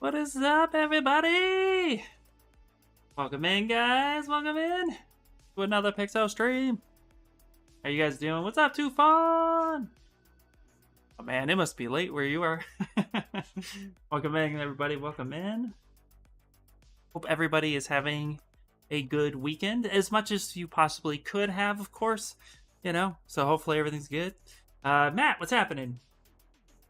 What is up, everybody? Welcome in, guys. Welcome in to another Pixel stream. How you guys doing? What's up, Too Fun? Oh man, it must be late where you are. Welcome in, everybody. Welcome in. Hope everybody is having a good weekend, as much as you possibly could have, of course. You know, so hopefully everything's good. Matt, what's happening?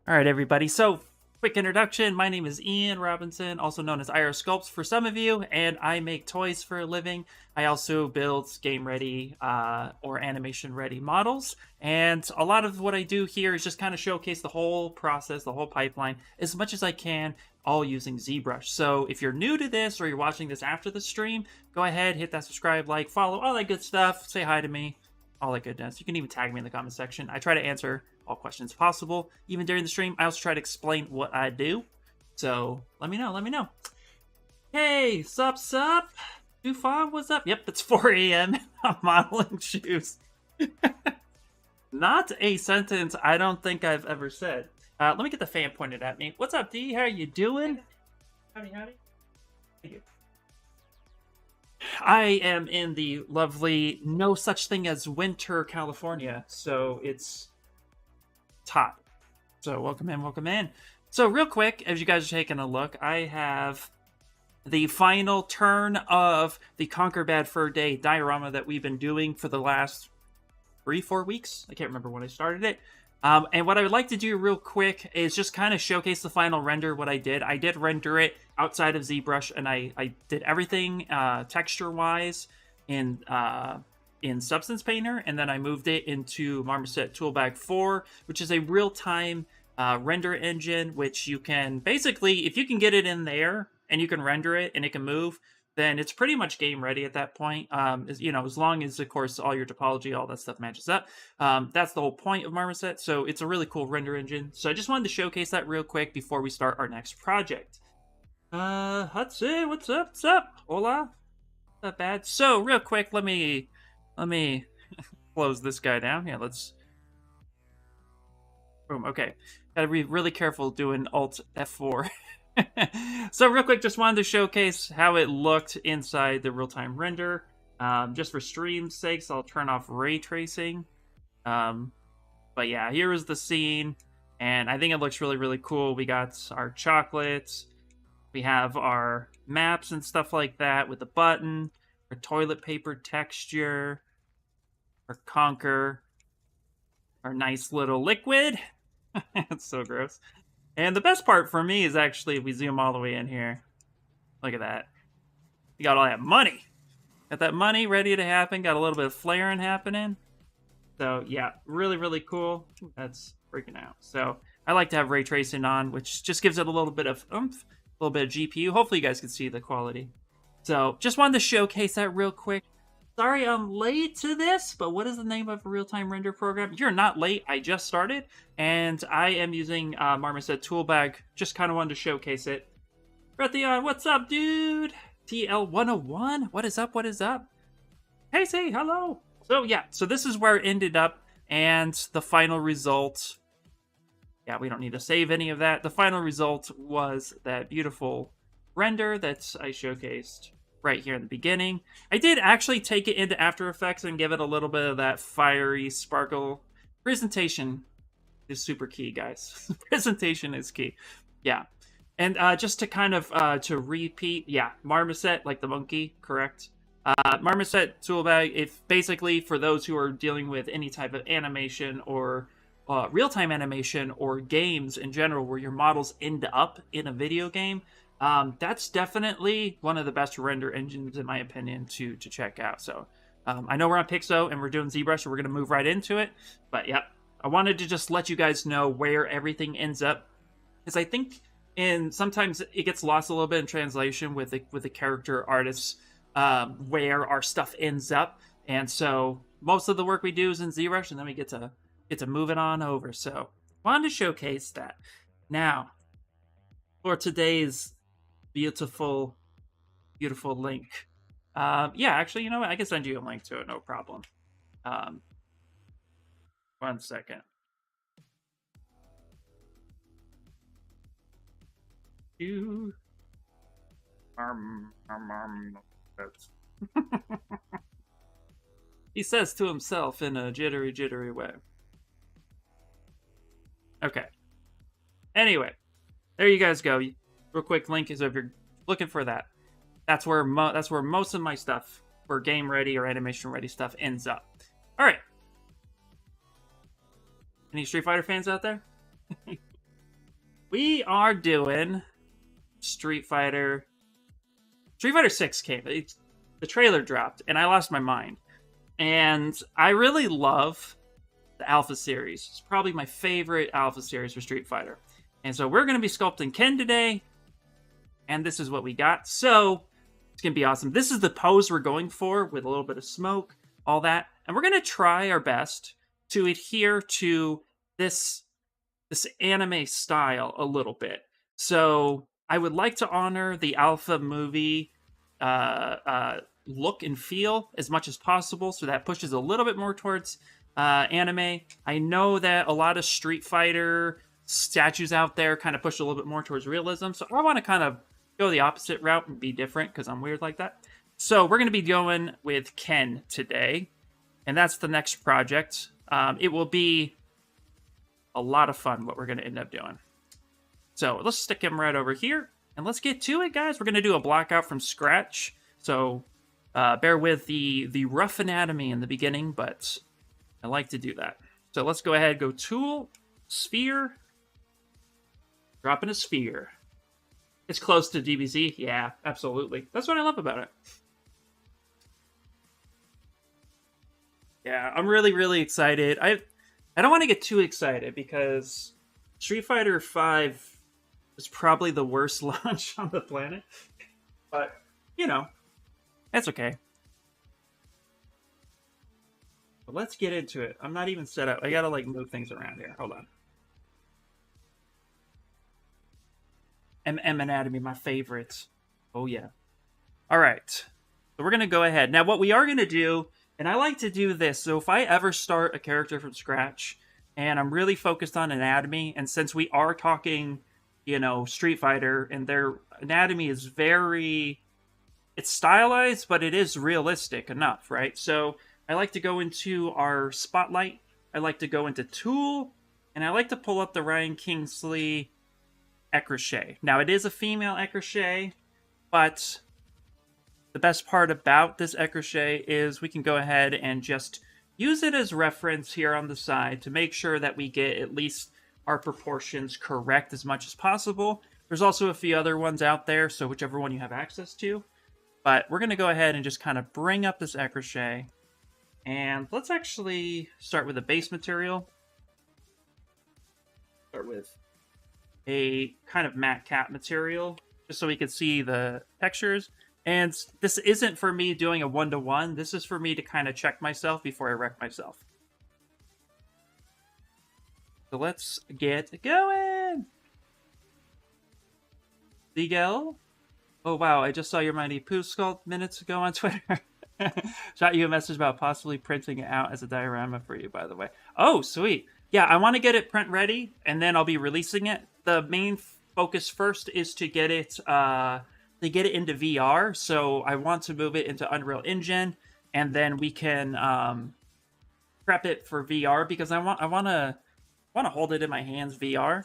All right, everybody. So, quick introduction. My name is Ian Robinson, also known as IR Sculpts for some of you, and I make toys for a living. I also build game-ready or animation-ready models, and a lot of what I do here is just kind of showcase the whole process, the whole pipeline, as much as I can, all using ZBrush. So if you're new to this or you're watching this after the stream, go ahead, hit that subscribe, like, follow, all that good stuff, say hi to me, all that goodness. You can even tag me in the comment section. I try to answer all questions possible, even during the stream. I also try to explain what I do. So let me know. Hey, sup? Too far? What's up? Yep, it's 4 a.m. I'm modeling shoes. Not a sentence I don't think I've ever said. Let me get the fan pointed at me. What's up, D? How are you doing? Howdy. Thank you. I am in the lovely, no such thing as winter, California. So it's hot. So welcome in. So real quick, as you guys are taking a look, I have the final turn of the Conquer Bad Fur Day diorama that we've been doing for the last 3-4 weeks. I can't remember when I started it. And what I would like to do real quick is just kind of showcase the final render, what I did. I did render it outside of ZBrush, and I did everything texture-wise in Substance Painter, and then I moved it into Marmoset Toolbag 4, which is a real-time render engine, which you can basically, if you can get it in there and you can render it and it can move, then it's pretty much game ready at that point. As long as, of course, all your topology, all that stuff matches up. That's the whole point of Marmoset, so it's a really cool render engine. So I just wanted to showcase that real quick before we start our next project. Let's see, what's up? Hola? Not bad. So, real quick, let me close this guy down. Yeah, let's... Boom, okay. Gotta be really careful doing Alt F4. So real quick, just wanted to showcase how it looked inside the real-time render. Just for stream's sakes, I'll turn off ray tracing. But yeah, here is the scene, and I think it looks really, really cool. We got our chocolates, we have our maps and stuff like that with the button, our toilet paper texture, our conker, our nice little liquid. It's so gross. And the best part for me is actually, if we zoom all the way in here, look at that. We got all that money. Got that money ready to happen. Got a little bit of flaring happening. So yeah, really, really cool. That's freaking out. So I like to have ray tracing on, which just gives it a little bit of oomph, a little bit of GPU. Hopefully you guys can see the quality. So just wanted to showcase that real quick. Sorry I'm late to this, but what is the name of a real-time render program? You're not late. I just started, and I am using Marmoset Toolbag. Just kind of wanted to showcase it. Rethyon, what's up, dude? TL101, what is up? Hey, say hello. So yeah, so this is where it ended up, and the final result... Yeah, we don't need to save any of that. The final result was that beautiful render that I showcased right here in the beginning. I did actually take it into After Effects and give it a little bit of that fiery sparkle. Presentation is super key, guys. Presentation is key. Yeah. And just to kind of, to repeat, yeah, Marmoset, like the monkey, correct? Marmoset Toolbag, if basically for those who are dealing with any type of animation or real-time animation or games in general where your models end up in a video game, that's definitely one of the best render engines, in my opinion, to check out. So I know we're on Pixo and we're doing ZBrush, so we're going to move right into it. But yeah, I wanted to just let you guys know where everything ends up, because I think sometimes it gets lost a little bit in translation with the character artists, where our stuff ends up. And so most of the work we do is in ZBrush, and then we get to move it on over. So wanted to showcase that. Now, for today's beautiful link. Yeah, actually, you know what? I can send you a link to it, no problem. 1 second. He says to himself in a jittery, jittery way. Okay. Anyway, there you guys go. Real quick link is if you're looking for that. That's where most of my stuff for game ready or animation ready stuff ends up. All right. Any Street Fighter fans out there? We are doing Street Fighter. Street Fighter 6 came. The trailer dropped, and I lost my mind. And I really love the Alpha series. It's probably my favorite Alpha series for Street Fighter. And so we're going to be sculpting Ken today. And this is what we got. So it's going to be awesome. This is the pose we're going for with a little bit of smoke, all that. And we're going to try our best to adhere to this anime style a little bit. So I would like to honor the Alpha movie look and feel as much as possible. So that pushes a little bit more towards anime. I know that a lot of Street Fighter statues out there kind of push a little bit more towards realism. So I want to kind of go the opposite route and be different because I'm weird like that. So we're going to be going with Ken today. And that's the next project. It will be a lot of fun what we're going to end up doing. So let's stick him right over here. And let's get to it, guys. We're going to do a blockout from scratch. So bear with the rough anatomy in the beginning, but I like to do that. So let's go ahead, go Tool, Sphere, drop in a sphere. It's close to DBZ. Yeah, absolutely. That's what I love about it. Yeah, I'm really, really excited. I don't want to get too excited because Street Fighter V is probably the worst launch on the planet. But, you know, that's okay. But let's get into it. I'm not even set up. I gotta, like, move things around here. Hold on. MM Anatomy, my favorites. Oh, yeah. All right. So we're going to go ahead. Now, what we are going to do, and I like to do this, so if I ever start a character from scratch, and I'm really focused on anatomy, and since we are talking, you know, Street Fighter, and their anatomy is very... It's stylized, but it is realistic enough, right? So I like to go into our Spotlight, I like to go into Tool, and I like to pull up the Ryan Kingsley Ecrochet. Now, it is a female Ecrochet, but the best part about this Ecrochet is we can go ahead and just use it as reference here on the side to make sure that we get at least our proportions correct as much as possible. There's also a few other ones out there, so whichever one you have access to. But we're going to go ahead and just kind of bring up this Ecrochet. And let's actually start with a base material. Start with a kind of matte cap material, just so we can see the textures. And this isn't for me doing a one-to-one. This is for me to kind of check myself before I wreck myself. So let's get going! Ziegel? Oh wow, I just saw your Mighty Pooh sculpt minutes ago on Twitter. Shot you a message about possibly printing it out as a diorama for you, by the way. Oh, sweet. Yeah, I want to get it print ready, and then I'll be releasing it. The main focus first is to get it into VR. So I want to move it into Unreal Engine, and then we can prep it for VR because I want to hold it in my hands VR.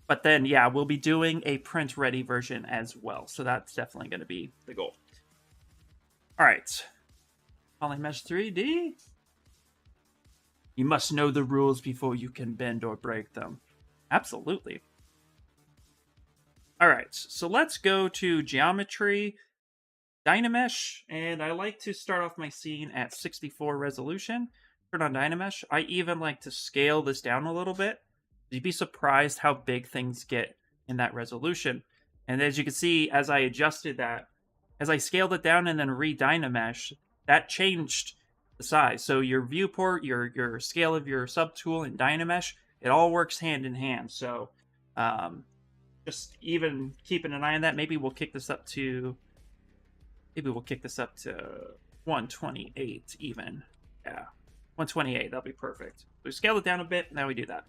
But then, yeah, we'll be doing a print-ready version as well. So that's definitely going to be the goal. All right. Polymesh 3D. You must know the rules before you can bend or break them. Absolutely. All right. So let's go to Geometry, Dynamesh. And I like to start off my scene at 64 resolution. Turn on Dynamesh. I even like to scale this down a little bit. You'd be surprised how big things get in that resolution. And as you can see, as I adjusted that, as I scaled it down and then re-Dynamesh, that changed the size. So your viewport, your scale of your subtool and Dynamesh, it all works hand in hand. So just even keeping an eye on that. Maybe we'll kick this up to 128 even. Yeah, 128. That'll be perfect. We scale it down a bit. Now we do that.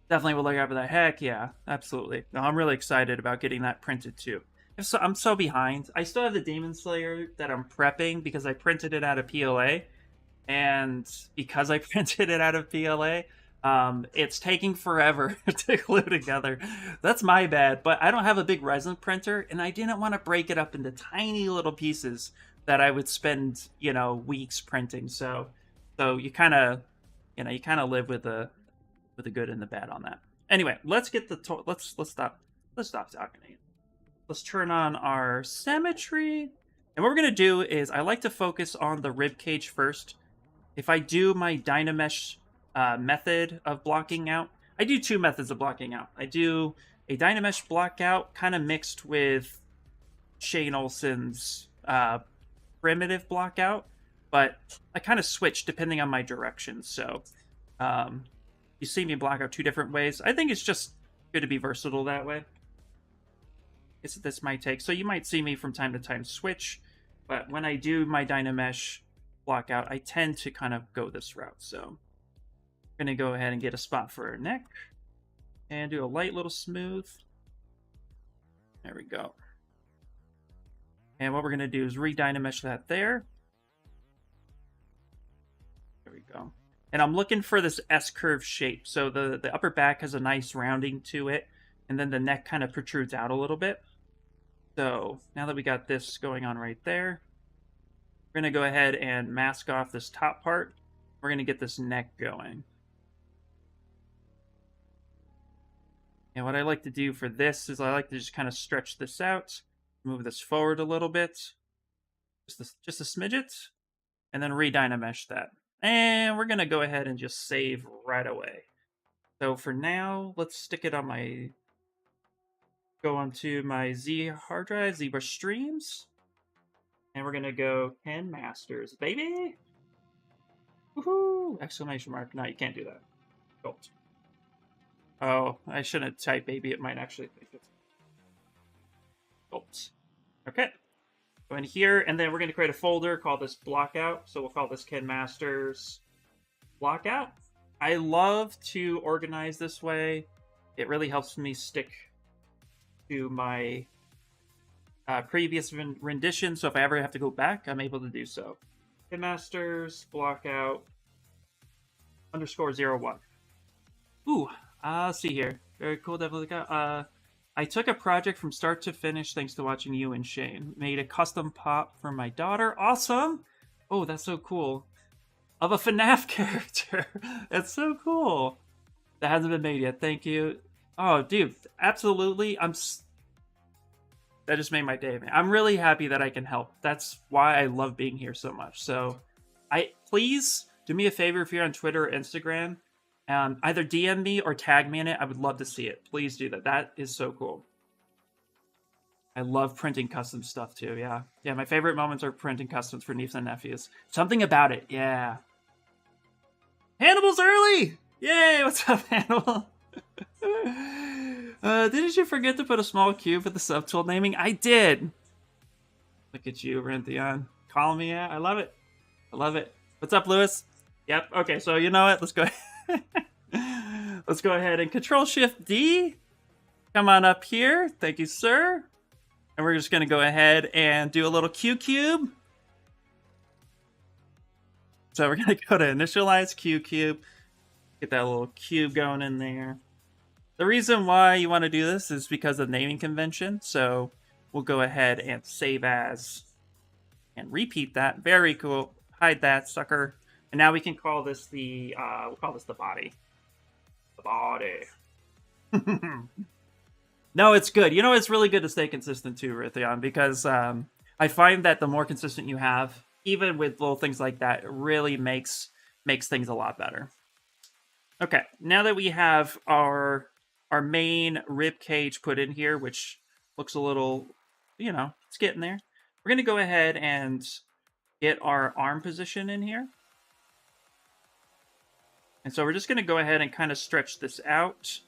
Definitely will look after that. Heck yeah, absolutely. No, I'm really excited about getting that printed too. So I'm so behind. I still have the Demon Slayer that I'm prepping because I printed it out of PLA, and because I printed it out of PLA, it's taking forever to glue together. That's my bad, but I don't have a big resin printer, and I didn't want to break it up into tiny little pieces that I would spend, weeks printing. So you kind of, you kind of live with the good and the bad on that. Anyway, let's get let's stop talking. Let's turn on our symmetry. And what we're going to do is I like to focus on the rib cage first. If I do my Dynamesh method of blocking out, I do two methods of blocking out. I do a Dynamesh blockout kind of mixed with Shane Olson's primitive blockout, but I kind of switch depending on my direction. So you see me block out two different ways. I think it's just good to be versatile that way. This might take. So you might see me from time to time switch, but when I do my Dynamesh block out, I tend to kind of go this route. So I'm going to go ahead and get a spot for her neck and do a light little smooth. There we go. And what we're going to do is re-Dynamesh that there. There we go. And I'm looking for this S-curve shape. So the upper back has a nice rounding to it, and then the neck kind of protrudes out a little bit. So now that we got this going on right there, we're going to go ahead and mask off this top part. We're going to get this neck going. And what I like to do for this is I like to just kind of stretch this out, move this forward a little bit, just a smidget, and then re-Dynamesh that. And we're going to go ahead and just save right away. So for now, let's stick it on my... Go onto my Z hard drive, ZBrush streams, and we're gonna go Ken Masters, baby! Woohoo! Exclamation mark. No, you can't do that. Sculpt. Oh, I shouldn't type baby. It might actually think it's Sculpts. Okay. Go in here, and then we're gonna create a folder called this blockout. So we'll call this Ken Masters blockout. I love to organize this way. It really helps me stick to my previous rendition, so if I ever have to go back, I'm able to do so. Masters blockout _01. Ooh, let's see here. Very cool, definitely. I took a project from start to finish thanks to watching you and Shane. Made a custom pop for my daughter. Awesome! Oh, that's so cool. Of a FNAF character. That's so cool. That hasn't been made yet. Thank you. Oh, dude, absolutely. That just made my day, man. I'm really happy that I can help. That's why I love being here so much. So, please do me a favor if you're on Twitter or Instagram, either DM me or tag me in it. I would love to see it. Please do that. That is so cool. I love printing custom stuff too. Yeah. My favorite moments are printing customs for nieces and nephews. Something about it. Yeah. Hannibal's early. Yay! What's up, Hannibal? Didn't you forget to put a small cube for the subtool naming? I did. Look at you, Renthion. Call me out. I love it. I love it. What's up, Lewis? Yep. Okay, so you know what? Let's go. Let's go ahead and Control-Shift-D. Come on up here. Thank you, sir. And we're just going to go ahead and do a little Q cube. So we're going to go to initialize Q cube. Get that little cube going in there. The reason why you want to do this is because of naming convention. So we'll go ahead and save as and repeat that. Very cool. Hide that sucker. And now we can call this the we'll call this the body. The body. No, it's good. You know, it's really good to stay consistent too, Rithyon, because I find that the more consistent you have, even with little things like that, it really makes things a lot better. Okay, now that we have our main rib cage put in here, which looks a little, it's getting there. We're going to go ahead and get our arm position in here. And so we're just going to go ahead and kind of stretch this out.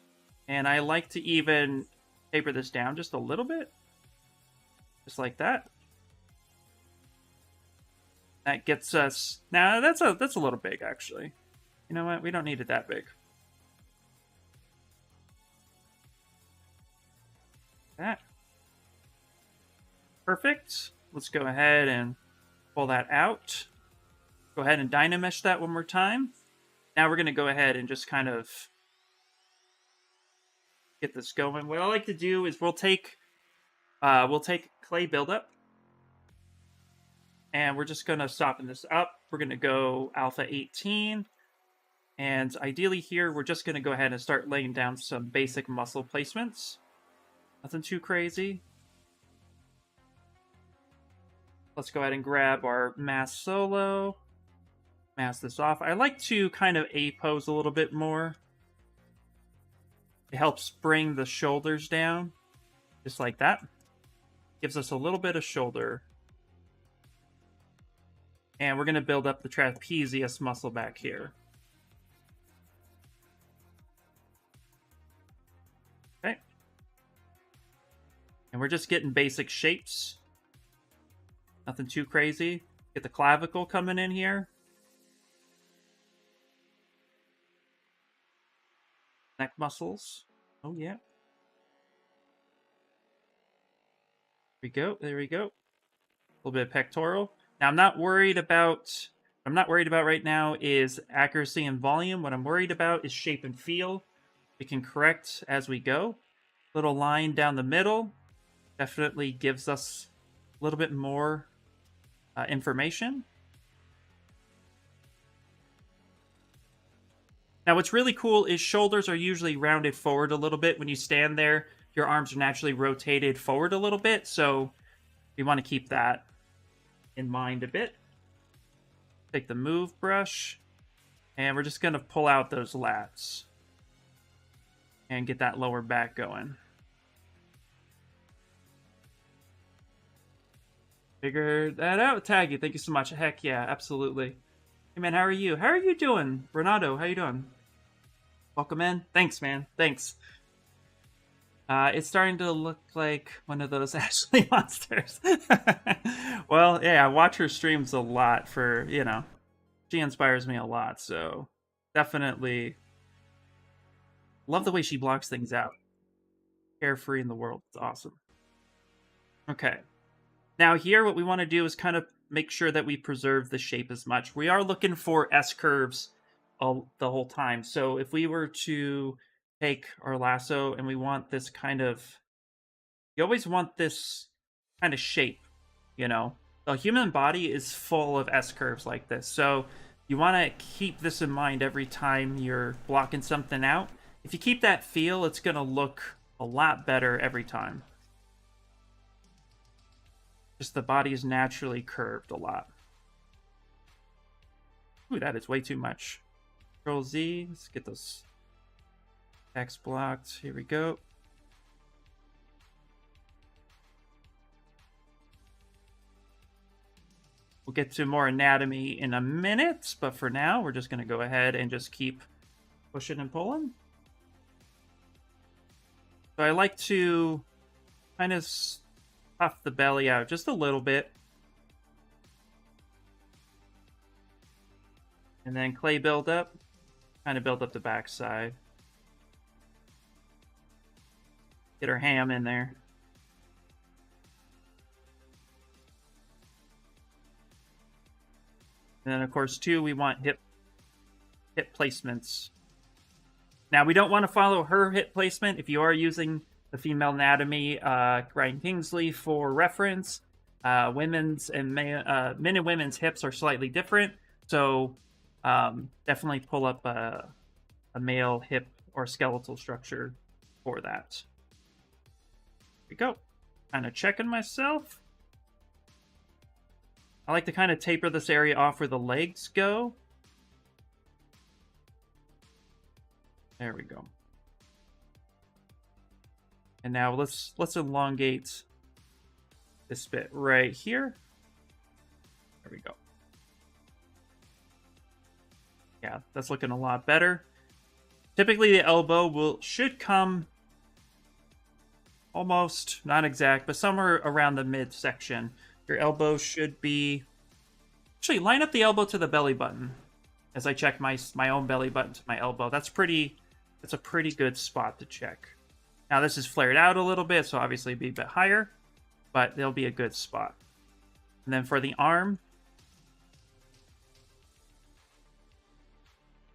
And I like to even taper this down just a little bit. Just like that. That gets us... Now, that's a little big, actually. You know what? We don't need it that big. That. Perfect. Let's go ahead and pull that out. Go ahead and dynamesh that one more time. Now we're going to go ahead and just kind of get this going. What I like to do is we'll take clay buildup, and we're just going to soften this up. We're going to go alpha 18, and ideally here we're just going to go ahead and start laying down some basic muscle placements. Nothing too crazy. Let's go ahead and grab our mask solo. Mask this off. I like to kind of A-pose a little bit more. It helps bring the shoulders down, just like that. Gives us a little bit of shoulder. And we're going to build up the trapezius muscle back here. Okay. And we're just getting basic shapes. Nothing too crazy. Get the clavicle coming in here. Neck muscles. Oh, yeah. There we go. There we go. A little bit of pectoral. Now, I'm not worried about right now is accuracy and volume. What I'm worried about is shape and feel. We can correct as we go. Little line down the middle definitely gives us a little bit more information. Now, what's really cool is shoulders are usually rounded forward a little bit. When you stand there, your arms are naturally rotated forward a little bit. So we want to keep that in mind a bit. Take the move brush, and we're just going to pull out those lats and get that lower back going. Figured that out, Taggy. Thank you so much. Heck yeah, absolutely. Hey man, how are you? How are you doing? Renato, how you doing? Welcome in. Thanks, man. Thanks. It's starting to look like one of those Ashley monsters. Well, yeah, I watch her streams a lot for, you know, she inspires me a lot, so definitely love the way she blocks things out. Carefree in the world. It's awesome. Okay. Now here, what we want to do is kind of make sure that we preserve the shape as much. We are looking for S-curves the whole time. So if we were to take our lasso and we want this kind of, you always want this kind of shape, you know. The human body is full of S-curves like this. So you want to keep this in mind every time you're blocking something out. If you keep that feel, it's going to look a lot better every time. Just the body is naturally curved a lot. Ooh, that is way too much. Control Z. Let's get those X blocked. Here we go. We'll get to more anatomy in a minute, but for now, we're just going to go ahead and just keep pushing and pulling. So I like to kind of puff the belly out just a little bit. And then clay build up. Kind of build up the backside. Get our ham in there. And then, of course, too, we want hip placements. Now, we don't want to follow her hip placement. If you are using the female anatomy, Ryan Kingsley for reference, women's and men and women's hips are slightly different. So definitely pull up a male hip or skeletal structure for that. Here we go. Kind of checking myself. I like to kind of taper this area off where the legs go. There we go. And now let's elongate this bit right here. There we go. Yeah, that's looking a lot better. Typically the elbow should come almost, not exact, but somewhere around the midsection. Your elbow should be... Actually, line up the elbow to the belly button. As I check my own belly button to my elbow. That's a pretty good spot to check. Now this is flared out a little bit, so obviously be a bit higher. but they'll be a good spot. And then for the arm,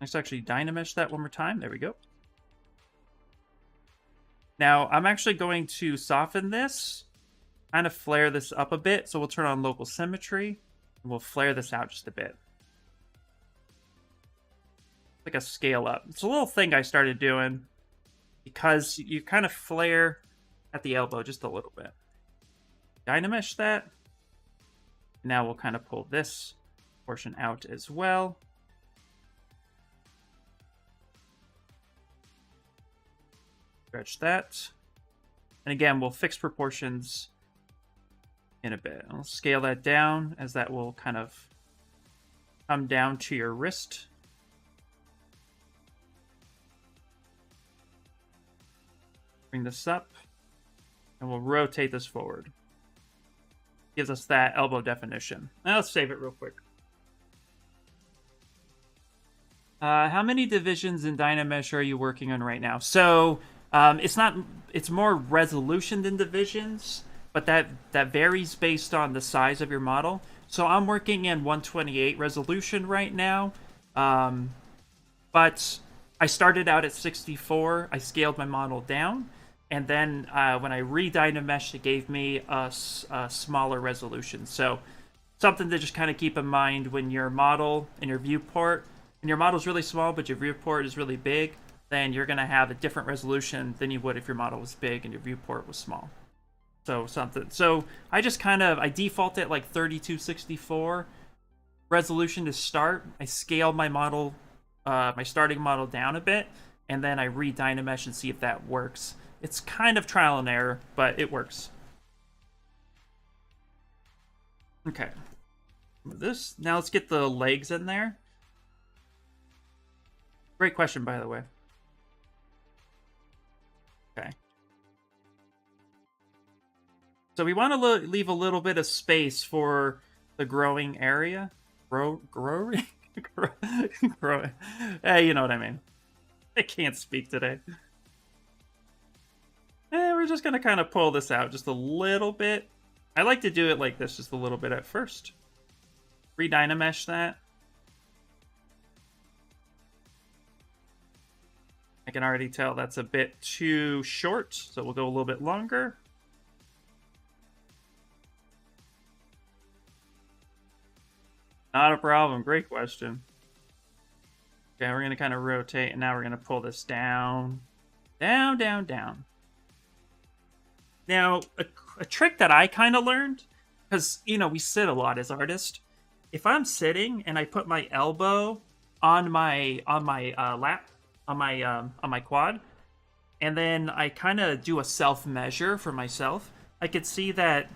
let's actually dynamesh that one more time. There we go. Now, I'm actually going to soften this, kind of flare this up a bit. So we'll turn on local symmetry, and we'll flare this out just a bit. Like a scale up. It's a little thing I started doing because you kind of flare at the elbow just a little bit. Dynamesh that. Now we'll kind of pull this portion out as well. Stretch that. And again, we'll fix proportions in a bit. I'll scale that down as that will kind of come down to your wrist. Bring this up. And we'll rotate this forward. Gives us that elbow definition. Now let's save it real quick. How many divisions in Dynamesh are you working on right now? So it's more resolution than divisions, but that varies based on the size of your model. So I'm working in 128 resolution right now, but I started out at 64. I scaled my model down. And then when I re-Dynameshed, it gave me a smaller resolution. So something to just kind of keep in mind when your model and your viewport, and your model is really small, but your viewport is really big, then you're going to have a different resolution than you would if your model was big and your viewport was small. So I just I default it like 3264 resolution to start. I scale my model, my starting model down a bit, and then I re-Dynamesh and see if that works. It's kind of trial and error, but it works. Okay. This, now let's get the legs in there. Great question, by the way. Okay. So we want to leave a little bit of space for the growing area. Growing? Hey, you know what I mean. I can't speak today. We're just going to kind of pull this out just a little bit. I like to do it like this, just a little bit at first. Re-Dynamesh that. I can already tell that's a bit too short, so we'll go a little bit longer. Not a problem. Great question. Okay, we're going to kind of rotate, and now we're going to pull this down. Down, down, down. Now, a trick that I kind of learned, because, you know, we sit a lot as artists. If I'm sitting and I put my elbow on my lap, on my quad, and then I kind of do a self-measure for myself, I could see that,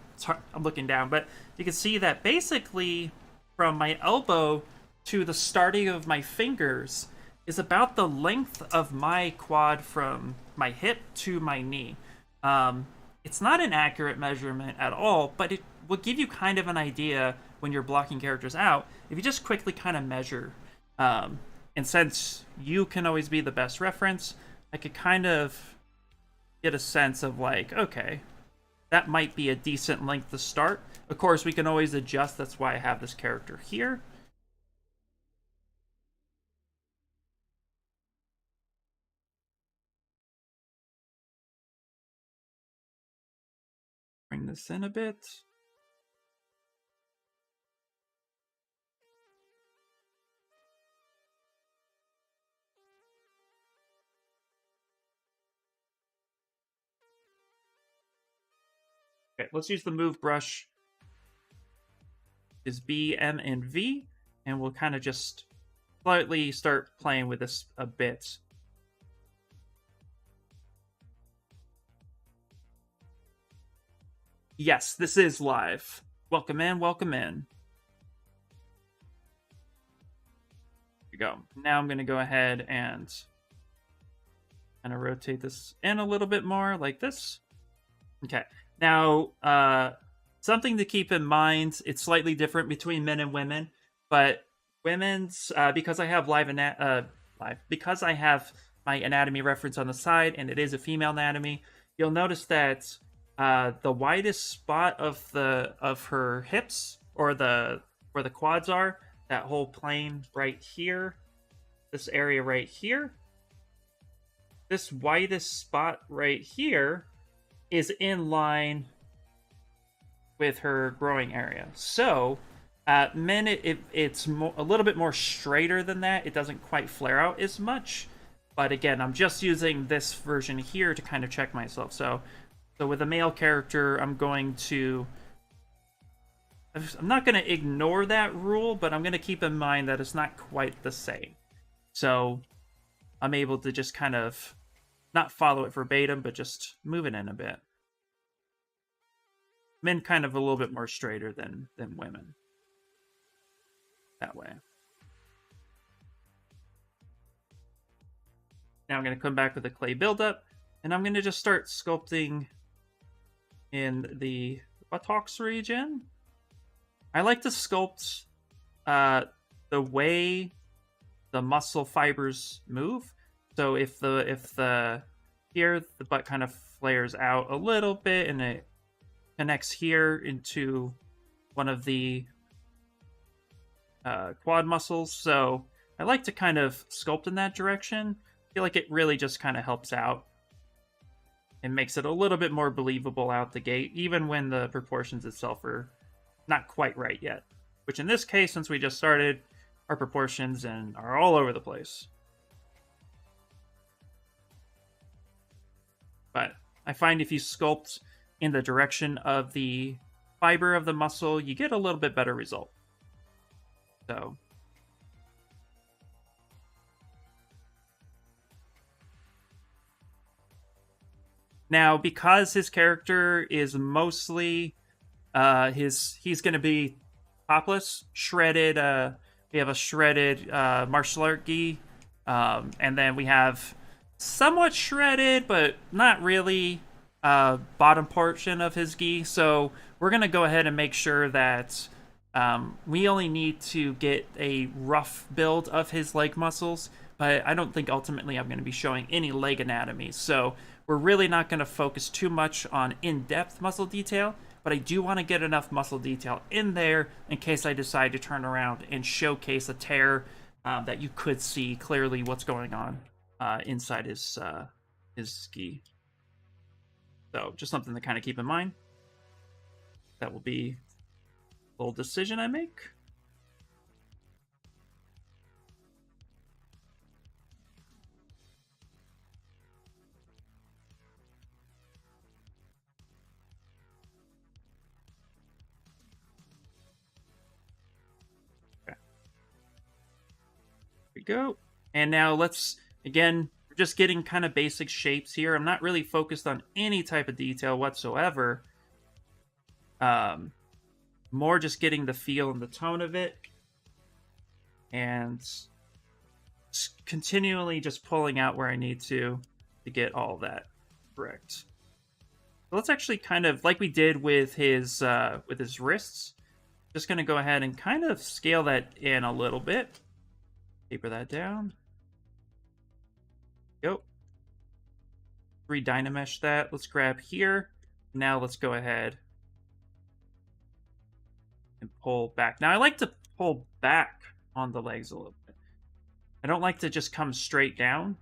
I'm looking down, but you can see that basically from my elbow to the starting of my fingers is about the length of my quad from my hip to my knee. It's not an accurate measurement at all, but it will give you kind of an idea when you're blocking characters out if you just quickly kind of measure. And since you can always be the best reference, I could kind of get a sense of like, okay, that might be a decent length to start. Of course, we can always adjust. That's why I have this character here. Bring this in a bit. Okay, let's use the move brush. Is B, M, and V, and we'll kind of just slightly start playing with this a bit. Yes, this is live. Welcome in, welcome in. Here we go. Now I'm going to go ahead and kind of rotate this in a little bit more, like this. Okay. Now, something to keep in mind, it's slightly different between men and women, but women's, because I have because I have my anatomy reference on the side, and it is a female anatomy, you'll notice that the widest spot of her hips, or the where the quads are, that whole plane right here, this area right here, this widest spot right here is in line with her growing area. So men, it's a little bit more straighter than that. It doesn't quite flare out as much. But again, I'm just using this version here to kind of check myself. So with a male character, I'm not going to ignore that rule, but I'm going to keep in mind that it's not quite the same. So I'm able to just kind of not follow it verbatim, but just move it in a bit. Men kind of a little bit more straighter than women. That way. Now I'm going to come back with the clay buildup, and I'm going to just start sculpting in the buttocks region. I like to sculpt the way the muscle fibers move. So if the here the butt kind of flares out a little bit and it connects here into one of the quad muscles, so I like to kind of sculpt in that direction. I feel like it really just kind of helps out and makes it a little bit more believable out the gate, even when the proportions itself are not quite right yet. Which in this case, since we just started, our proportions are all over the place. But I find if you sculpt in the direction of the fiber of the muscle, you get a little bit better result. So now, because his character is mostly he's going to be topless, shredded. We have a shredded martial art gi, and then we have somewhat shredded, but not really, bottom portion of his gi. So we're going to go ahead and make sure that we only need to get a rough build of his leg muscles, but I don't think ultimately I'm going to be showing any leg anatomy. So we're really not going to focus too much on in-depth muscle detail, but I do want to get enough muscle detail in there in case I decide to turn around and showcase a tear that you could see clearly what's going on inside his ski. So just something to kind of keep in mind. That will be a little decision I make. Go. And now let's, again, we're just getting kind of basic shapes here. I'm not really focused on any type of detail whatsoever. More just getting the feel and the tone of it. And continually just pulling out where I need to get all that correct. So let's actually kind of, like we did with his wrists, just going to go ahead and kind of scale that in a little bit. Taper that down. Go. Re-dynamesh that. Let's grab here. Now let's go ahead and pull back. Now I like to pull back on the legs a little bit. I don't like to just come straight down.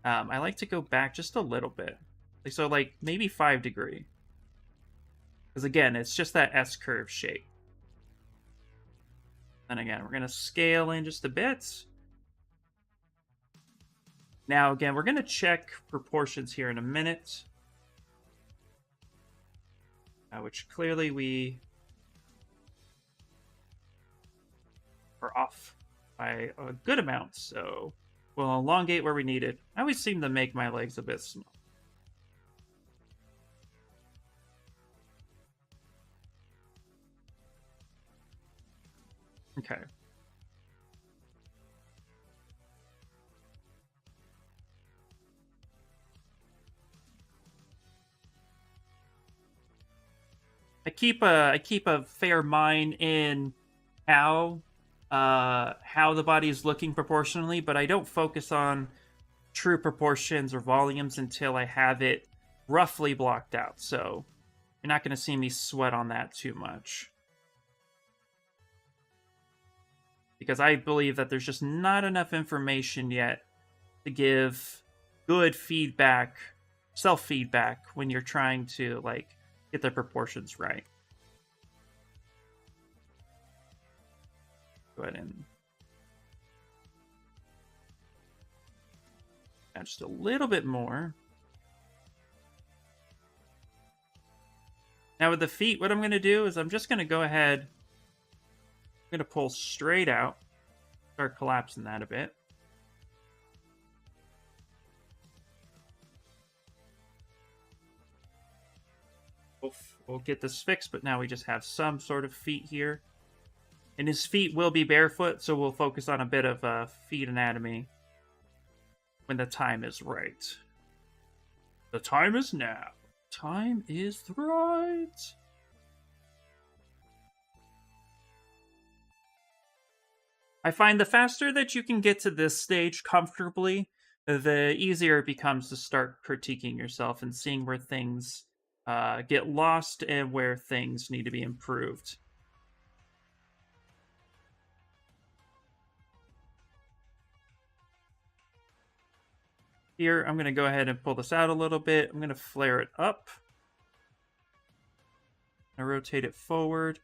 I like to go back just a little bit. So like maybe 5 degrees. Because again, it's just that S-curve shape. And again, we're going to scale in just a bit. Now, again, we're going to check proportions here in a minute. Which clearly we are off by a good amount. So we'll elongate where we need it. I always seem to make my legs a bit small. Okay. I keep a fair mind in how the body is looking proportionally, but I don't focus on true proportions or volumes until I have it roughly blocked out, so you're not going to see me sweat on that too much. Because I believe that there's just not enough information yet to give good feedback, self-feedback, when you're trying to, like, get the proportions right. Go ahead and add just a little bit more. Now with the feet, what I'm going to do is I'm just going to go ahead, I'm going to pull straight out, start collapsing that a bit. We'll get this fixed, but now we just have some sort of feet here. And his feet will be barefoot, so we'll focus on a bit of feet anatomy when the time is right. The time is now. Time is right. I find the faster that you can get to this stage comfortably, the easier it becomes to start critiquing yourself and seeing where things get lost and where things need to be improved. Here, I'm going to go ahead and pull this out a little bit. I'm going to flare it up. I'm going to rotate it forward.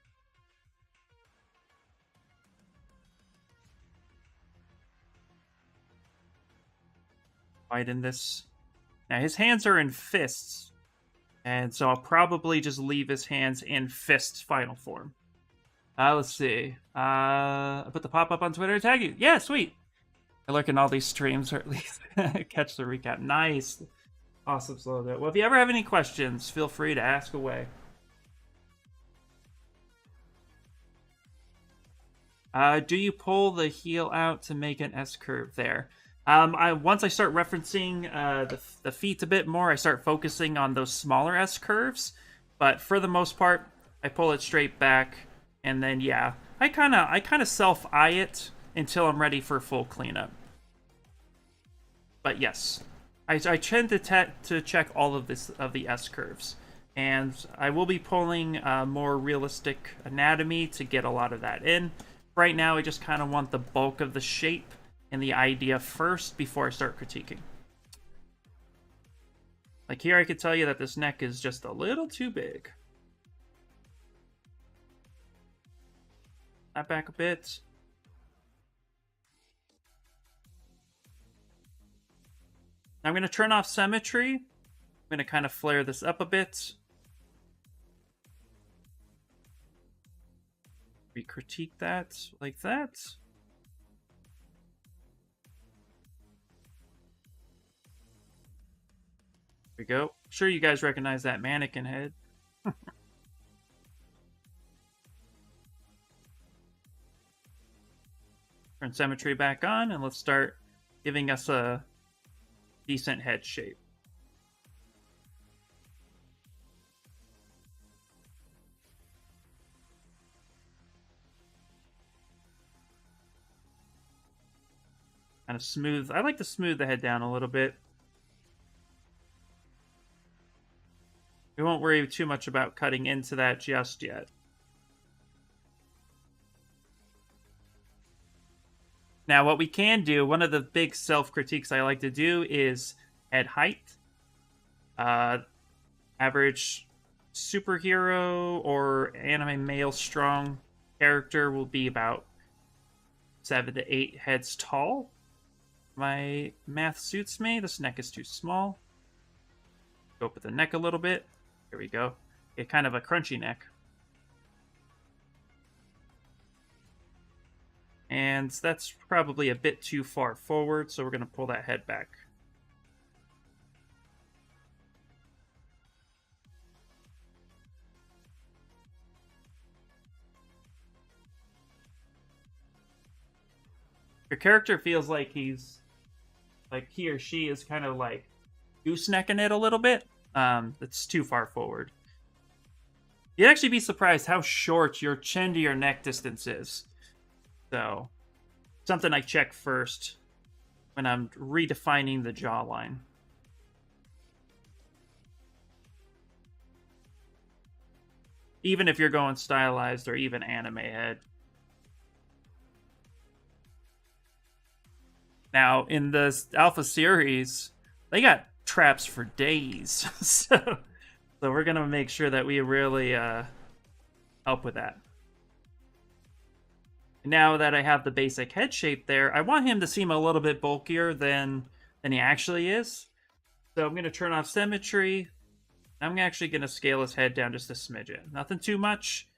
Widen this. Now, his hands are in fists. And so I'll probably just leave his hands in fist final form. Let's see. I put the pop-up on Twitter to tag you. Yeah, sweet. I lurk in all these streams, or at least catch the recap. Nice. Awesome, slow down. Well, if you ever have any questions, feel free to ask away. Do you pull the heel out to make an S-curve there? Once I start referencing the feet a bit more, I start focusing on those smaller S-curves. But for the most part, I pull it straight back, and then yeah, I kind of self-eye it until I'm ready for full cleanup. But yes, I tend to check all of the S-curves, and I will be pulling more realistic anatomy to get a lot of that in. Right now, I just kind of want the bulk of the shape and the idea first before I start critiquing. Like here, I could tell you that this neck is just a little too big. That back a bit. Now I'm going to turn off symmetry. I'm going to kind of flare this up a bit. We critique that like that. There we go. I'm sure you guys recognize that mannequin head. Turn symmetry back on, and let's start giving us a decent head shape. Kind of smooth. I like to smooth the head down a little bit. We won't worry too much about cutting into that just yet. Now, what we can do, one of the big self-critiques I like to do is head height. Average superhero or anime male strong character will be about 7 to 8 heads tall. My math suits me. This neck is too small. Go up with the neck a little bit. There we go. Get kind of a crunchy neck. And that's probably a bit too far forward, so we're going to pull that head back. Your character feels like he's, like he or she is kind of like goosenecking it a little bit. It's too far forward. You'd actually be surprised how short your chin to your neck distance is. So, something I check first when I'm redefining the jawline. even if you're going stylized or even anime head. Now, in the alpha series, they got traps for days. So we're going to make sure that we really help with that. Now that I have the basic head shape there, I want him to seem a little bit bulkier than he actually is. So I'm going to turn off symmetry. I'm actually going to scale his head down just a smidgen. Nothing too much,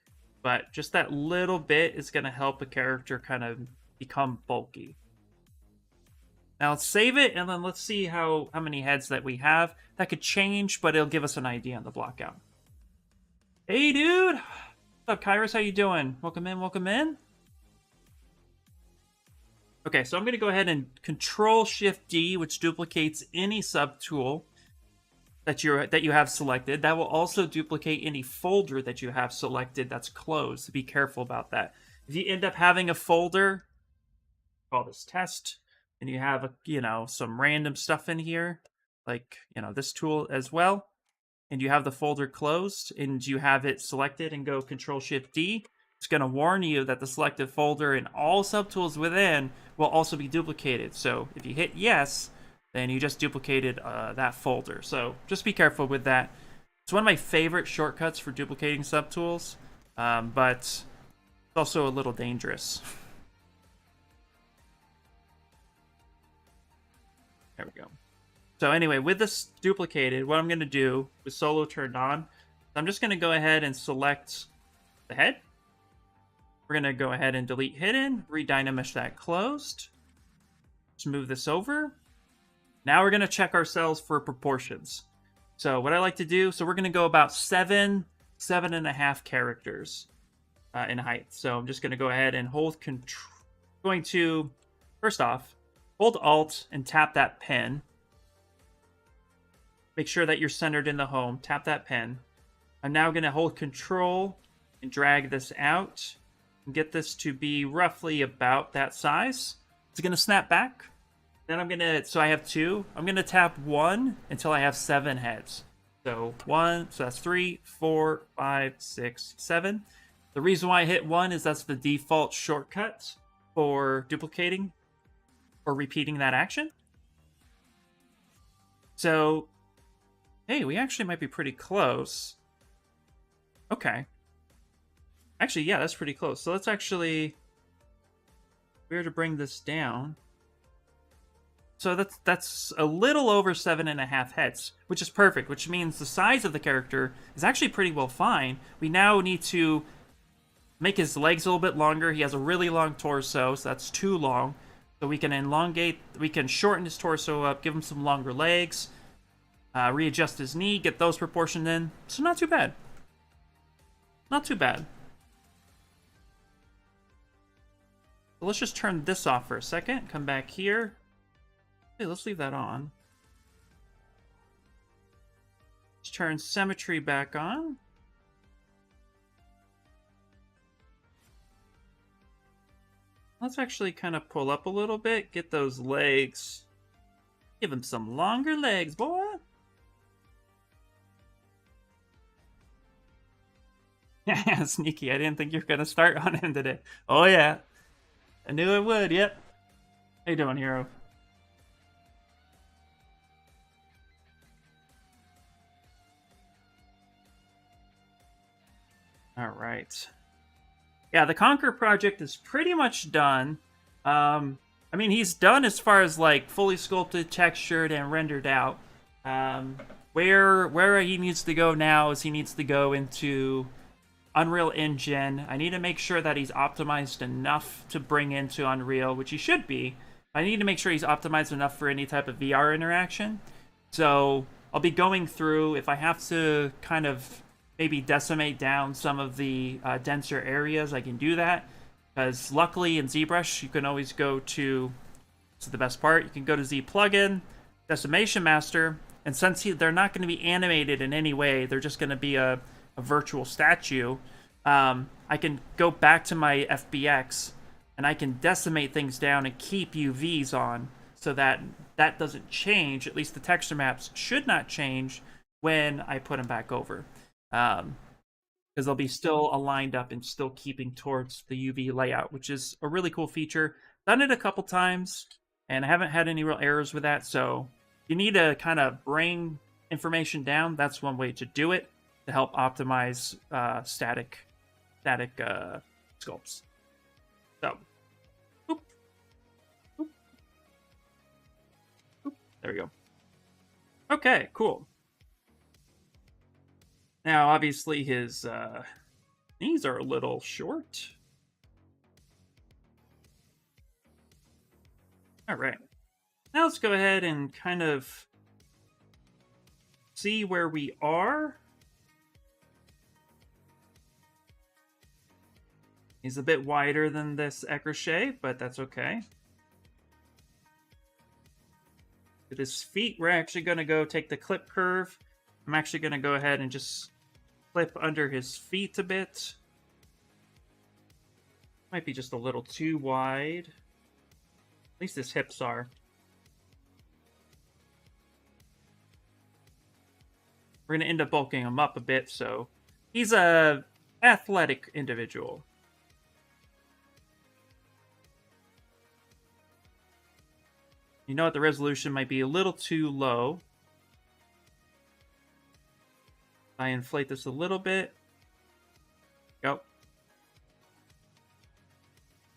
but just that little bit is going to help a character kind of become bulky. Now let's save it, and then let's see how many heads that we have. That could change, but it'll give us an idea on the blockout. Hey, dude! What's up, Kairos? How you doing? Welcome in, welcome in. Okay, so I'm going to go ahead and Control-Shift-D, which duplicates any subtool that you have selected. That will also duplicate any folder that you have selected that's closed. So be careful about that. If you end up having a folder, call this test, and you have some random stuff in here, like this tool as well, and you have the folder closed and you have it selected and go Control-Shift-D, it's going to warn you that the selected folder and all subtools within will also be duplicated. So if you hit yes, then you just duplicated that folder. So just be careful with that. It's one of my favorite shortcuts for duplicating subtools, but it's also a little dangerous. There we go. So anyway, with this duplicated, what I'm going to do with solo turned on, I'm just going to go ahead and select the head. We're going to go ahead and delete hidden, redynamish that closed. Just move this over. Now we're going to check ourselves for proportions. So what I like to do, so we're going to go about 7.5 characters in height. So I'm just going to go ahead and hold control. Going to, first off, hold Alt and tap that pen. Make sure that you're centered in the home. Tap that pen. I'm now going to hold Control and drag this out and get this to be roughly about that size. It's going to snap back. Then I'm going to, so I have 2. I'm going to tap 1 until I have 7 heads. So 1, so that's 3, 4, 5, 6, 7. The reason why I hit 1 is that's the default shortcut for duplicating or repeating that action. So, hey, we actually might be pretty close. Okay. Actually, yeah, that's pretty close. So let's actually, we're to bring this down. So that's a little over 7.5 heads, which is perfect, which means the size of the character is actually pretty well fine. We now need to make his legs a little bit longer. He has a really long torso, so that's too long. So we can elongate, we can shorten his torso up, give him some longer legs, readjust his knee, get those proportioned in. So not too bad. Not too bad. So let's just turn this off for a second. Come back here. Hey, let's leave that on. Let's turn symmetry back on. Let's actually kind of pull up a little bit, get those legs. Give him some longer legs, boy. Yeah, sneaky. I didn't think you were going to start on him today. Oh, yeah. I knew it would, yep. How you doing, hero? All right. Yeah, the Conquer project is pretty much done. I mean, he's done as far as like fully sculpted, textured, and rendered out. Where he needs to go now is he needs to go into Unreal Engine. I need to make sure that he's optimized enough to bring into Unreal, which he should be. I need to make sure he's optimized enough for any type of VR interaction. So I'll be going through, if I have to kind of maybe decimate down some of the denser areas, I can do that. Because luckily in ZBrush, you can always go to, this is the best part, you can go to Z plugin, Decimation Master, and since they're not going to be animated in any way, they're just going to be a virtual statue, I can go back to my FBX, and I can decimate things down and keep UVs on, so that that doesn't change, at least the texture maps should not change when I put them back over. because they'll be still aligned up and still keeping towards the UV layout, which is a really cool feature. Done it a couple times, and I haven't had any real errors with that. So you need to kind of bring information down. That's one way to do it to help optimize static sculpts. So, boop, boop, boop. There we go. Okay, cool. Now, obviously, his knees are a little short. All right. Now let's go ahead and kind of see where we are. He's a bit wider than this Ecrochet, but that's okay. With his feet, we're actually going to go take the clip curve. I'm actually going to go ahead and just clip under his feet a bit. Might be just a little too wide. At least his hips are. We're going to end up bulking him up a bit, so he's a athletic individual. You know what? The resolution might be a little too low. I inflate this a little bit. Go.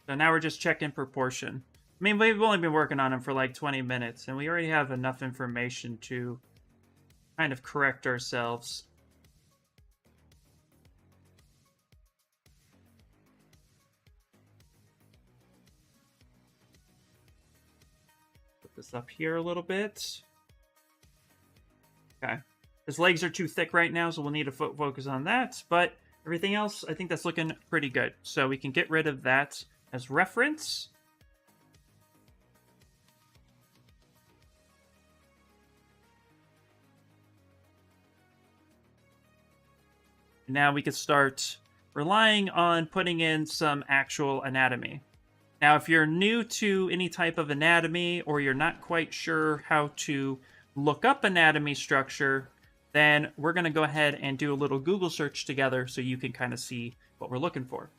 So now we're just checking proportion. I mean, we've only been working on him for like 20 minutes, and we already have enough information to kind of correct ourselves. Put this up here a little bit. Okay. His legs are too thick right now, so we'll need to focus on that. But everything else, I think that's looking pretty good. So we can get rid of that as reference. Now we can start relying on putting in some actual anatomy. Now, if you're new to any type of anatomy, or you're not quite sure how to look up anatomy structure, then we're going to go ahead and do a little Google search together so you can kind of see what we're looking for.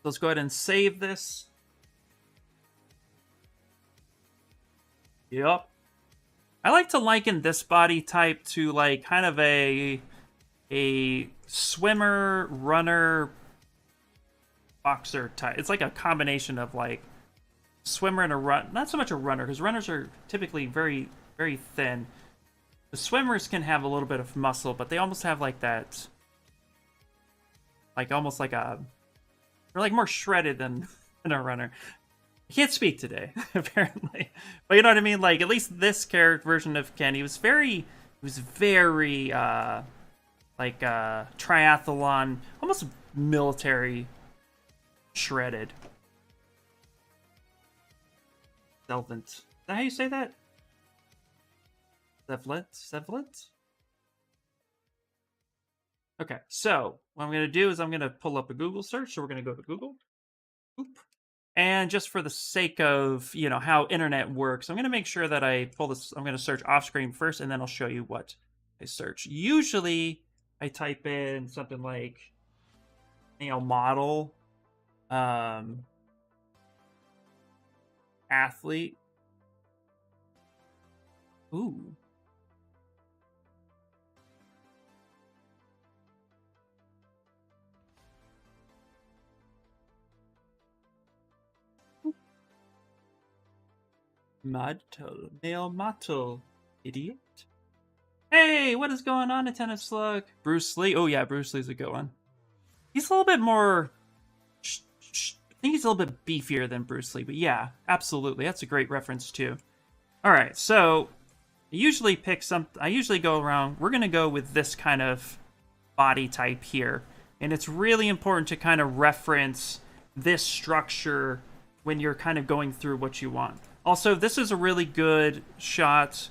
Let's go ahead and save this. Yep. I like to liken this body type to like kind of a swimmer, runner, boxer type. It's like a combination of like swimmer and a run. Not so much a runner, because runners are typically very, very thin. The swimmers can have a little bit of muscle, but they almost have like that, like almost like a, they're like more shredded than a runner. I can't speak today, apparently. But you know what I mean? Like, at least this character version of Ken, he was very like triathlon, almost military shredded. Selvent. Is that how you say that? Sevlet? Okay, so what I'm going to do is I'm going to pull up a Google search. So we're going to go to Google. Oop. And just for the sake of, you know, how internet works, I'm going to make sure that I pull this. I'm going to search off screen first, and then I'll show you what I search. Usually I type in something like, you know, model, athlete. Ooh. Male model, idiot. Hey, what is going on, Attendant Slug? Bruce Lee. Oh yeah, Bruce Lee's a good one. He's a little bit more, I think he's a little bit beefier than Bruce Lee, but yeah, absolutely. That's a great reference too. All right, so I usually pick some, I usually go around, we're gonna go with this kind of body type here. And it's really important to kind of reference this structure when you're kind of going through what you want. Also, this is a really good shot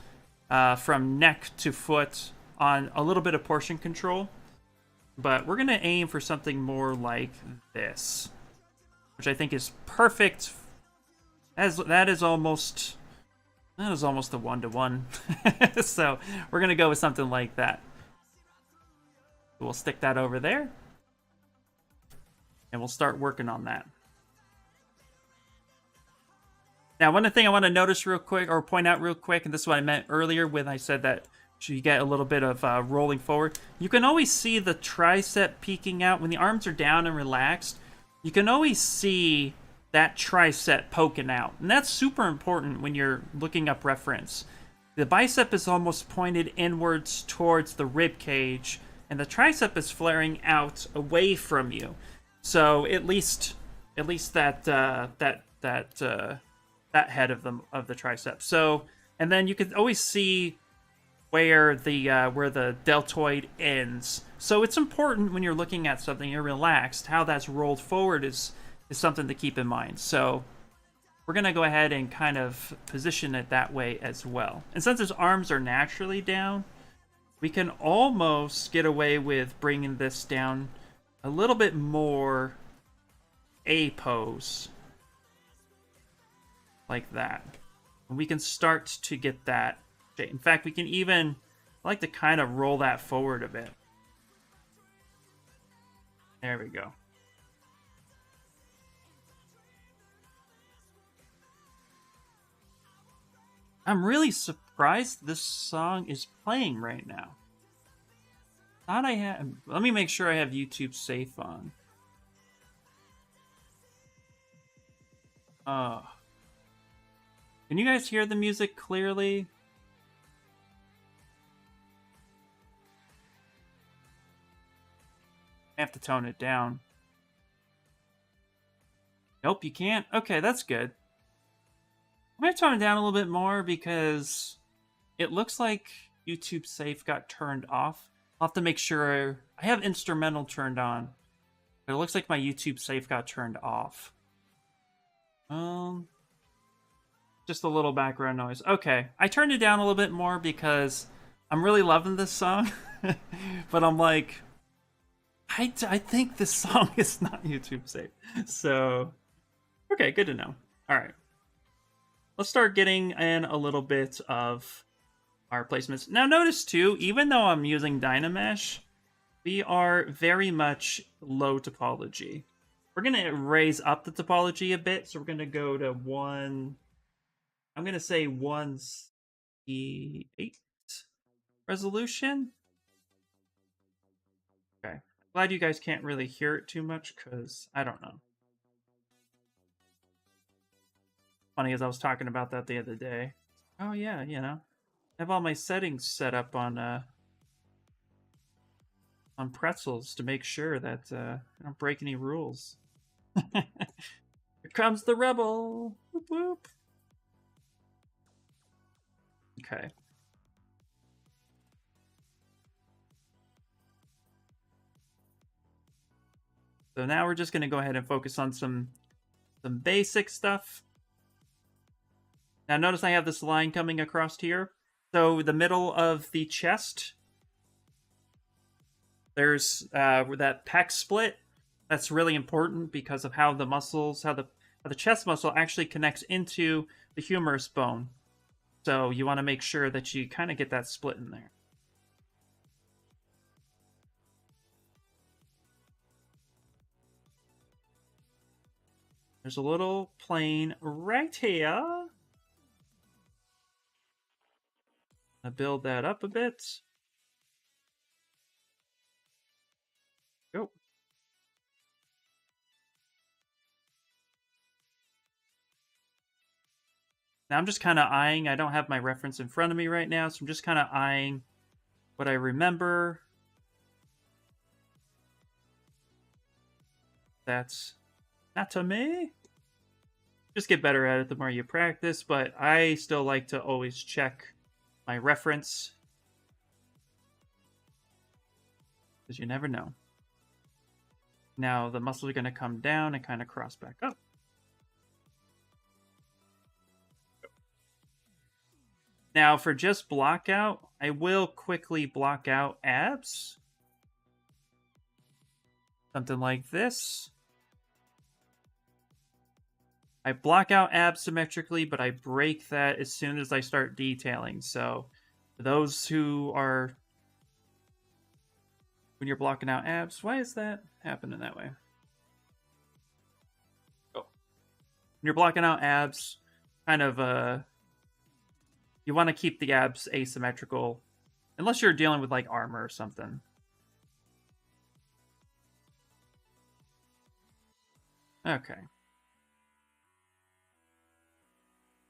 from neck to foot on a little bit of portion control. But we're going to aim for something more like this, which I think is perfect. That is almost a 1-to-1. So we're going to go with something like that. We'll stick that over there. And we'll start working on that. Now, one thing I want to notice real quick, or point out real quick, and this is what I meant earlier when I said that you get a little bit of rolling forward. You can always see the tricep peeking out. When the arms are down and relaxed, you can always see that tricep poking out. And that's super important when you're looking up reference. The bicep is almost pointed inwards towards the rib cage, and the tricep is flaring out away from you. So at least that that head of the tricep. So, and then you can always see where the deltoid ends. So it's important when you're looking at something, you're relaxed, how that's rolled forward is something to keep in mind. So we're gonna go ahead and kind of position it that way as well. And since his arms are naturally down, we can almost get away with bringing this down a little bit more A pose. Like that. And we can start to get that shape. In fact, we can even, I like to kind of roll that forward a bit. There we go. I'm really surprised this song is playing right now. Thought I had, let me make sure I have YouTube safe on. Can you guys hear the music clearly? I have to tone it down. Nope, you can't? Okay, that's good. I'm going to tone it down a little bit more because it looks like YouTube Safe got turned off. I'll have to make sure. I have instrumental turned on, but it looks like my YouTube Safe got turned off. Just a little background noise. Okay, I turned it down a little bit more because I'm really loving this song. But I'm like, I think this song is not YouTube safe. So, okay, good to know. All right. Let's start getting in a little bit of our placements. Now notice too, even though I'm using Dynamesh, we are very much low topology. We're going to raise up the topology a bit. So we're going to go to I'm going to say 1:8 resolution. Okay. Glad you guys can't really hear it too much because I don't know. Funny as I was talking about that the other day. Oh yeah, you know. I have all my settings set up on pretzels to make sure that I don't break any rules. Here comes the rebel. Whoop whoop. Okay. So now we're just going to go ahead and focus on some basic stuff. Now notice I have this line coming across here. So the middle of the chest, there's that pec split. That's really important because of how the muscles, how the chest muscle actually connects into the humerus bone. So you want to make sure that you kind of get that split in there. There's a little plane right here. I'll build that up a bit. Go. Now I'm just kind of eyeing. I don't have my reference in front of me right now, so I'm just kind of eyeing what I remember. That's not to me. Just get better at it the more you practice, but I still like to always check my reference because you never know. Now the muscles are going to come down and kind of cross back up. Now for just blockout, I will quickly block out abs. Something like this. I block out abs symmetrically, but I break that as soon as I start detailing. So for those who when you're blocking out abs. Why is that happening that way? Oh. When you're blocking out abs, kind of, you want to keep the abs asymmetrical, unless you're dealing with, like, armor or something. Okay.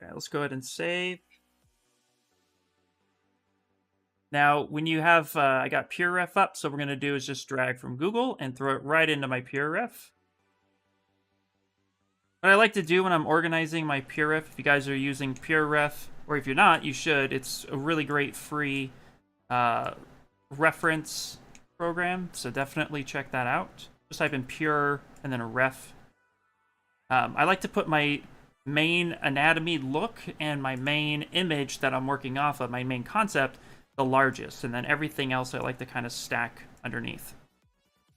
Okay, let's go ahead and save. Now, when you have, I got PureRef up, so what we're going to do is just drag from Google and throw it right into my PureRef. What I like to do when I'm organizing my PureRef, if you guys are using PureRef, or if you're not, you should. It's a really great free reference program, so definitely check that out. Just type in Pure and then a ref. I like to put my main anatomy look and my main image that I'm working off of, my main concept, the largest, and then everything else I like to kind of stack underneath.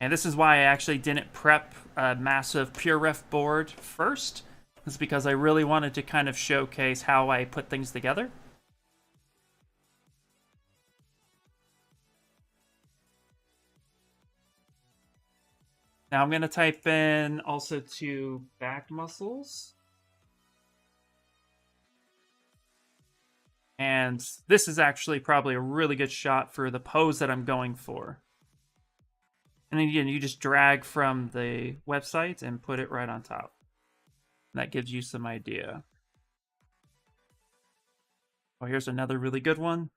And this is why I actually didn't prep a massive PureRef board first. It's because I really wanted to kind of showcase how I put things together. Now I'm going to type in also to back muscles. And this is actually probably a really good shot for the pose that I'm going for. And then again, you just drag from the website and put it right on top. And that gives you some idea. Oh, here's another really good one.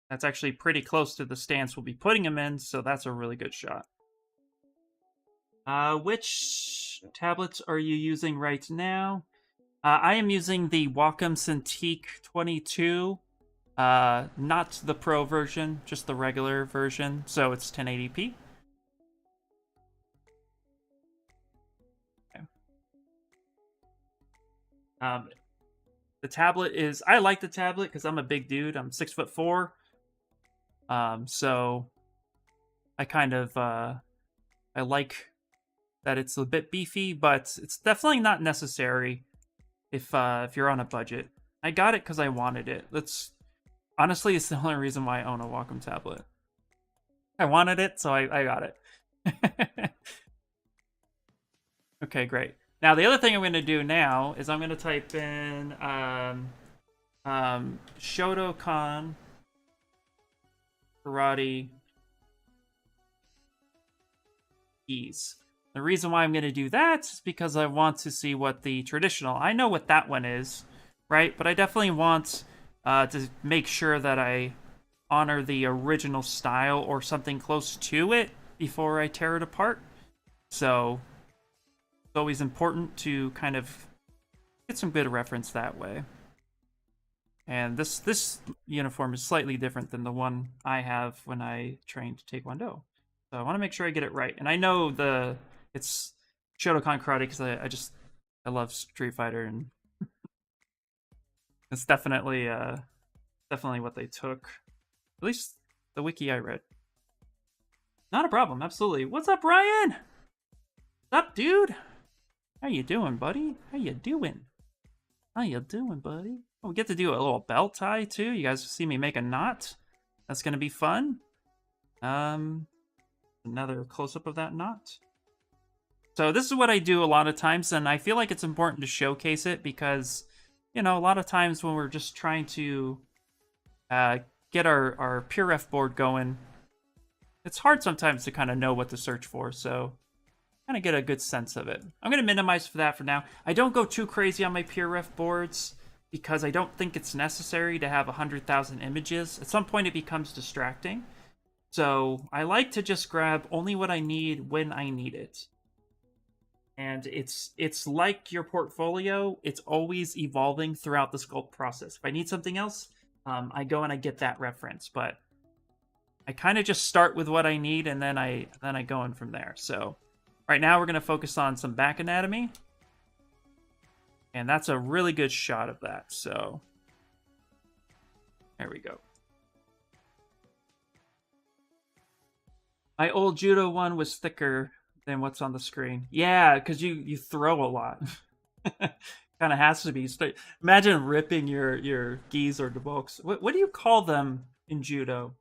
That's actually pretty close to the stance we'll be putting him in, so that's a really good shot. Which tablets are you using right now? I am using the Wacom Cintiq 22. Not the Pro version, just the regular version, so it's 1080p. Okay. The tablet is, I like the tablet because I'm a big dude. I'm 6'4". So I kind of, I like that it's a bit beefy, but it's definitely not necessary if you're on a budget. I got it because I wanted it. That's honestly, it's the only reason why I own a Wacom tablet. I wanted it, so I got it. Okay, great. Now, the other thing I'm going to do now is I'm going to type in Shotokan Karate Gis. The reason why I'm going to do that is because I want to see what the traditional... I know what that one is, right? But I definitely want to make sure that I honor the original style or something close to it before I tear it apart. So it's always important to kind of get some good reference that way. And this uniform is slightly different than the one I have when I trained Taekwondo. So I want to make sure I get it right. And I know it's Shotokan Karate because I love Street Fighter, and it's definitely what they took. At least the wiki I read. Not a problem, absolutely. What's up, Ryan? What's up, dude? How you doing, buddy? How you doing? How you doing, buddy? Oh, we get to do a little belt tie too. You guys see me make a knot. That's gonna be fun. Another close-up of that knot. So this is what I do a lot of times, and I feel like it's important to showcase it because, you know, a lot of times when we're just trying to get our PureRef board going, it's hard sometimes to kind of know what to search for, so kind of get a good sense of it. I'm going to minimize for that for now. I don't go too crazy on my PureRef boards because I don't think it's necessary to have 100,000 images. At some point it becomes distracting. So I like to just grab only what I need when I need it. And it's like your portfolio. It's always evolving throughout the sculpt process. If I need something else, I go and I get that reference. But I kind of just start with what I need, and then I go in from there. So right now we're going to focus on some back anatomy. And that's a really good shot of that. So there we go. My old judo one was thicker than what's on the screen. Yeah, because you throw a lot. Kind of has to be. Imagine ripping your gis or debokes. What do you call them in judo?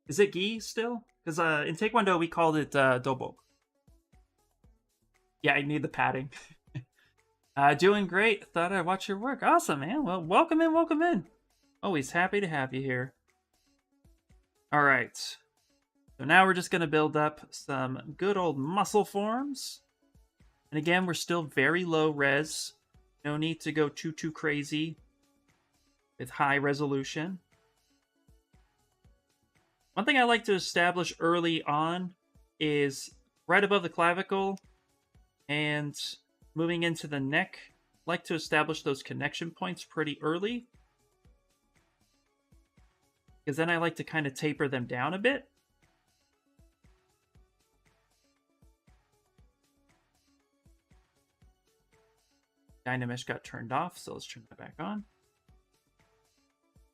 Is it gi still? Because in Taekwondo we called it dobo. Yeah, I need the padding. Doing great. Thought I'd watch your work. Awesome, man. Well, welcome in, welcome in. Always happy to have you here. All right. So now we're just going to build up some good old muscle forms. And again, we're still very low res. No need to go too crazy with high resolution. One thing I like to establish early on is right above the clavicle and moving into the neck. I like to establish those connection points pretty early, because then I like to kind of taper them down a bit. Dynamesh got turned off, so let's turn that back on.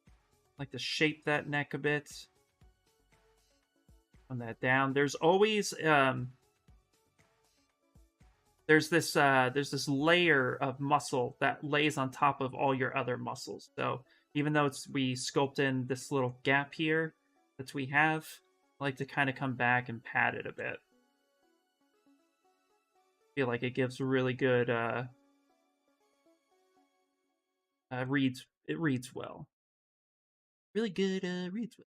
I like to shape that neck a bit. On that down. There's always there's this layer of muscle that lays on top of all your other muscles. So even though we sculpt in this little gap here that we have, I like to kind of come back and pad it a bit. I feel like it gives really good reads. It reads well. Really good reads well.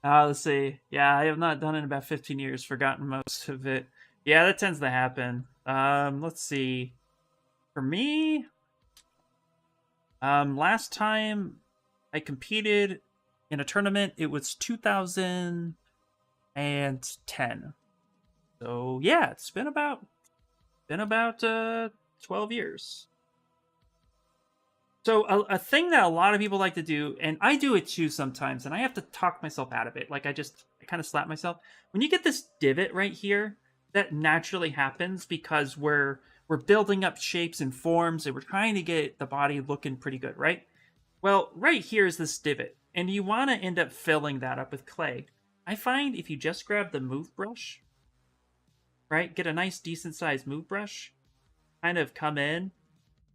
Let's see. Yeah, I have not done it in about 15 years. Forgotten most of it. Yeah, that tends to happen. Let's see. For me, last time I competed in a tournament, it was 2010. So yeah, it's been about 12 years. So a thing that a lot of people like to do, and I do it too sometimes, and I have to talk myself out of it. Like I kind of slap myself. When you get this divot right here, that naturally happens because we're building up shapes and forms, and we're trying to get the body looking pretty good, right? Well, right here is this divot, and you want to end up filling that up with clay. I find if you just grab the move brush, right, get a nice decent sized move brush, kind of come in and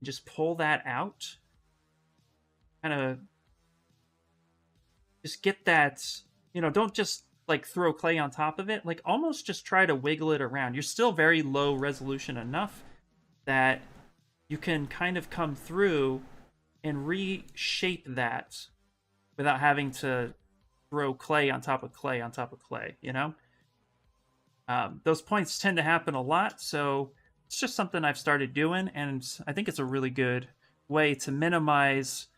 just pull that out. Kind of just get that, don't just like throw clay on top of it. Like almost just try to wiggle it around. You're still very low resolution enough that you can kind of come through and reshape that without having to throw clay on top of clay on top of clay, Those points tend to happen a lot, so it's just something I've started doing, and I think it's a really good way to minimize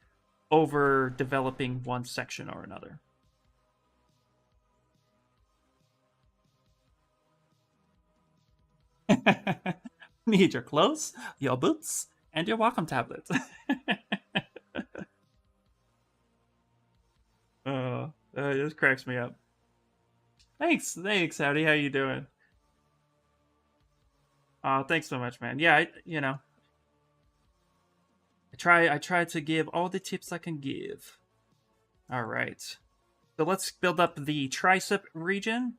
over developing one section or another. Need your clothes, your boots, and your Wacom tablet. This cracks me up. Thanks, Howdy. How you doing? Oh, thanks so much, man. Yeah, I try to give all the tips I can give. All right. So let's build up the tricep region.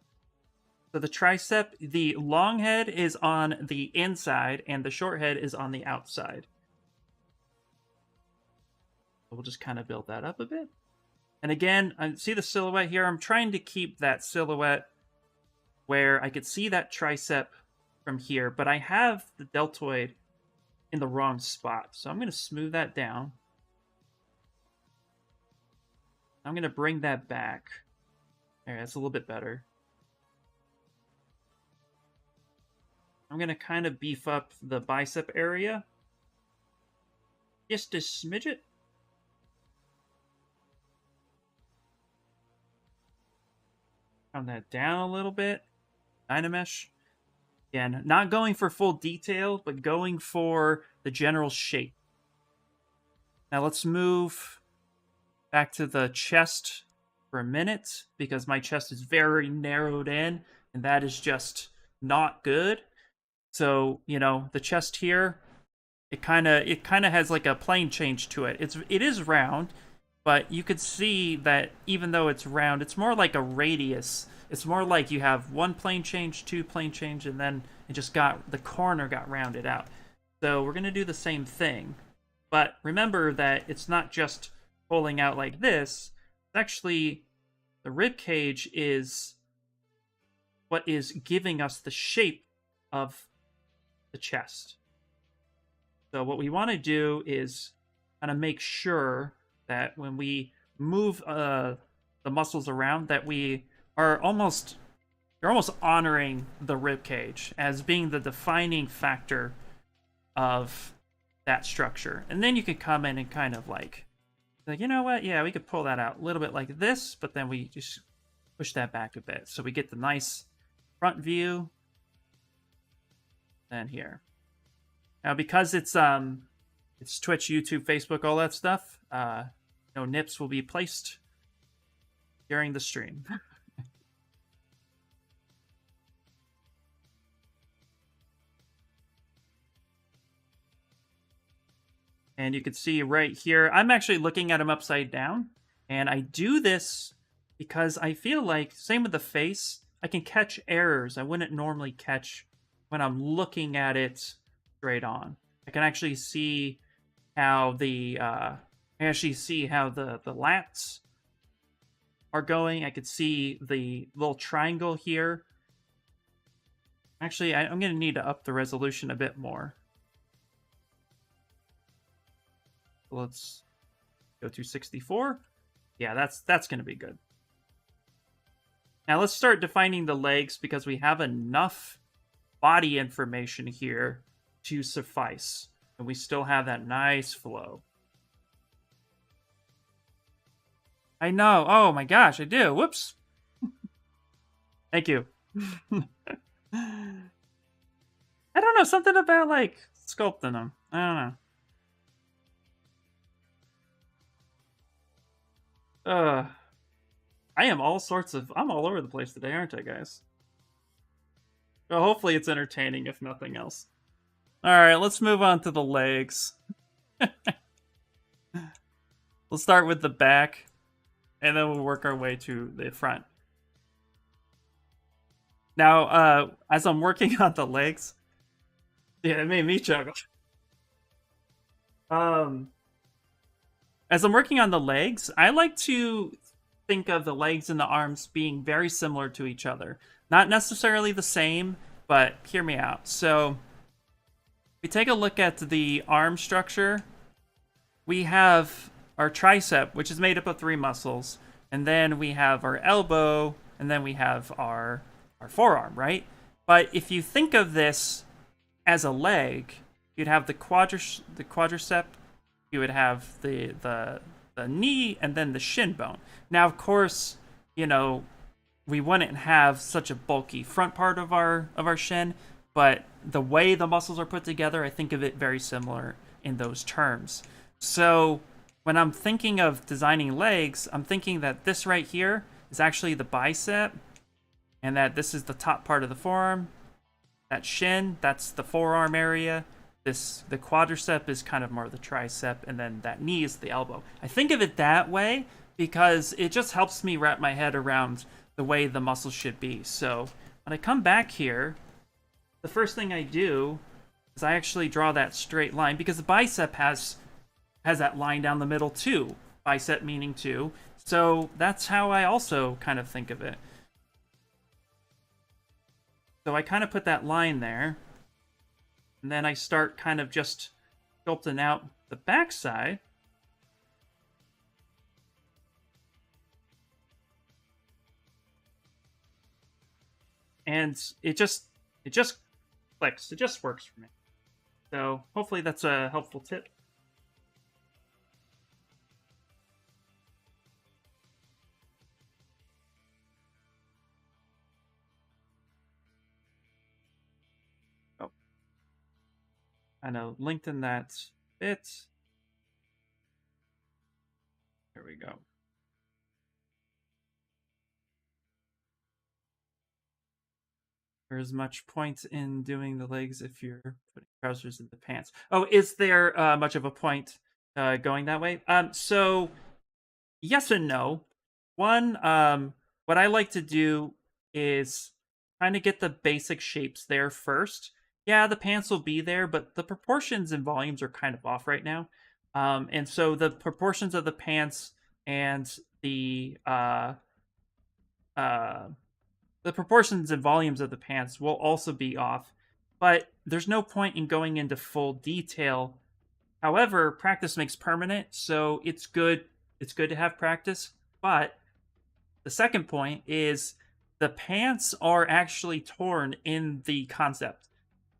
So the tricep, the long head is on the inside and the short head is on the outside. So we'll just kind of build that up a bit. And again, I see the silhouette here. I'm trying to keep that silhouette where I could see that tricep from here, but I have the deltoid in the wrong spot. So I'm going to smooth that down. I'm going to bring that back. There, that's a little bit better. I'm going to kind of beef up the bicep area. Just a smidget. Calm that down a little bit. Dynamesh. Again, not going for full detail, but going for the general shape. Now let's move back to the chest for a minute, because my chest is very narrowed in, and that is just not good. So, the chest here, it kind of has like a plane change to it. It is round, but you could see that even though it's round, it's more like a radius. It's more like you have one plane change, two plane change, and then the corner got rounded out. So we're going to do the same thing. But remember that it's not just pulling out like this. It's actually the rib cage is what is giving us the shape of the chest. So what we want to do is kind of make sure that when we move the muscles around, that we are almost you're almost honoring the rib cage as being the defining factor of that structure. And then you can come in and kind of like, you know what? Yeah, we could pull that out a little bit like this, but then we just push that back a bit. So we get the nice front view. Then here. Now, because it's Twitch, YouTube, Facebook, all that stuff, no nips will be placed during the stream. And you can see right here, I'm actually looking at him upside down. And I do this because I feel like, same with the face, I can catch errors I wouldn't normally catch when I'm looking at it straight on. I can actually see how the lats are going. I could see the little triangle here. Actually, I'm going to need to up the resolution a bit more. Let's go to 64. Yeah, that's going to be good. Now let's start defining the legs because we have enough body information here to suffice. And we still have that nice flow. I know. Oh my gosh, I do. Whoops. Thank you. I don't know. Something about like sculpting them. I don't know. I'm all over the place today, aren't I, guys? Well, hopefully it's entertaining, if nothing else. Alright, let's move on to the legs. We'll start with the back, and then we'll work our way to the front. Now, as I'm working on the legs... Yeah, it made me chuckle. As I'm working on the legs, I like to think of the legs and the arms being very similar to each other. Not necessarily the same, but hear me out. So, if we take a look at the arm structure, we have our tricep, which is made up of 3 muscles, and then we have our elbow, and then we have our forearm, right? But if you think of this as a leg, you'd have the quadricep, you would have the knee, and then the shin bone. Now, of course, you know, we wouldn't have such a bulky front part of our shin, but the way the muscles are put together, I think of it very similar in those terms. So when I'm thinking of designing legs, I'm thinking that this right here is actually the bicep, and that this is the top part of the forearm. That shin, that's the forearm area. The quadricep is kind of more the tricep, and then that knee is the elbow. I think of it that way because it just helps me wrap my head around the way the muscles should be. So when I come back here, the first thing I do is I actually draw that straight line because the bicep has that line down the middle too. Bicep meaning 2. So that's how I also kind of think of it. So I kind of put that line there. And then I start kind of just sculpting out the backside. And it just clicks. It just works for me. So hopefully that's a helpful tip. Kind of lengthen that bit. There we go. There's much point in doing the legs if you're putting trousers in the pants. Oh, is there much of a point going that way? So yes and no. One, what I like to do is kind of get the basic shapes there first. Yeah, the pants will be there, but the proportions and volumes are kind of off right now. And so the proportions of the pants and the the proportions and volumes of the pants will also be off, but there's no point in going into full detail. However, practice makes permanent, so it's good. It's good to have practice. But the second point is the pants are actually torn in the concept,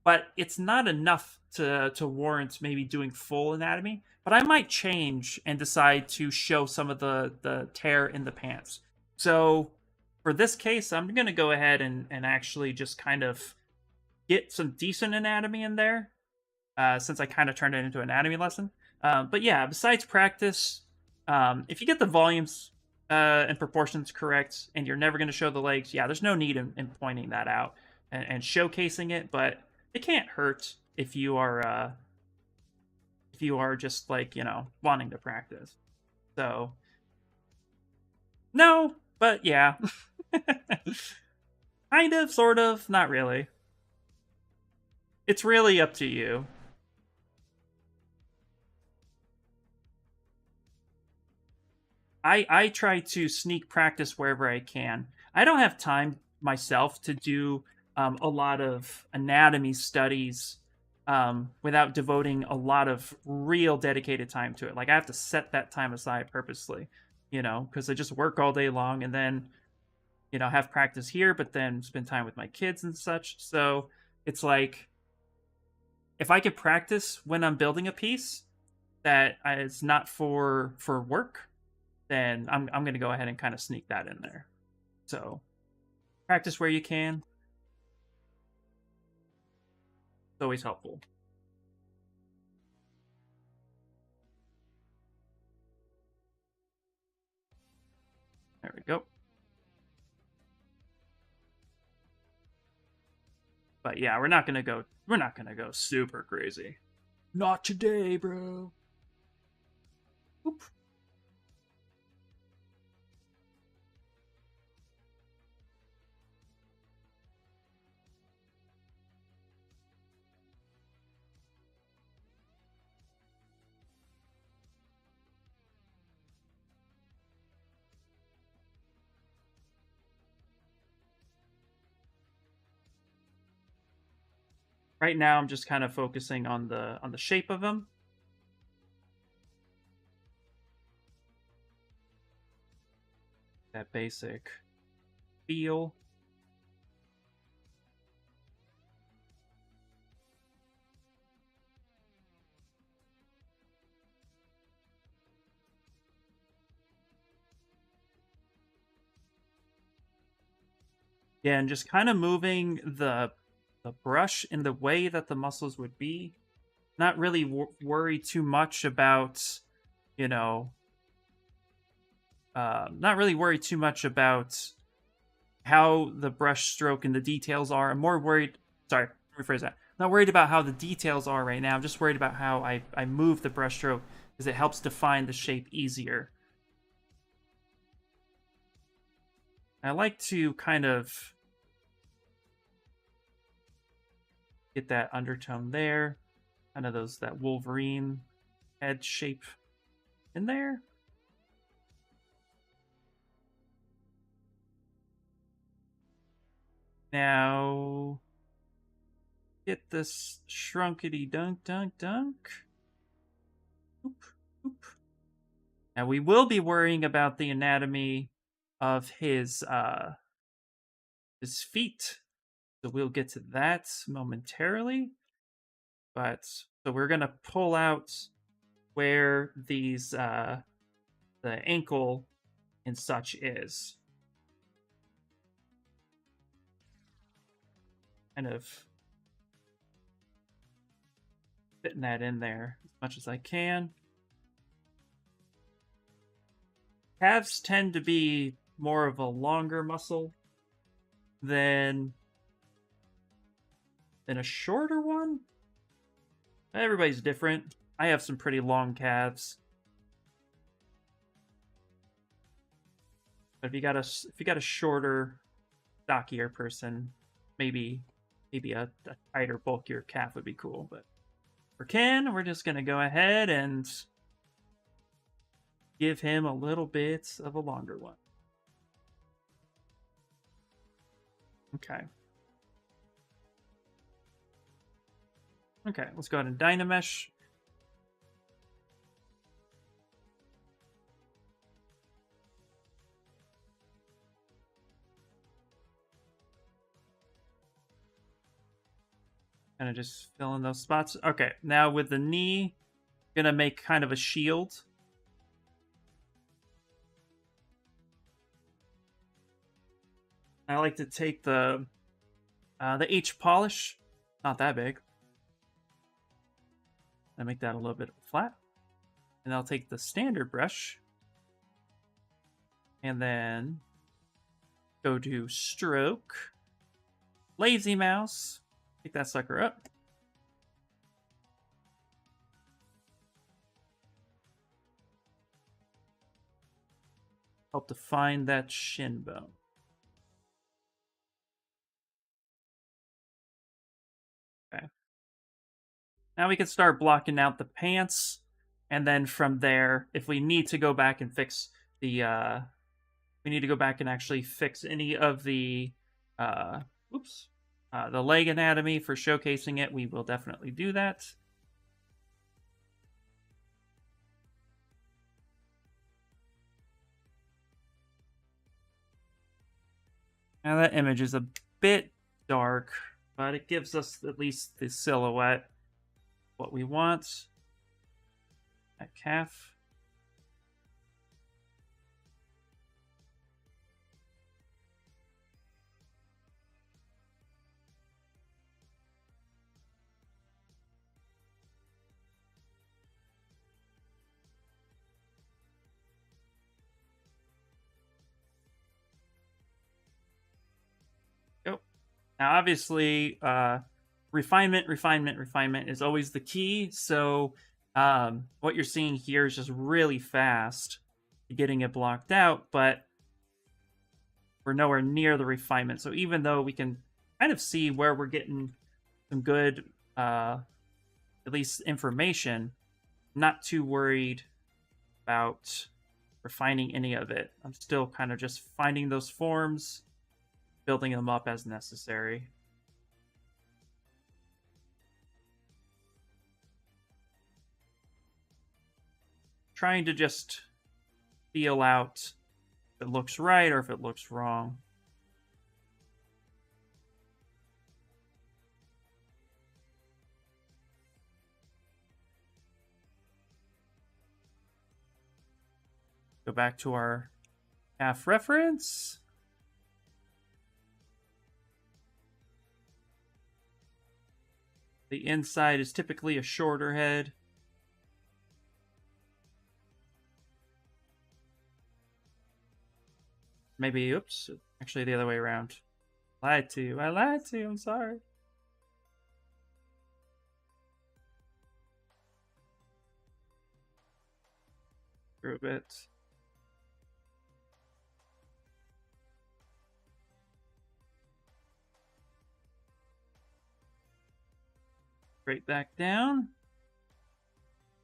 but it's not enough to warrant maybe doing full anatomy. But I might change and decide to show some of the tear in the pants. So for this case, I'm gonna go ahead and actually just kind of get some decent anatomy in there, since I kind of turned it into an anatomy lesson. But yeah, besides practice, if you get the volumes and proportions correct, and you're never going to show the legs, yeah, there's no need in pointing that out and showcasing it. But it can't hurt if you are just like wanting to practice. So no, but yeah, kind of, sort of, not really. It's really up to you. I try to sneak practice wherever I can. I don't have time myself to do a lot of anatomy studies without devoting a lot of real dedicated time to it. Like I have to set that time aside purposely, because I just work all day long and then have practice here, but then spend time with my kids and such. So it's like if I could practice when I'm building a piece that is not for work, then I'm going to go ahead and kind of sneak that in there. So practice where you can. It's always helpful. There we go. But yeah, we're not gonna go super crazy. Not today, bro. Oop. Right now, I'm just kind of focusing on the shape of them. That basic feel. Yeah, and just kind of moving the brush in the way that the muscles would be. Not really worry too much about, you know, not really worry too much about how the brush stroke and the details are. I'm more worried. Sorry, rephrase that. I'm not worried about how the details are right now. I'm just worried about how I move the brush stroke because it helps define the shape easier. I like to kind of get that undertone there, kind of that Wolverine head shape in there. Now, get this shrunkity dunk dunk dunk. Oop, oop. Now we will be worrying about the anatomy of his feet, so we'll get to that momentarily. But so we're gonna pull out where these the ankle and such is. Kind of fitting that in there as much as I can. Calves tend to be more of a longer muscle than a shorter one. Everybody's different. I have some pretty long calves. But if you got a shorter, stockier person, maybe a tighter, bulkier calf would be cool. But for Ken, we're just gonna go ahead and give him a little bit of a longer one. Okay. Okay, let's go ahead and Dynamesh. Kind of just fill in those spots. Okay, now with the knee, gonna make kind of a shield. I like to take the H polish, not that big, and make that a little bit flat. And I'll take the standard brush, and then go to stroke, lazy mouse, pick that sucker up. Help define that shin bone. Okay. Now we can start blocking out the pants, and then from there, if we need to go back and fix the, we need to go back and actually fix any of the, the leg anatomy for showcasing it, we will definitely do that. Now that image is a bit dark, but it gives us at least the silhouette, what we want. That calf. Now, obviously, refinement is always the key. So what you're seeing here is just really fast getting it blocked out, but we're nowhere near the refinement. So even though we can kind of see where we're getting some good, at least information, I'm not too worried about refining any of it. I'm still kind of just finding those forms, building them up as necessary. Trying to just feel out if it looks right or if it looks wrong. Go back to our half reference. The inside is typically a shorter head. Maybe, oops, actually the other way around. I lied to you, I'm sorry. Through a bit. Straight back down.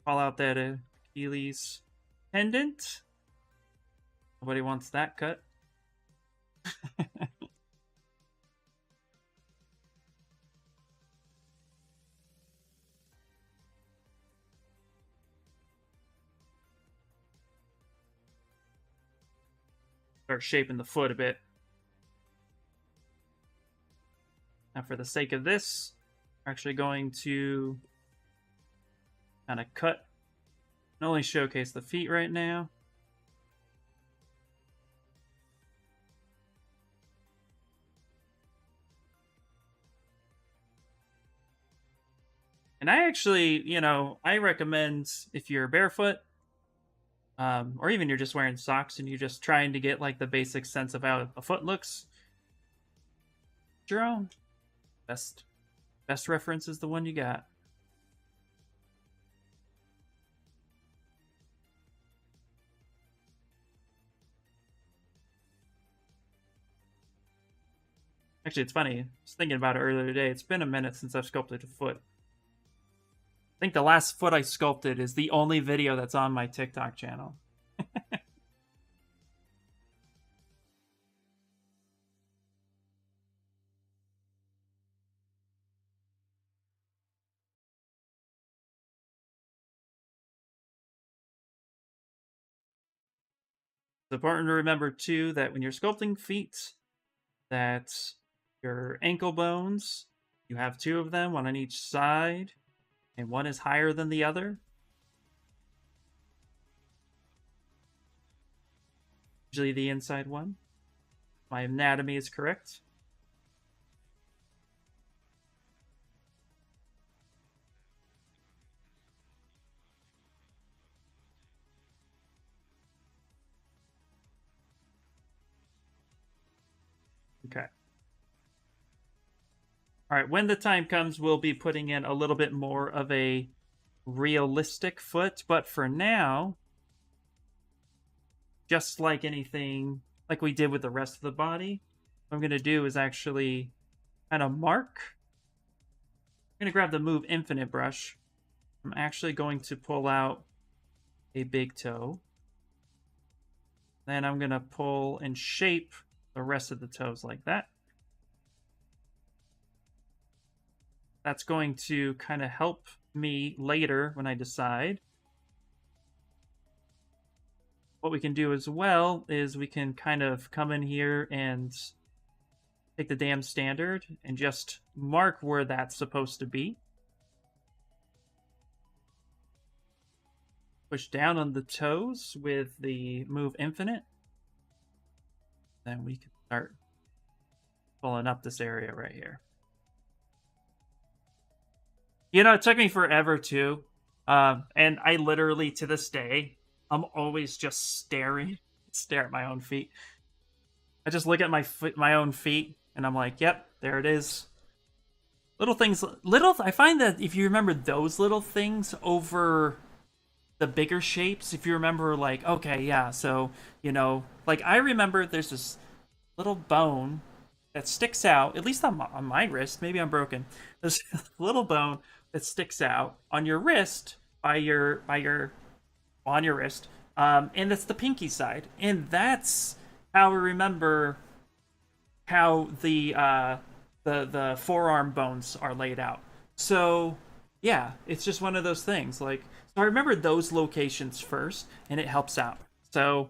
Call out that Achilles tendon. Nobody wants that cut. Start shaping the foot a bit. Now, for the sake of this, we're actually going to kind of cut and only showcase the feet right now. And I actually, I recommend if you're barefoot, or even you're just wearing socks and you're just trying to get like the basic sense of how a foot looks, your own best reference is the one you got. Actually, it's funny. I was thinking about it earlier today. It's been a minute since I've sculpted a foot. I think the last foot I sculpted is the only video that's on my TikTok channel. It's important to remember too that when you're sculpting feet, that your ankle bones, you have two of them, one on each side, and one is higher than the other. Usually the inside one. My anatomy is correct. Okay. All right, when the time comes, we'll be putting in a little bit more of a realistic foot, but for now, just like anything like we did with the rest of the body, what I'm going to do is actually kind of mark. I'm going to grab the Move Infinite brush. I'm actually going to pull out a big toe. Then I'm going to pull and shape the rest of the toes like that. That's going to kind of help me later when I decide. What we can do as well is we can kind of come in here and take the damn standard and just mark where that's supposed to be. Push down on the toes with the Move Infinite. Then we can start pulling up this area right here. You know, it took me forever too. And I literally, to this day, I'm always just stare at my own feet. I just look at my own feet, and I'm like, yep, there it is. Little things, I find that if you remember those little things over the bigger shapes, if you remember, like, okay, yeah, so, you know, like, I remember there's this little bone that sticks out, at least on my wrist, maybe I'm broken. There's a little bone that sticks out on your wrist on your wrist, and that's the pinky side, and that's how we remember how the forearm bones are laid out. So yeah, it's just one of those things. Like, so I remember those locations first, and it helps out. So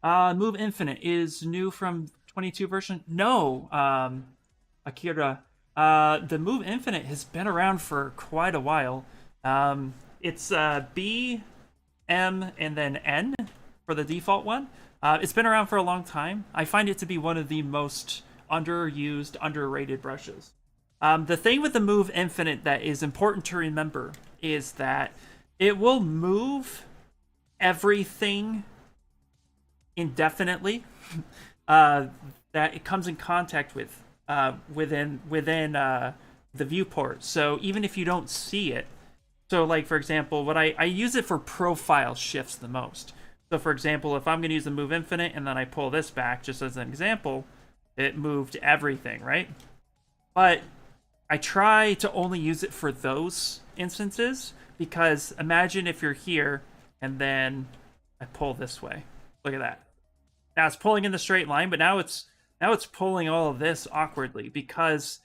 Move Infinite is new from 22 version. No, Akira. The Move Infinite has been around for quite a while. It's B, M, and then N for the default one. It's been around for a long time. I find it to be one of the most underused, underrated brushes. The thing with the Move Infinite that is important to remember is that it will move everything indefinitely that it comes in contact with within the viewport. So even if you don't see it, so like for example, what I use it for profile shifts the most. So for example, if I'm going to use the Move Infinite and then I pull this back, just as an example, it moved everything, right? But I try to only use it for those instances, because imagine if you're here and then I pull this way. Look at that. Now it's pulling in the straight line, but now it's pulling all of this awkwardly, because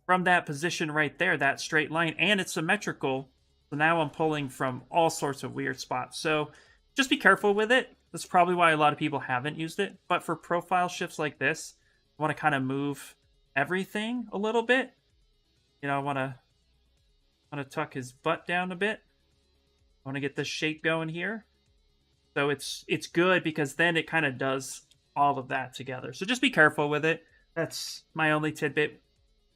from that position right there, that straight line, and it's symmetrical. So now I'm pulling from all sorts of weird spots. So just be careful with it. That's probably why a lot of people haven't used it. But for profile shifts like this, I want to kind of move everything a little bit. You know, I want to tuck his butt down a bit. I want to get this shape going here. So it's good, because then it kind of does all of that together. So just be careful with it. That's my only tidbit.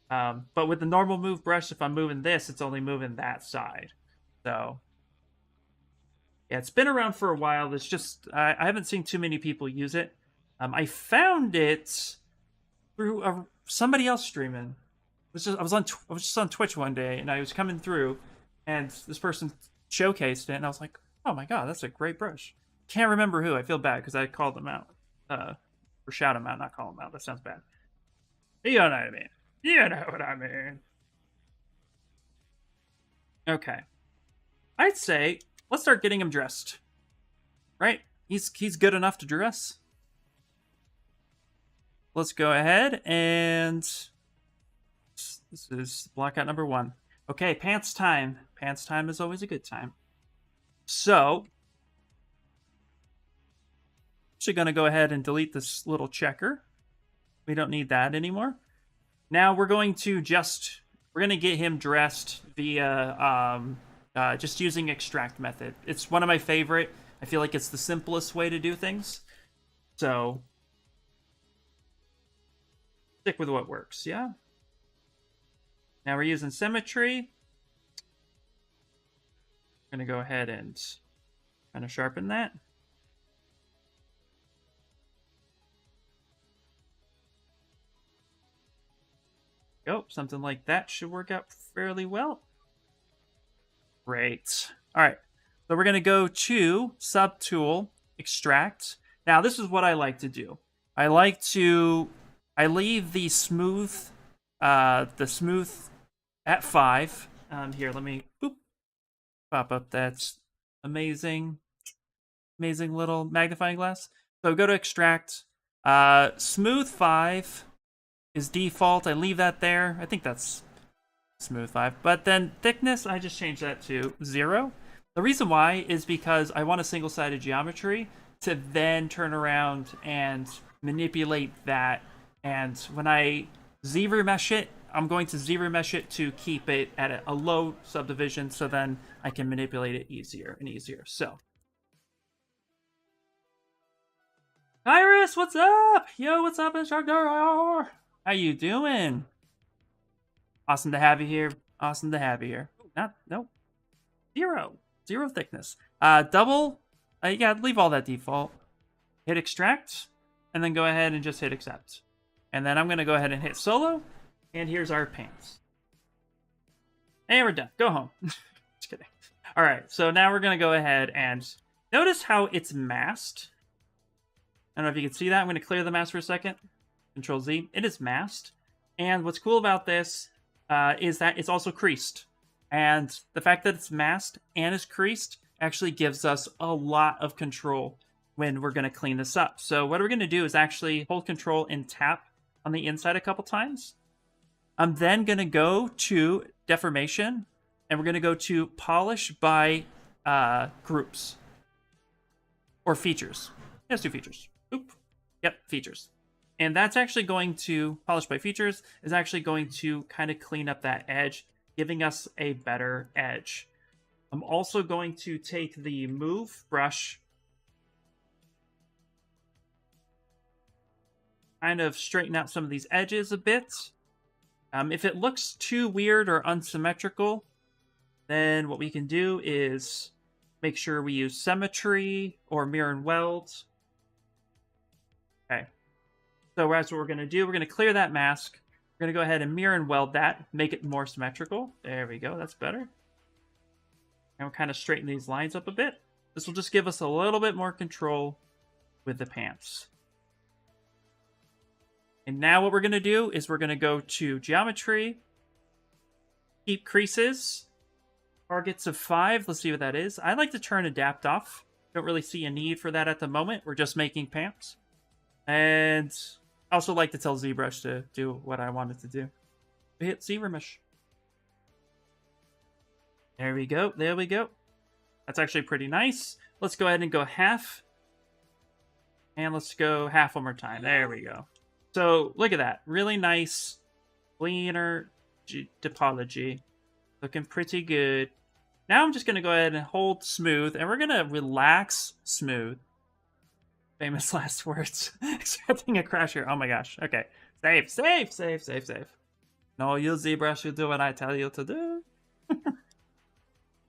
But with the normal move brush, if I'm moving this, it's only moving that side. So yeah, it's been around for a while. It's just I haven't seen too many people use it. I found it through somebody else streaming. I was just on Twitch one day, and I was coming through, and this person showcased it, and I was like, oh my god, that's a great brush. Can't remember who. I feel bad because I called them out. Or shout them out, not call them out. That sounds bad. You know what I mean. You know what I mean. Okay. I'd say let's start getting him dressed. Right? He's good enough to dress. Let's go ahead and this is blockout number 1. Okay, pants time. Pants time is always a good time. So actually going to go ahead and delete this little checker. We don't need that anymore. Now we're going to get him dressed via just using extract method. It's one of my favorite. I feel like it's the simplest way to do things. So stick with what works, yeah? Now we're using symmetry. I'm going to go ahead and kind of sharpen that. Go, something like that should work out fairly well. Great. All right, so we're going to go to Subtool, Extract. Now, this is what I like to do. I leave the smooth at 5. Here, let me pop up that amazing little magnifying glass. So go to Extract. Smooth 5 is default. I leave that there. I think that's smooth 5. But then thickness, I just change that to 0. The reason why is because I want a single-sided geometry to then turn around and manipulate that. And when I ZBrush it, I'm going to ZBrush it to keep it at a low subdivision, so then I can manipulate it easier and easier. So, Iris, what's up? Yo, what's up, instructor? How you doing? Awesome to have you here. Awesome to have you here. Nope. 0 thickness. Double. Yeah, leave all that default. Hit extract, and then go ahead and just hit accept. And then I'm gonna go ahead and hit solo. And here's our pants. And we're done. Go home. Just kidding. All right, so now we're going to go ahead and notice how it's masked. I don't know if you can see that. I'm going to clear the mask for a second. Control Z. It is masked. And what's cool about this is that it's also creased. And the fact that it's masked and is creased actually gives us a lot of control when we're going to clean this up. So what we're going to do is actually hold control and tap on the inside a couple times. I'm then going to go to deformation, and we're going to go to polish by groups or features. Let's do features. Yep, features. And that's actually going to, polish by features, is actually going to kind of clean up that edge, giving us a better edge. I'm also going to take the move brush, kind of straighten out some of these edges a bit. If it looks too weird or unsymmetrical, then what we can do is make sure we use symmetry or mirror and weld. Okay. So that's what we're going to do. We're going to clear that mask. We're going to go ahead and mirror and weld that, make it more symmetrical. There we go. That's better. And we'll kind of straighten these lines up a bit. This will just give us a little bit more control with the pants. And now what we're going to do is we're going to go to geometry, keep creases, targets of 5. Let's see what that is. I like to turn adapt off. Don't really see a need for that at the moment. We're just making pants. And I also like to tell ZBrush to do what I want it to do. Hit ZBrush. There we go. There we go. That's actually pretty nice. Let's go ahead and go half. And let's go half one more time. There we go. So look at that. Really nice, cleaner topology. Looking pretty good. Now I'm just going to go ahead and hold smooth, and we're going to relax smooth. Famous last words. Expecting a crash here. Oh my gosh. Okay. Save. No, you ZBrush, you do what I tell you to do.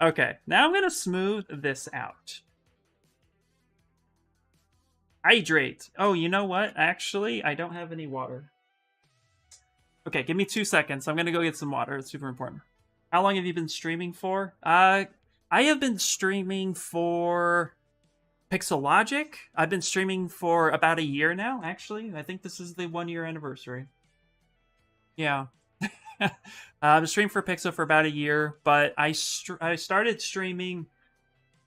Okay. Now I'm going to smooth this out. Hydrate. Oh, you know what? Actually, I don't have any water. Okay, give me 2 seconds. I'm going to go get some water. It's super important. How long have you been streaming for? I have been streaming for Pixelogic. I've been streaming for about a year now, actually. I think this is the 1-year anniversary. Yeah. I've been streaming for Pixel for about a year, but I started streaming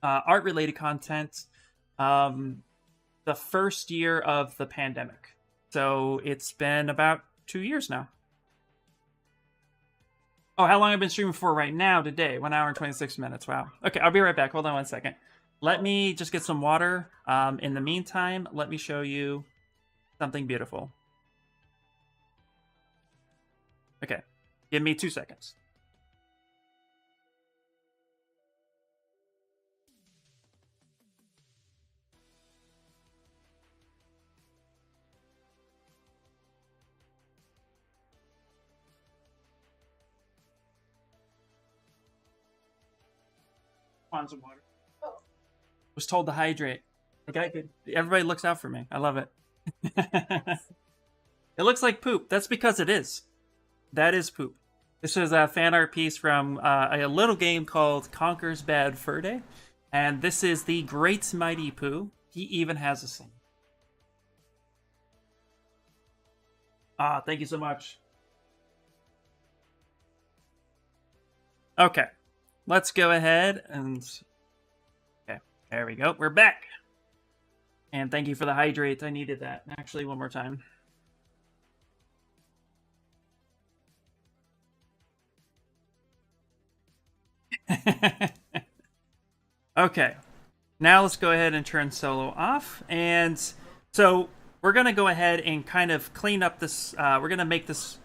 art-related content the first year of the pandemic. So it's been about 2 years now. Oh, how long I've been streaming for right now today? 1 hour and 26 minutes. Wow. Okay, I'll be right back. Hold on 1 second. Let me just get some water. In the meantime, let me show you something beautiful. Okay, give me 2 seconds. Want some water? Was told to hydrate. The guy could. Everybody looks out for me. I love it. It looks like poop. That's because it is. That is poop. This is a fan art piece from a little game called Conker's Bad Fur Day. And this is the Great Mighty Pooh. He even has a song. Ah, thank you so much. Okay. Let's go ahead and... Okay, there we go. We're back. And thank you for the hydrate. I needed that. Actually, one more time. Okay. Now let's go ahead and turn solo off. And so we're going to go ahead and kind of clean up this. We're going to make this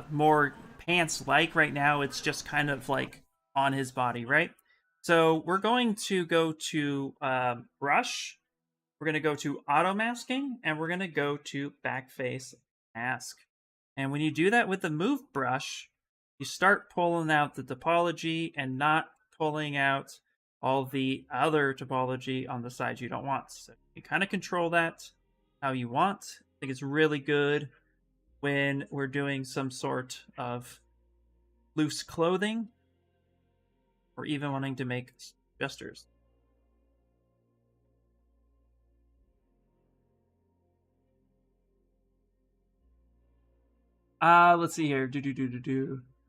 more pants-like. Right now, it's just kind of like on his body, right? So we're going to go to brush. We're going to go to auto masking, and we're going to go to backface mask. And when you do that with the move brush, you start pulling out the topology and not pulling out all the other topology on the sides you don't want. So you kind of control that how you want. I think it's really good when we're doing some sort of loose clothing or even wanting to make gestures. Let's see here.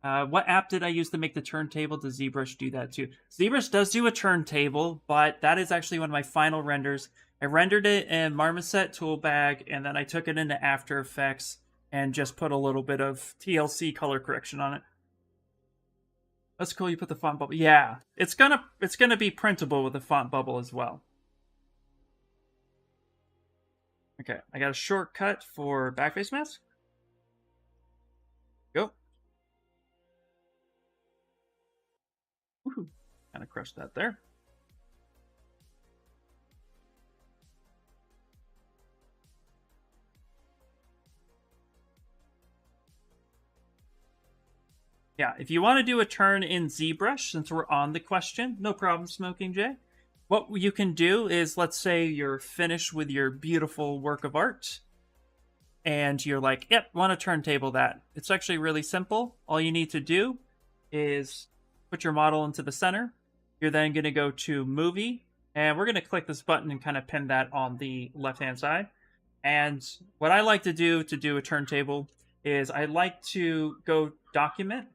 What app did I use to make the turntable? Does ZBrush do that too? ZBrush does do a turntable, but that is actually one of my final renders. I rendered it in Marmoset Toolbag, and then I took it into After Effects and just put a little bit of TLC color correction on it. That's cool. You put the font bubble. Yeah, it's gonna be printable with the font bubble as well. Okay, I got a shortcut for backface mask. Go. Woohoo! Kind of crushed that there. Yeah, if you want to do a turn in ZBrush, since we're on the question, no problem, Smoking Jay. What you can do is, let's say you're finished with your beautiful work of art, and you're like, yep, want to turntable that. It's actually really simple. All you need to do is put your model into the center. You're then going to go to Movie, and we're going to click this button and kind of pin that on the left-hand side. And what I like to do a turntable is I like to go Document.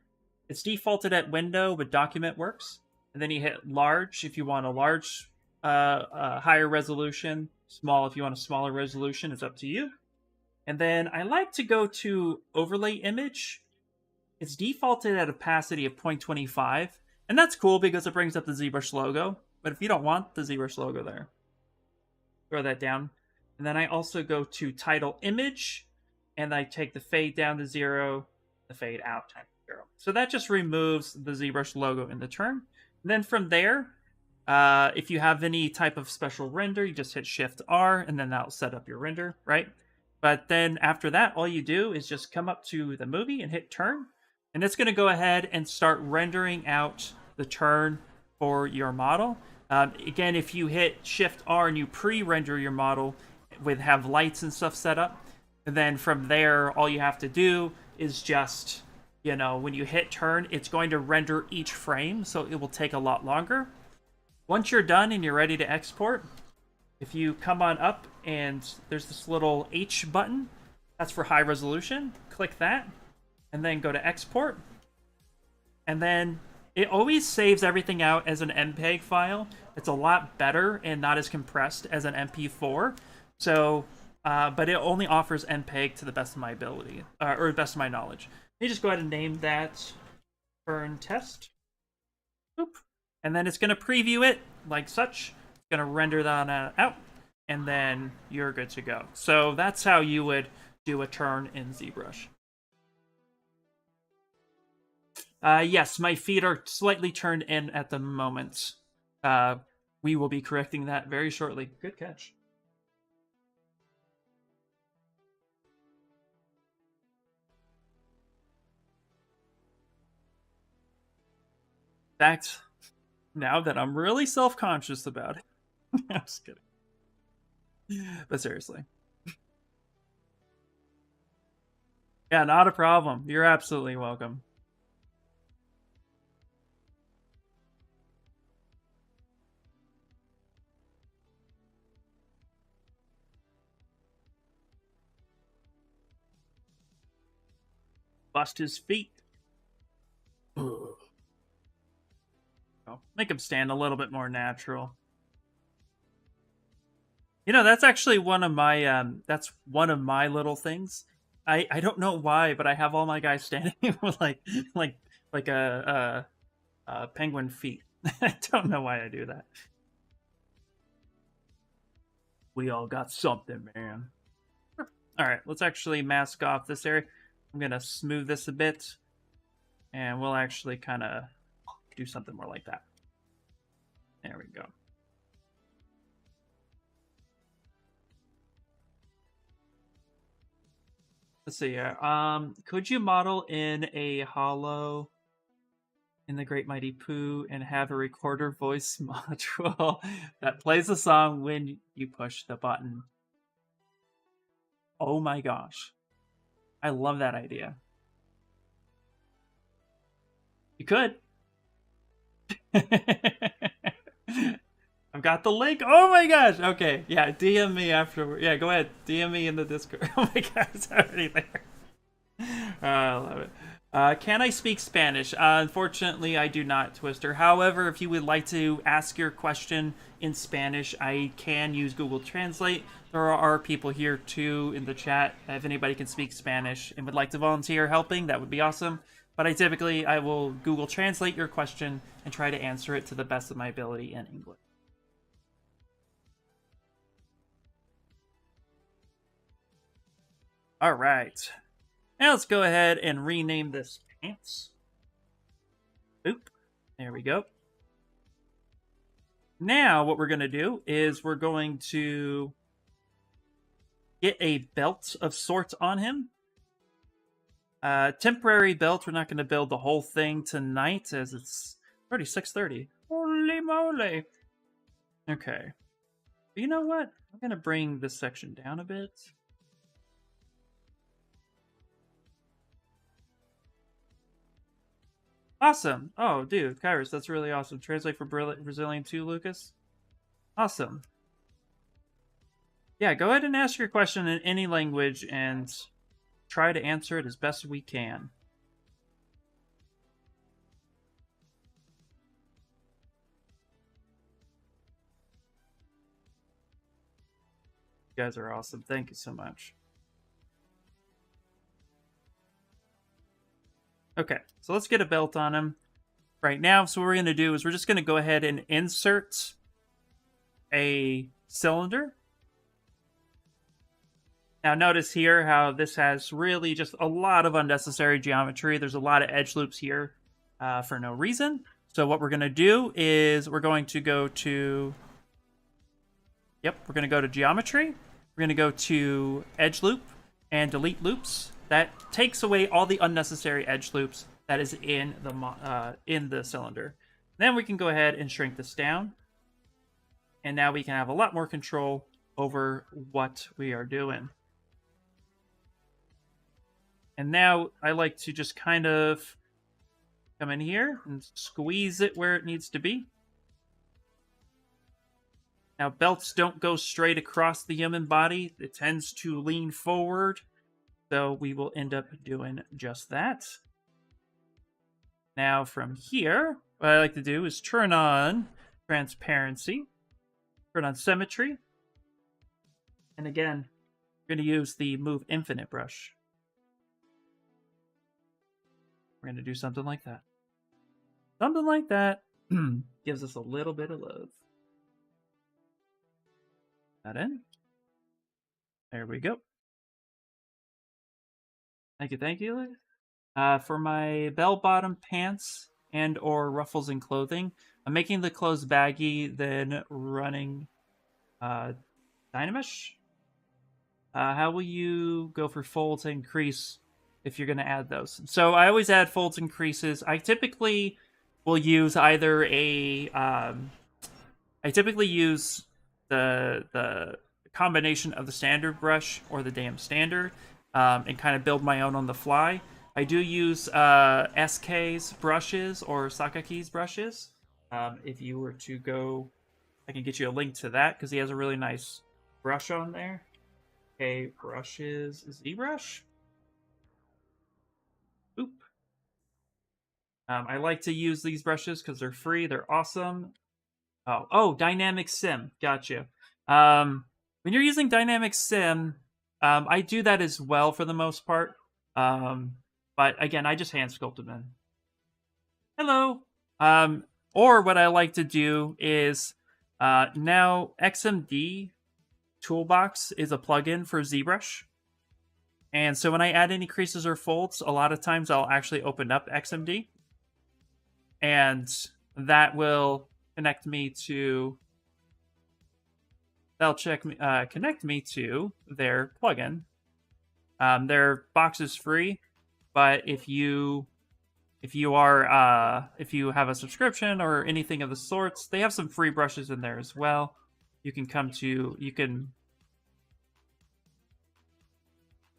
It's defaulted at Window, but Document works. And then you hit Large if you want a large, higher resolution. Small if you want a smaller resolution. It's up to you. And then I like to go to Overlay Image. It's defaulted at opacity of 0.25. And that's cool because it brings up the ZBrush logo. But if you don't want the ZBrush logo there, throw that down. And then I also go to Title Image. And I take the fade down to 0, the fade out time to 0. So that just removes the ZBrush logo in the turn. And then from there, if you have any type of special render, you just hit Shift-R, and then that'll set up your render, right? But then after that, all you do is just come up to the movie and hit Turn, and it's going to go ahead and start rendering out the turn for your model. Again, if you hit Shift-R and you pre-render your model have lights and stuff set up, and then from there, all you have to do is just, when you hit turn, it's going to render each frame, so it will take a lot longer. Once you're done and you're ready to export, if you come on up and there's this little H button, that's for high resolution. Click that, and then go to export. And then it always saves everything out as an MPEG file. It's a lot better and not as compressed as an MP4. So... but it only offers MPEG to the best of my ability, or the best of my knowledge. Let me just go ahead and name that turn test. Boop. And then it's going to preview it. like such. It's going to render that out, and then you're good to go. So that's how you would do a turn in ZBrush. Yes, my feet are slightly turned in at the moment. We will be correcting that very shortly. Good catch. In fact, now that I'm really self-conscious about it. I'm just kidding. But seriously. Yeah, not a problem. You're absolutely welcome. Bust his feet. Oh, make him stand a little bit more natural. You know, that's actually one of my little things. I don't know why, but I have all my guys standing with like a penguin feet. I don't know why I do that. We all got something, man. All right, let's actually mask off this area. I'm gonna smooth this a bit, and we'll actually kind of do something more like that. There we go. Let's see here. Could you model in a hollow in the Great Mighty Pooh and have a recorder voice module that plays a song when you push the button? Oh my gosh. I love that idea. You could. I've got the link. Oh my gosh. Okay. Yeah. DM me afterward. Yeah. Go ahead. DM me in the Discord. Oh my god. It's already there. I love it. Can I speak Spanish? Unfortunately, I do not, Twister. However, if you would like to ask your question in Spanish, I can use Google Translate. There are people here too in the chat. If anybody can speak Spanish and would like to volunteer helping, that would be awesome. But I will Google Translate your question and try to answer it to the best of my ability in English. All right. Now let's go ahead and rename this pants. Oop. There we go. Now what we're going to do is we're going to get a belt of sorts on him. Temporary belt. We're not going to build the whole thing tonight as it's already 6:30. Holy moly. Okay. But you know what? I'm going to bring this section down a bit. Awesome. Oh, dude, Kairos, that's really awesome. Translate for Brazilian too, Lucas. Awesome. Yeah, go ahead and ask your question in any language and try to answer it as best we can. You guys are awesome. Thank you so much. Okay, so let's get a belt on him right now. So what we're going to do is we're just going to go ahead and insert a cylinder. Now notice here how this has really just a lot of unnecessary geometry. There's a lot of edge loops here for no reason. So what we're going to do is we're going to go to... Yep, we're going to go to geometry. We're going to go to edge loop and delete loops. That takes away all the unnecessary edge loops that is in the cylinder. Then we can go ahead and shrink this down. And now we can have a lot more control over what we are doing. And now I like to just kind of come in here and squeeze it where it needs to be. Now, belts don't go straight across the human body. It tends to lean forward. So we will end up doing just that. Now from here, what I like to do is turn on transparency, turn on symmetry, and again, we're going to use the Move Infinite brush. We're going to do something like that. Something like that gives us a little bit of love. That in. There we go. Thank you, thank you. For my bell-bottom pants and or ruffles and clothing, I'm making the clothes baggy, then running Dynamesh. How will you go for folds and crease if you're going to add those? So I always add folds and creases. I typically will use either I typically use the combination of the standard brush or the damn standard, and kind of build my own on the fly. I do use SK's brushes or Sakaki's brushes. If you were to go, I can get you a link to that because he has a really nice brush on there. Okay, brushes, ZBrush. Oop. I like to use these brushes because they're free. They're awesome. Oh, Dynamic Sim. Gotcha. When you're using Dynamic Sim, I do that as well for the most part. But again, I just hand sculpt them in. Hello. Or what I like to do is now XMD Toolbox is a plugin for ZBrush. And so when I add any creases or folds, a lot of times I'll actually open up XMD. And that will connect me to connect me to their plugin. Their box is free, but if you have a subscription or anything of the sorts, they have some free brushes in there as well. You can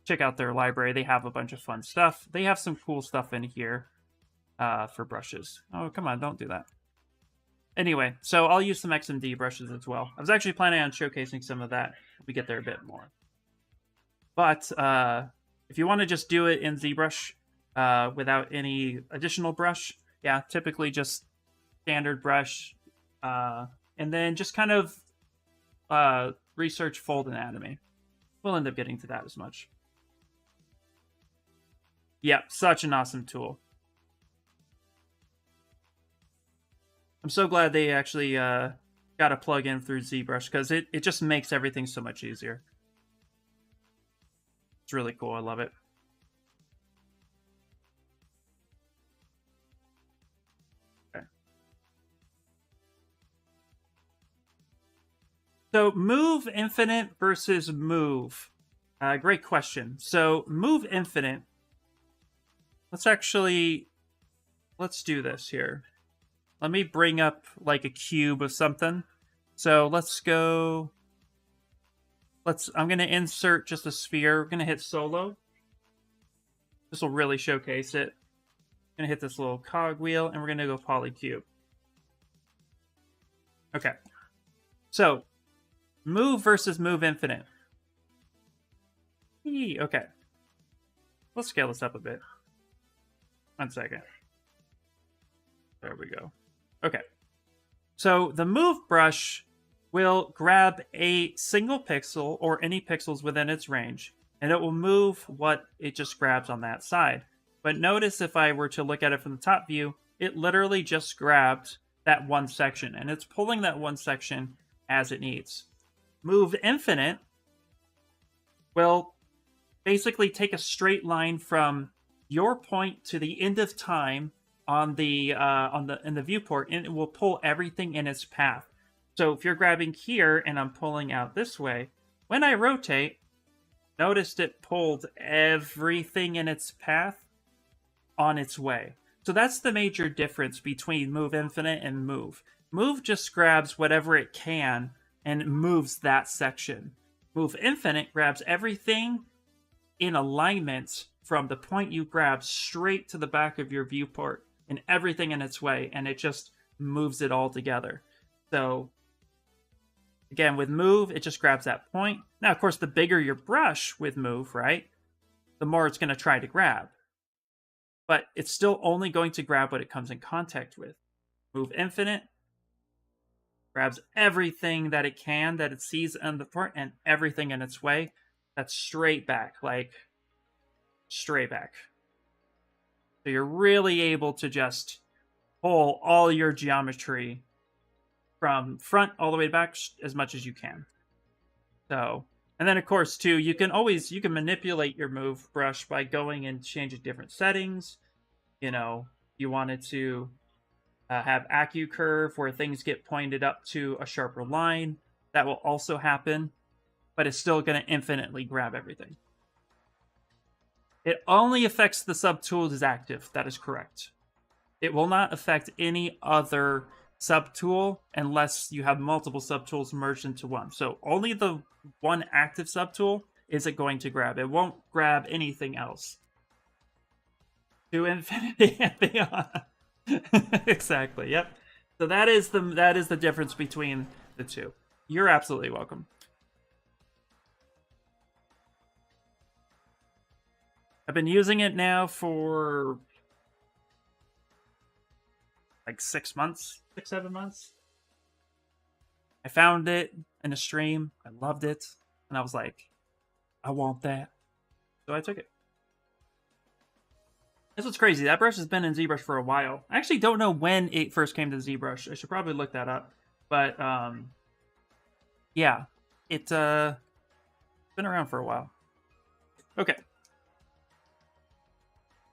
check out their library. They have a bunch of fun stuff. They have some cool stuff in here for brushes. Oh, come on, don't do that. Anyway, so I'll use some XMD brushes as well. I was actually planning on showcasing some of that if we get there a bit more. But if you want to just do it in ZBrush without any additional brush, yeah, typically just standard brush, and then just kind of research fold anatomy. We'll end up getting to that as much. Yeah, such an awesome tool. I'm so glad they actually got a plug-in through ZBrush because it just makes everything so much easier. It's really cool. I love it. Okay. So move infinite versus move. Great question. So move infinite. Let's do this here. Let me bring up like a cube of something. So let's go. I'm going to insert just a sphere. We're going to hit solo. This will really showcase it. I'm going to hit this little cog wheel and we're going to go polycube. Okay. So move versus move infinite. Okay. Let's scale this up a bit. 1 second. There we go. Okay. So the move brush will grab a single pixel or any pixels within its range, and it will move what it just grabs on that side. But notice if I were to look at it from the top view, it literally just grabbed that one section, and it's pulling that one section as it needs. Move infinite will basically take a straight line from your point to the end of time in the viewport, and it will pull everything in its path. So if you're grabbing here and I'm pulling out this way, when I rotate, notice it pulled everything in its path on its way. So that's the major difference between move infinite and move. Move just grabs whatever it can and moves that section. Move infinite grabs everything in alignment from the point you grab straight to the back of your viewport and everything in its way, and it just moves it all together. So again, with move, it just grabs that point. Now, of course, the bigger your brush with move, right, the more it's going to try to grab. But it's still only going to grab what it comes in contact with. Move infinite grabs everything that it can, that it sees on the front, and everything in its way. That's straight back, like straight back. So you're really able to just pull all your geometry from front all the way back as much as you can. So, and then of course too, you can manipulate your move brush by going and changing different settings. You wanted to have Acu curve where things get pointed up to a sharper line. That will also happen, but it's still going to infinitely grab everything. It only affects the subtool that is active. That is correct. It will not affect any other subtool unless you have multiple subtools merged into one. So only the one active subtool is it going to grab. It won't grab anything else. To infinity and beyond. Exactly. Yep. So that is the difference between the two. You're absolutely welcome. I've been using it now for like 6 months, 7 months. I found it in a stream. I loved it. And I was like, I want that. So I took it. That's what's crazy. That brush has been in ZBrush for a while. I actually don't know when it first came to ZBrush. I should probably look that up. But, yeah. It's been around for a while. Okay.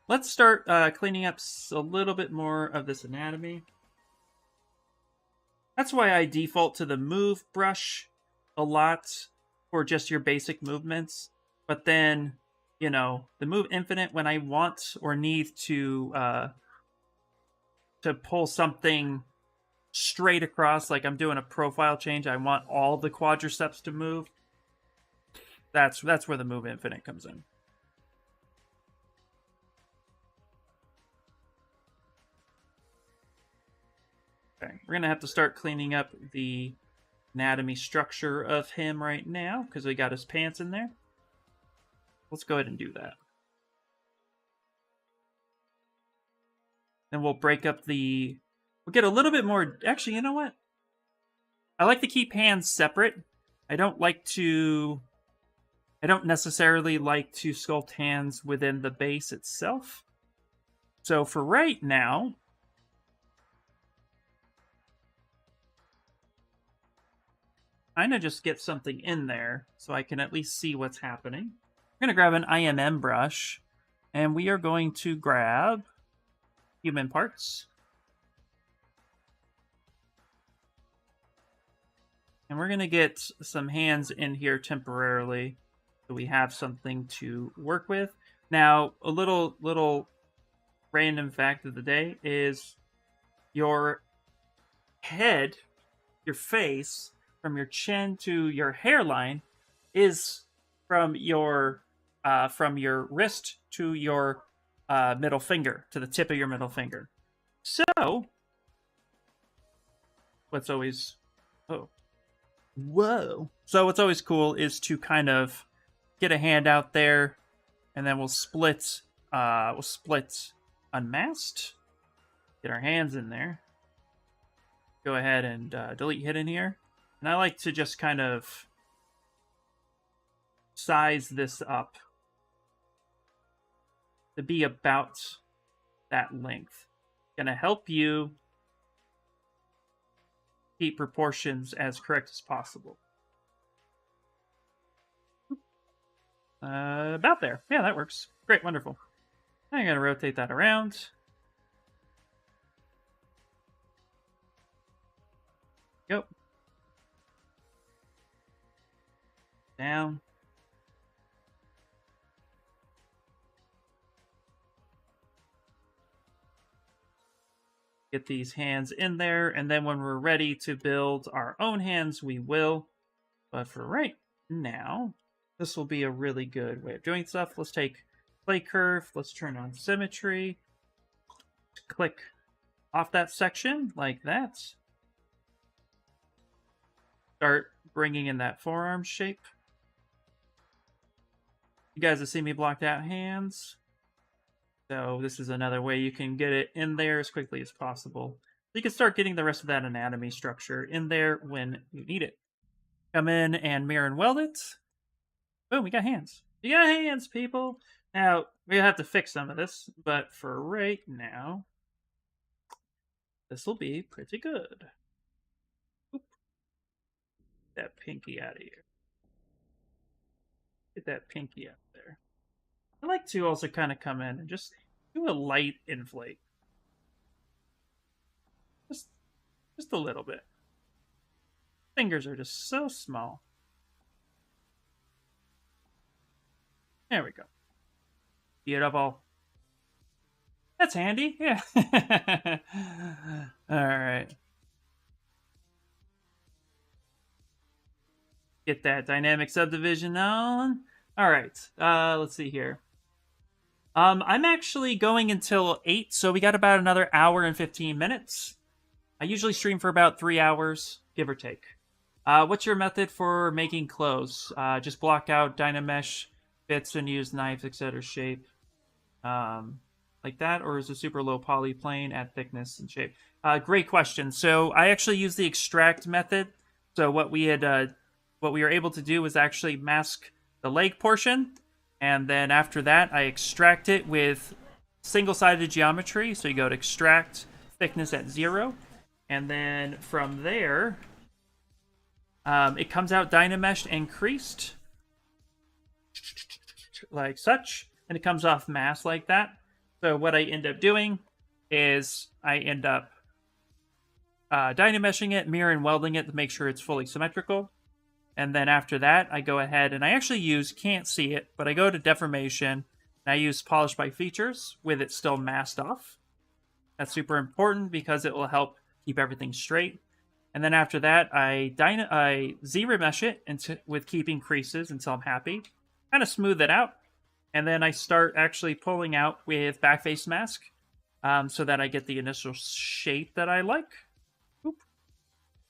Let's start cleaning up a little bit more of this anatomy. That's why I default to the move brush a lot for just your basic movements. But then, the move infinite when I want or need to pull something straight across, like I'm doing a profile change, I want all the quadriceps to move. That's where the move infinite comes in. Okay, we're going to have to start cleaning up the anatomy structure of him right now because we got his pants in there. Let's go ahead and do that. Then we'll break up we'll get a little bit more. Actually, you know what? I like to keep hands separate. I don't necessarily like to sculpt hands within the base itself. So for right now, kind of just get something in there so I can at least see what's happening. We're going to grab an IMM brush, and we are going to grab human parts. And we're going to get some hands in here temporarily so we have something to work with. Now, a little random fact of the day is your head, your face, from your chin to your hairline is from your wrist to your middle finger, to the tip of your middle finger. So, what's always So what's always cool is to kind of get a hand out there, and then we'll split unmasked. Get our hands in there. Go ahead and delete hidden here. And I like to just kind of size this up to be about that length. Gonna help you keep proportions as correct as possible. About there. Yeah, that works. Great, wonderful. I'm gonna rotate that around. Go. Down. Get these hands in there, and then when we're ready to build our own hands, we will. But for right now, this will be a really good way of doing stuff. Let's take play curve. Let's turn on symmetry. Click off that section like that. Start bringing in that forearm shape. You guys have seen me blocked out hands. So this is another way you can get it in there as quickly as possible. So you can start getting the rest of that anatomy structure in there when you need it. Come in and mirror and weld it. Boom, we got hands. You got hands, people. Now, we have to fix some of this, but for right now, this will be pretty good. Oop. That pinky out of here. Get that pinky up there. I like to also kind of come in and just do a light inflate. Just a little bit. Fingers are just so small. There we go. Beautiful. That's handy. Yeah. All right. Get that dynamic subdivision on. All right. Let's see here. I'm actually going until 8, so we got about another hour and 15 minutes. I usually stream for about 3 hours, give or take. What's your method for making clothes? Just block out Dynamesh bits and use knives, etc. shape. Like that, or is a super low poly plane at thickness and shape? Great question. So I actually use the extract method. So what we were able to do was actually mask the leg portion, and then after that I extract it with single-sided geometry. So you go to extract, thickness at 0, and then from there it comes out Dynameshed and creased like such, and it comes off mask like that. So what I end up doing is I end up Dynameshing it, mirror and welding it to make sure it's fully symmetrical. And then after that, I go ahead and I actually use, can't see it, but I go to deformation, and I use polish by features with it still masked off. That's super important because it will help keep everything straight. And then after that, I ZBrush it with keeping creases until I'm happy. Kind of smooth it out. And then I start actually pulling out with backface mask so that I get the initial shape that I like. Oop.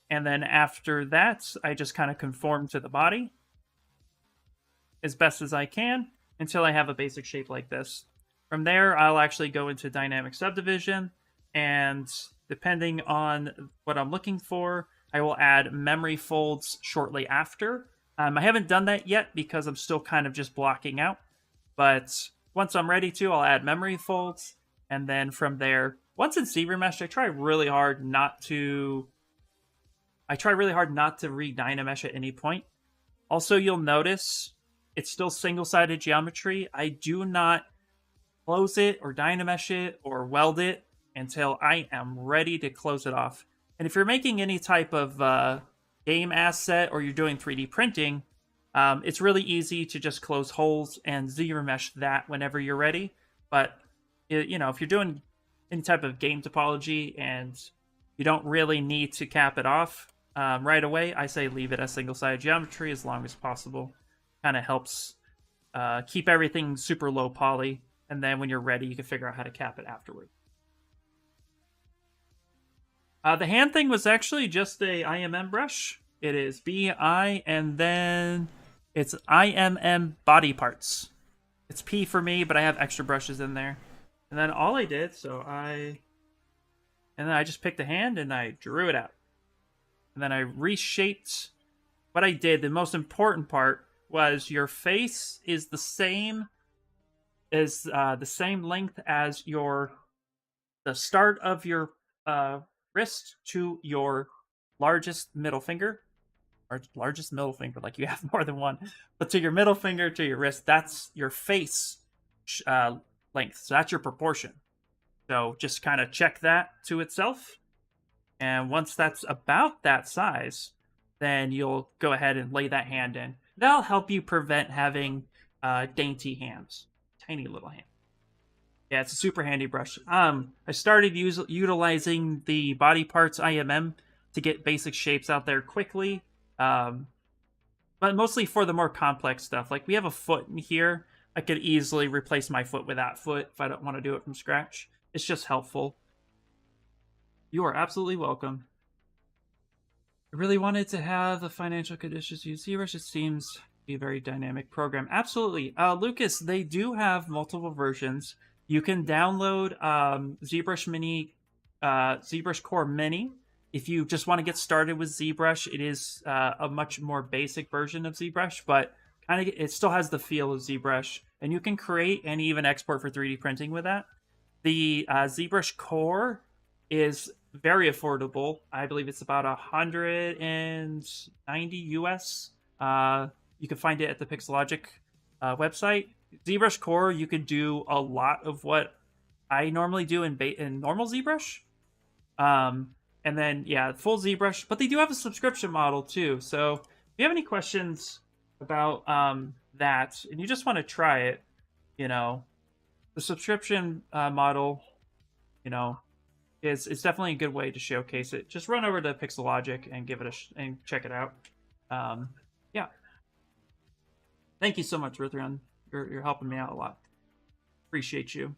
And then after that, I just kind of conform to the body as best as I can until I have a basic shape like this. From there, I'll actually go into dynamic subdivision, and depending on what I'm looking for, I will add memory folds shortly after. I haven't done that yet because I'm still kind of just blocking out. But once I'm ready to, I'll add memory folds. And then from there, once it's ZBrush, I try really hard not to re-Dynamesh at any point. Also, you'll notice it's still single-sided geometry. I do not close it or Dynamesh it or weld it until I am ready to close it off. And if you're making any type of game asset or you're doing 3D printing, it's really easy to just close holes and ZBrush that whenever you're ready. But, you know, if you're doing any type of game topology and you don't really need to cap it off right away, I say leave it as single-sided geometry as long as possible. Kind of helps keep everything super low poly, and then when you're ready, you can figure out how to cap it afterward. The hand thing was actually just a IMM brush. It is BI, and then it's IMM body parts. It's P for me, but I have extra brushes in there. And then all I did, and then I just picked a hand and I drew it out. And then I reshaped what I did. The most important part was your face is the same length as the start of your wrist to your largest middle finger. Or largest middle finger, like you have more than one, but to your middle finger to your wrist, that's your face length. So that's your proportion. So just kind of check that to itself. And once that's about that size, then you'll go ahead and lay that hand in. That'll help you prevent having dainty hands, tiny little hands. Yeah, it's a super handy brush. I started utilizing the body parts IMM to get basic shapes out there quickly. But mostly for the more complex stuff. Like we have a foot in here. I could easily replace my foot with that foot if I don't want to do it from scratch. It's just helpful. You are absolutely welcome. I really wanted to have the financial conditions use ZBrush. It seems to be a very dynamic program. Absolutely. Lucas, they do have multiple versions. You can download ZBrush Mini, ZBrush Core Mini. If you just want to get started with ZBrush, it is a much more basic version of ZBrush, but it still has the feel of ZBrush, and you can create and even export for 3D printing with that. The ZBrush Core is very affordable. I believe it's about $190 US. You can find it at the Pixelogic website. ZBrush Core, you could do a lot of what I normally do in normal ZBrush. And then, yeah, full ZBrush. But they do have a subscription model, too. So if you have any questions about that, and you just want to try it, the subscription model, is definitely a good way to showcase it. Just run over to Pixelogic and give it and check it out. Yeah. Thank you so much, Ruthran. You're helping me out a lot. Appreciate you.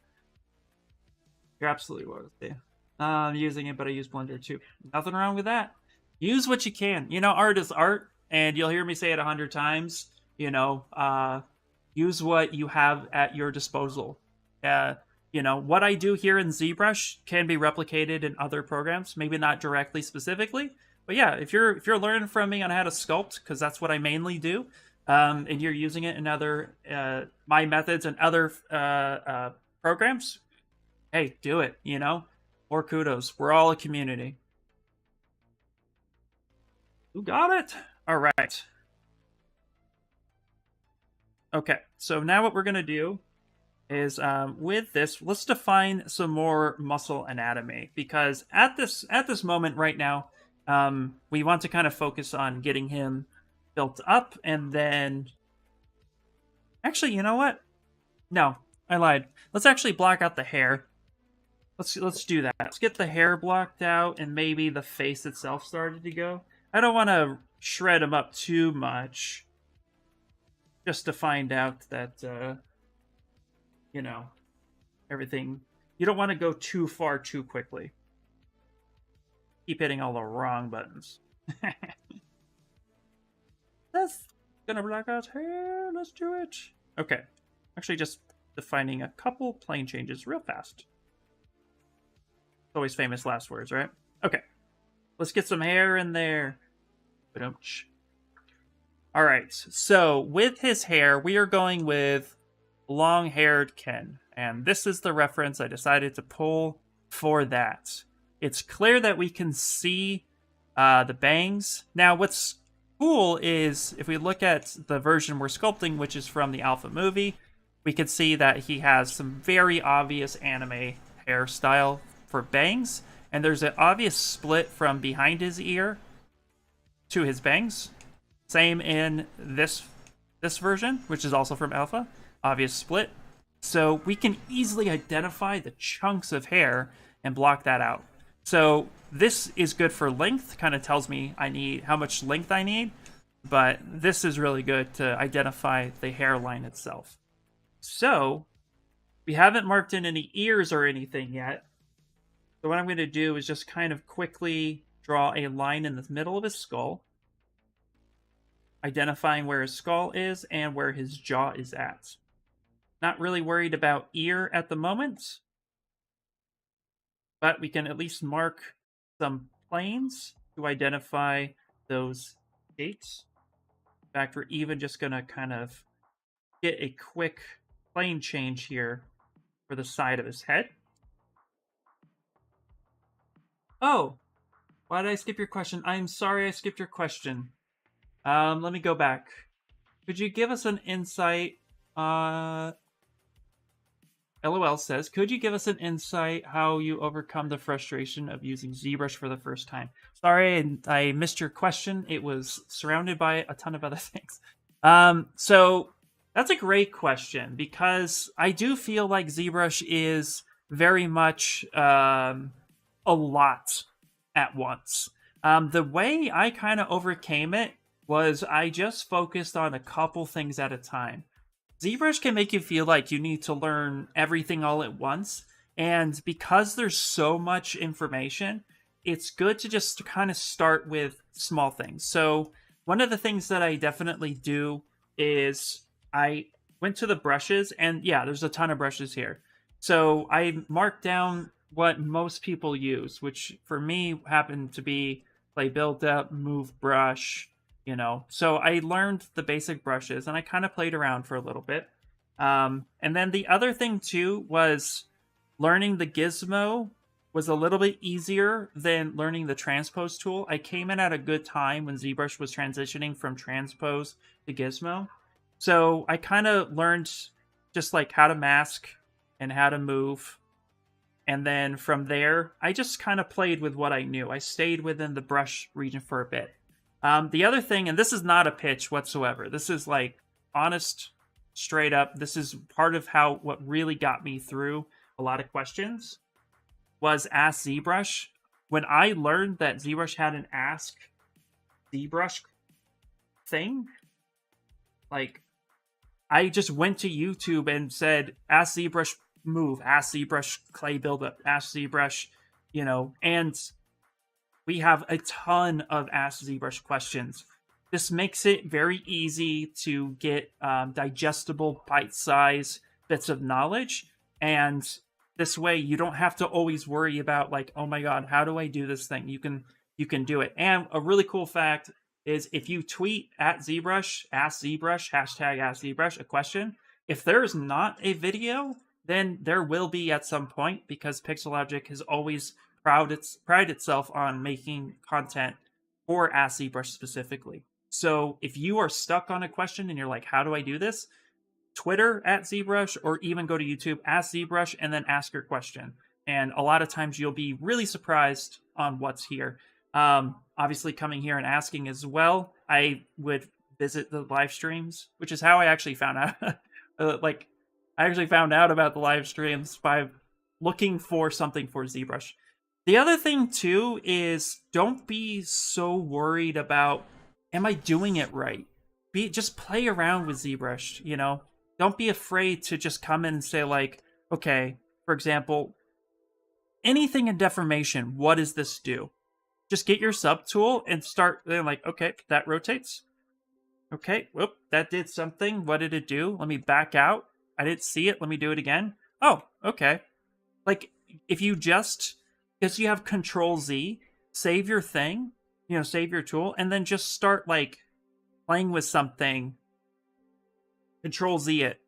You're absolutely worth it. I'm using it, but I use Blender too. Nothing wrong with that. Use what you can. Art is art, and you'll hear me say it 100 times. Use what you have at your disposal. What I do here in ZBrush can be replicated in other programs, maybe not directly specifically, but yeah, if you're learning from me on how to sculpt, because that's what I mainly do, and you're using it in other my methods and other programs, hey, do it. More kudos. We're all a community. Who got it? All right. Okay, so now what we're gonna do is with this, let's define some more muscle anatomy, because at this moment right now, we want to kind of focus on getting him built up, and then actually, you know what? No, I lied. Let's actually block out the hair. Let's do that. Let's get the hair blocked out, and maybe the face itself started to go. I don't want to shred him up too much, just to find out that everything. You don't want to go too far too quickly. Keep hitting all the wrong buttons. That's gonna block out hair. Let's do it. Okay. Actually, just defining a couple plane changes real fast. Always famous last words, right? Okay. Let's get some hair in there. All right. So with his hair, we are going with long-haired Ken. And this is the reference I decided to pull for that. It's clear that we can see the bangs. Now, what's cool is if we look at the version we're sculpting, which is from the Alpha movie, we can see that he has some very obvious anime hairstyle for bangs, and there's an obvious split from behind his ear to his bangs. Same in this version, which is also from Alpha. Obvious split. So we can easily identify the chunks of hair and block that out. So this is good for length, kind of tells me how much length I need, but this is really good to identify the hairline itself. So we haven't marked in any ears or anything yet. So what I'm going to do is just kind of quickly draw a line in the middle of his skull, identifying where his skull is and where his jaw is at. Not really worried about ear at the moment, but we can at least mark some planes to identify those gates. In fact, we're even just going to kind of get a quick plane change here for the side of his head. Oh, why did I skip your question? I'm sorry I skipped your question. Let me go back. Could you give us an insight? LOL says, could you give us an insight how you overcome the frustration of using ZBrush for the first time? Sorry, I missed your question. It was surrounded by a ton of other things. So that's a great question, because I do feel like ZBrush is very much a lot at once. The way I kind of overcame it was I just focused on a couple things at a time. ZBrush can make you feel like you need to learn everything all at once, and because there's so much information, it's good to just kind of start with small things. So one of the things that I definitely do is I went to the brushes, and yeah, there's a ton of brushes here. So I marked down what most people use, which for me happened to be play build up, move brush, So I learned the basic brushes, and I kind of played around for a little bit. And then the other thing too was learning the gizmo was a little bit easier than learning the transpose tool. I came in at a good time when ZBrush was transitioning from transpose to gizmo. So I kind of learned just like how to mask and how to move. And then from there, I just kind of played with what I knew. I stayed within the brush region for a bit. The other thing, and this is not a pitch whatsoever, this is like honest, straight up. This is part of how what really got me through a lot of questions was Ask ZBrush. When I learned that ZBrush had an Ask ZBrush thing, like I just went to YouTube and said, Ask ZBrush move, Ask ZBrush clay buildup, Ask ZBrush, and we have a ton of Ask ZBrush questions. This makes it very easy to get digestible, bite-sized bits of knowledge, and this way you don't have to always worry about like, oh my god, how do I do this thing? You can do it. And a really cool fact is if you tweet at ZBrush, Ask ZBrush, hashtag Ask ZBrush, a question, if there's not a video, then there will be at some point, because Pixelogic has always prided itself on making content for Ask ZBrush specifically. So if you are stuck on a question and you're like, how do I do this? Twitter at ZBrush, or even go to YouTube, Ask ZBrush, and then ask your question. And a lot of times you'll be really surprised on what's here. Obviously coming here and asking as well, I would visit the live streams, which is how I actually found out. I actually found out about the live streams by looking for something for ZBrush. The other thing too is don't be so worried about, am I doing it right? Just play around with ZBrush, Don't be afraid to just come in and say like, okay, for example, anything in deformation, what does this do? Just get your subtool and start, then like, okay, that rotates. Okay, whoop, that did something. What did it do? Let me back out. I didn't see it. Let me do it again. Oh, okay. Like, if you just, because you have Control Z, save your thing, save your tool, and then just start, like, playing with something. Control Z it.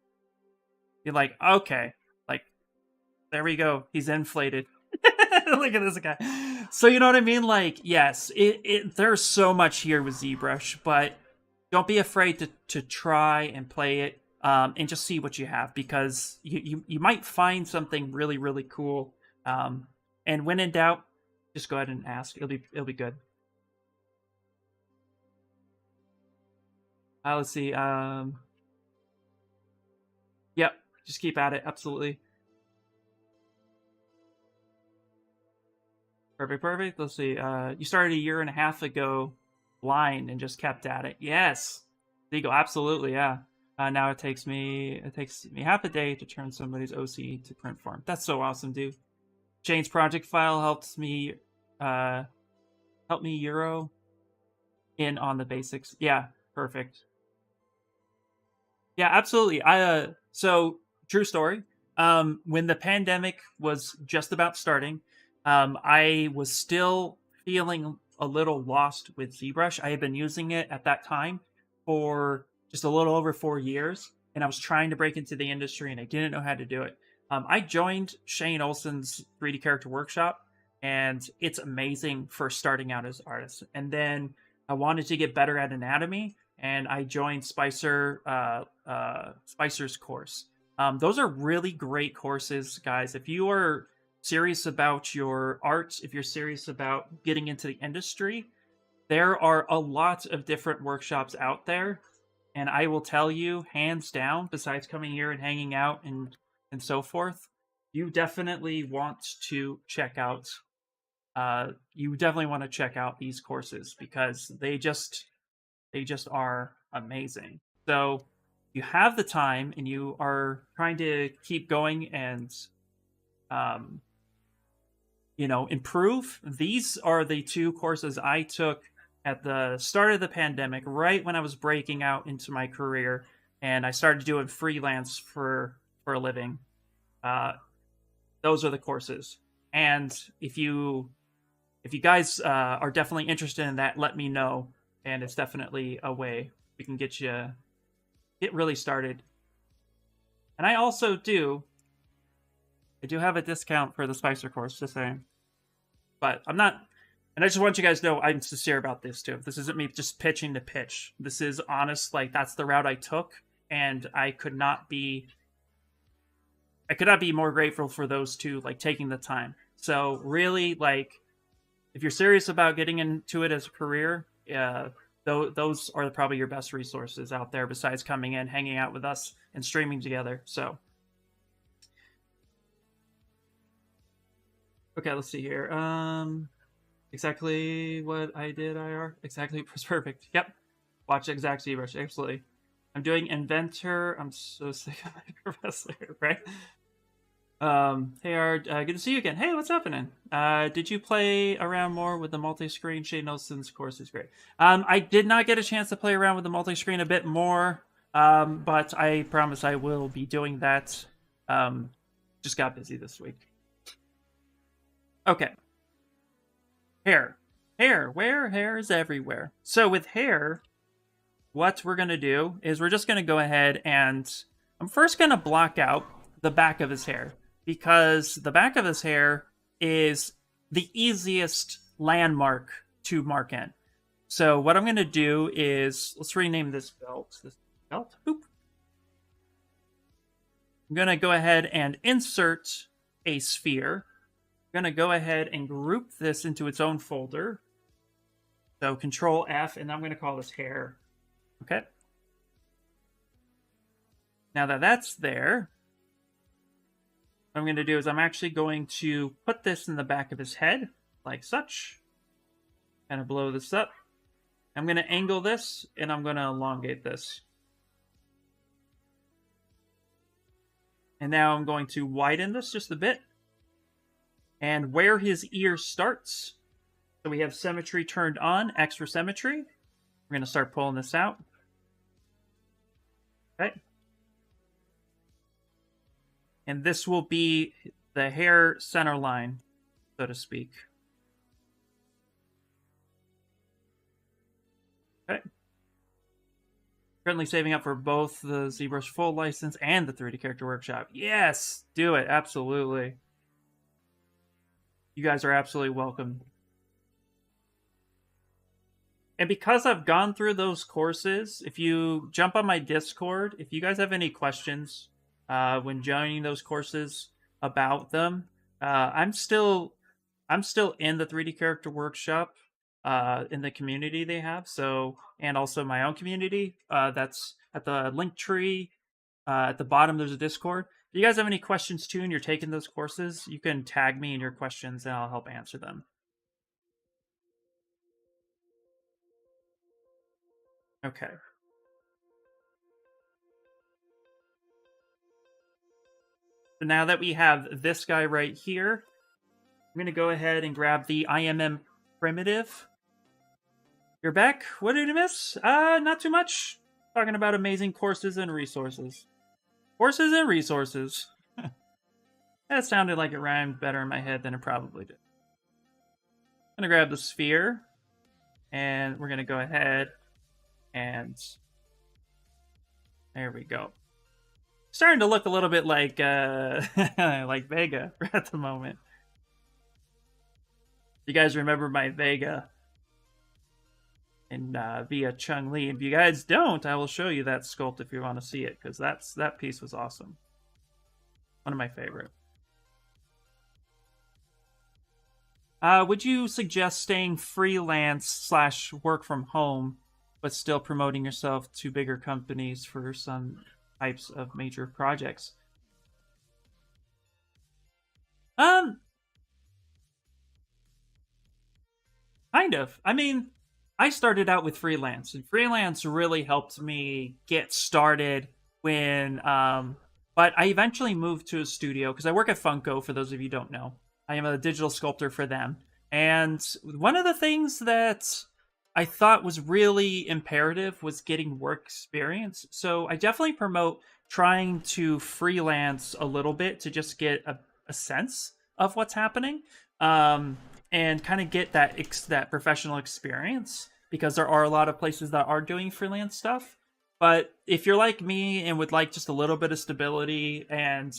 You're like, okay. Like, there we go. He's inflated. Look at this guy. So, you know what I mean? Like, yes, there's so much here with ZBrush, but don't be afraid to try and play it. And just see what you have, because you might find something really, really cool. And when in doubt, just go ahead and ask. It'll be good. Let's see. Yep, just keep at it. Absolutely. Perfect. Let's see. You started a year and a half ago, blind, and just kept at it. Yes, there you go. Absolutely, yeah. Now it takes me half a day to turn somebody's OC to print form. That's so awesome, dude. Shane's project file helped me Euro in on the basics. Yeah, perfect. Yeah, absolutely. So true story. When the pandemic was just about starting, I was still feeling a little lost with ZBrush. I had been using it at that time for just a little over 4 years, and I was trying to break into the industry, and I didn't know how to do it. I joined Shane Olson's 3D Character Workshop, and it's amazing for starting out as artists. And then I wanted to get better at anatomy, and I joined Spicer's course. Those are really great courses, guys. If you are serious about your art, if you're serious about getting into the industry, there are a lot of different workshops out there. And I will tell you, hands down, besides coming here and hanging out and so forth, you definitely want to check out. These courses, because they just are amazing. So you have the time and you are trying to keep going and improve. These are the two courses I took at the start of the pandemic, right when I was breaking out into my career, and I started doing freelance for a living. Those are the courses. And if you guys are definitely interested in that, let me know. And it's definitely a way we can get really started. And I do have a discount for the Spicer course, just saying. But I'm not, and I just want you guys to know I'm sincere about this too. This isn't me just pitching to pitch. This is honest, like that's the route I took. and I could not be more grateful for those two, like, taking the time. So really, like, if you're serious about getting into it as a career, those are probably your best resources out there besides coming in, hanging out with us, and streaming together. So, okay, let's see here. Exactly what I did, IR. Exactly, was perfect. Yep. Watch exact ZBrush, absolutely. I'm doing Inventor. I'm so sick of my professor, right? Hey Art, good to see you again. Hey, what's happening? Did you play around more with the multi-screen? Shane Nelson's course is great. I did not get a chance to play around with the multi-screen a bit more, but I promise I will be doing that. Just got busy this week. Okay. Hair. Where? Hair is everywhere. So with hair, what we're going to do is we're just going to go ahead and I'm first going to block out the back of his hair, because the back of his hair is the easiest landmark to mark in. So what I'm going to do is, let's rename this belt. Boop. I'm going to go ahead and insert a sphere. I'm going to go ahead and group this into its own folder. So Control F, and I'm going to call this hair. Okay. Now that that's there, what I'm going to do is I'm actually going to put this in the back of his head, like such. Kind of blow this up. I'm going to angle this, and I'm going to elongate this. And now I'm going to widen this just a bit. And where his ear starts, so we have symmetry turned on, extra symmetry. We're going to start pulling this out. Okay. And this will be the hair center line, so to speak. Okay. Currently saving up for both the ZBrush full license and the 3D Character Workshop. Yes, do it. Absolutely. You guys are absolutely welcome. And because I've gone through those courses, if you jump on my Discord, if you guys have any questions when joining those courses about them, I'm still in the 3D Character Workshop in the community they have. So, and also my own community. That's at the link tree. At the bottom, there's a Discord. If you guys have any questions too, and you're taking those courses, you can tag me in your questions, and I'll help answer them. Okay. So now that we have this guy right here, I'm going to go ahead and grab the IMM primitive. You're back? What did you miss? Not too much. Talking about amazing courses and resources. Courses and resources. That sounded like it rhymed better in my head than it probably did. I'm going to grab the sphere, and we're going to go ahead and there we go. Starting to look a little bit like like Vega at the moment. You guys remember my Vega in via Chung-Li? If you guys don't, I will show you that sculpt if you want to see it, because that piece was awesome. One of my favorite. Would you suggest staying freelance / work from home, but still promoting yourself to bigger companies for some types of major projects? Kind of. I mean, I started out with freelance, and freelance really helped me get started when, but I eventually moved to a studio, because I work at Funko, for those of you who don't know. I am a digital sculptor for them. And one of the things that I thought was really imperative was getting work experience. So I definitely promote trying to freelance a little bit to just get a sense of what's happening, and kind of get that professional experience, because there are a lot of places that are doing freelance stuff. But if you're like me and would like just a little bit of stability and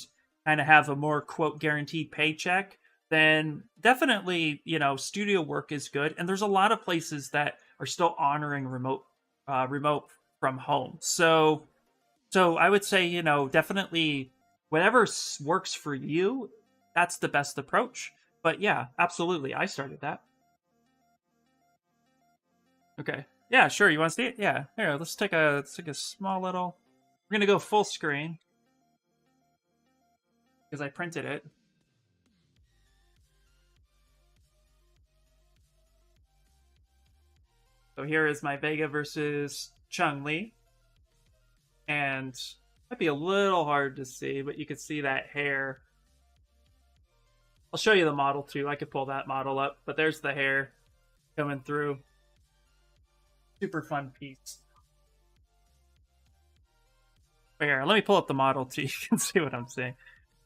kind of have a more, quote, guaranteed paycheck, then definitely, studio work is good. And there's a lot of places that are still honoring remote from home. So So I would say, definitely whatever works for you, that's the best approach. But yeah, absolutely. I started that. Okay. Yeah, sure. You want to see it? Yeah. Here, let's take a small little. We're gonna go full screen because I printed it. So here is my Vega versus Chung Li, and might be a little hard to see, but you can see that hair. I'll show you the model too. I could pull that model up, but there's the hair coming through. Super fun piece. But here, let me pull up the model too. You can see what I'm saying.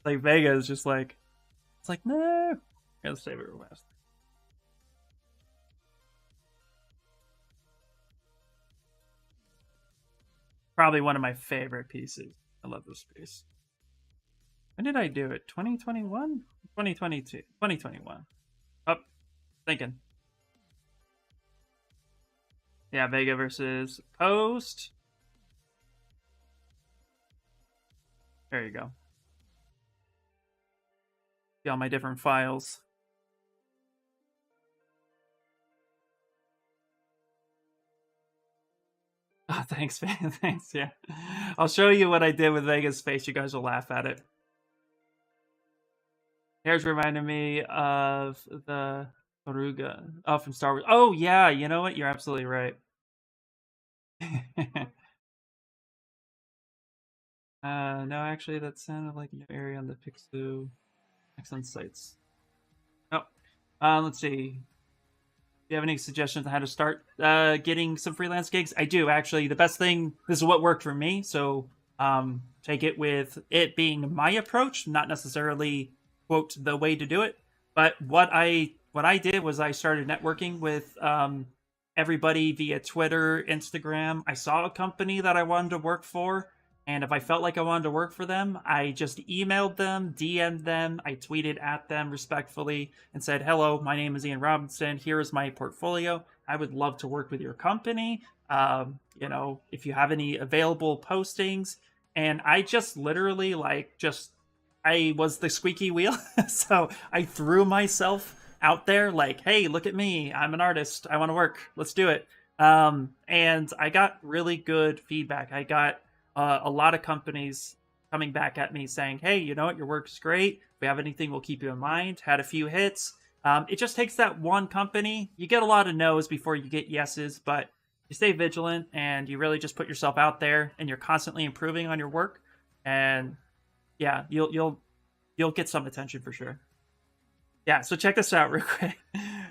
Like Vega is just like, it's like, no. Here, let's save it real fast. Probably one of my favorite pieces. I love this piece. When did I do it? 2021? 2022. 2021. Oh, thinking. Yeah, Vega versus Post. There you go. See all my different files. Oh, thanks, man. Thanks, yeah. I'll show you what I did with Vega's face. You guys will laugh at it. Hair's reminding me of the Oruga. Oh, from Star Wars. Oh, yeah, you know what? You're absolutely right. No, actually, that sounded like a new area on the Pixu Maxon sites. Oh, let's see. Do you have any suggestions on how to start getting some freelance gigs? I do, actually. The best thing, this is what worked for me, so take it with it being my approach, not necessarily, quote, the way to do it. But what I did was I started networking with everybody via Twitter, Instagram. I saw a company that I wanted to work for, and if I felt like I wanted to work for them, I just emailed them, DM'd them, I tweeted at them respectfully and said, hello, my name is Ian Robinson. Here is my portfolio. I would love to work with your company. If you have any available postings. And I just literally I was the squeaky wheel. So I threw myself out there like, hey, look at me. I'm an artist. I want to work. Let's do it. And I got really good feedback. I got a lot of companies coming back at me saying, hey, you know what? Your work's great. If we have anything, we'll keep you in mind. Had a few hits. It just takes that one company. You get a lot of no's before you get yeses, but you stay vigilant and you really just put yourself out there and you're constantly improving on your work. And yeah, you'll get some attention for sure. Yeah, so check this out real quick.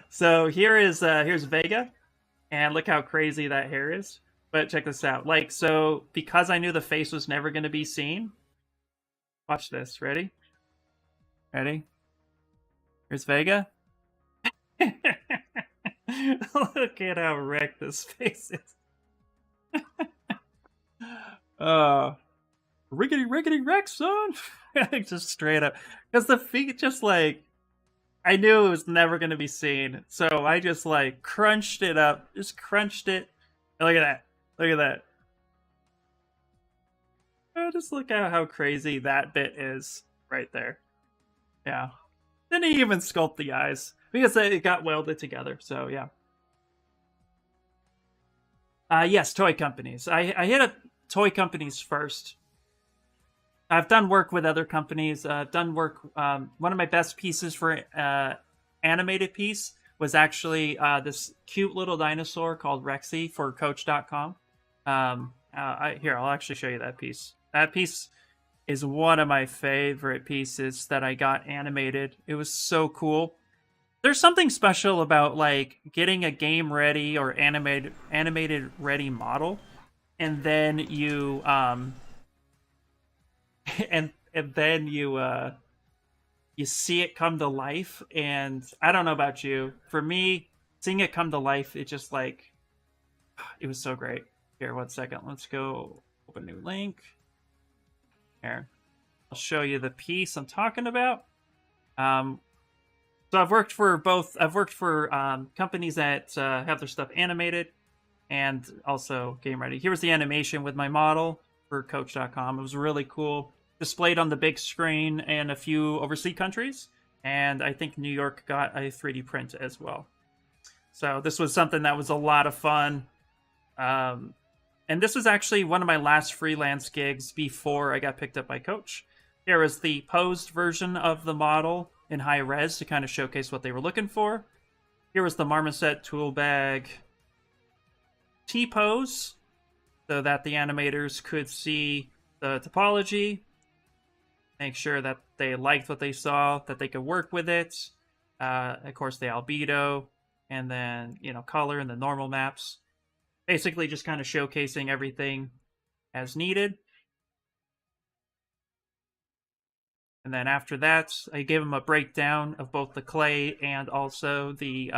So here's Vega, and look how crazy that hair is. But check this out. So because I knew the face was never going to be seen, watch this. Ready? Ready? Here's Vega. Look at how wrecked this face is. Rickety wreck, son. Just straight up. Because the feet just I knew it was never going to be seen. So I just crunched it up. Just crunched it. And look at that. Look at that. Just look at how crazy that bit is right there. Yeah. Didn't even sculpt the eyes because it got welded together. So yeah. Yes, toy companies. I hit up toy companies first. I've done work with other companies. I've done work. One of my best pieces for animated piece was actually this cute little dinosaur called Rexy for Coach.com. Here, I'll actually show you that piece. That piece is one of my favorite pieces that I got animated. It was so cool. There's something special about getting a game ready or animated ready model, and then you and then you see it come to life. And I don't know about you, for me, seeing it come to life, it just it was so great. Here, 1 second, let's go open a new link. Here, I'll show you the piece I'm talking about. So I've worked for companies that have their stuff animated and also game ready. Here's the animation with my model for Coach.com. It was really cool. Displayed on the big screen in a few overseas countries, and I think New York got a 3D print as well. So this was something that was a lot of fun. And this was actually one of my last freelance gigs before I got picked up by Coach. Here was the posed version of the model in high res to kind of showcase what they were looking for. Here was the Marmoset tool bag T-pose, so that the animators could see the topology, make sure that they liked what they saw, that they could work with it. Of course, the albedo, and then, color and the normal maps. Basically just kind of showcasing everything as needed. And then after that, I gave them a breakdown of both the clay and also the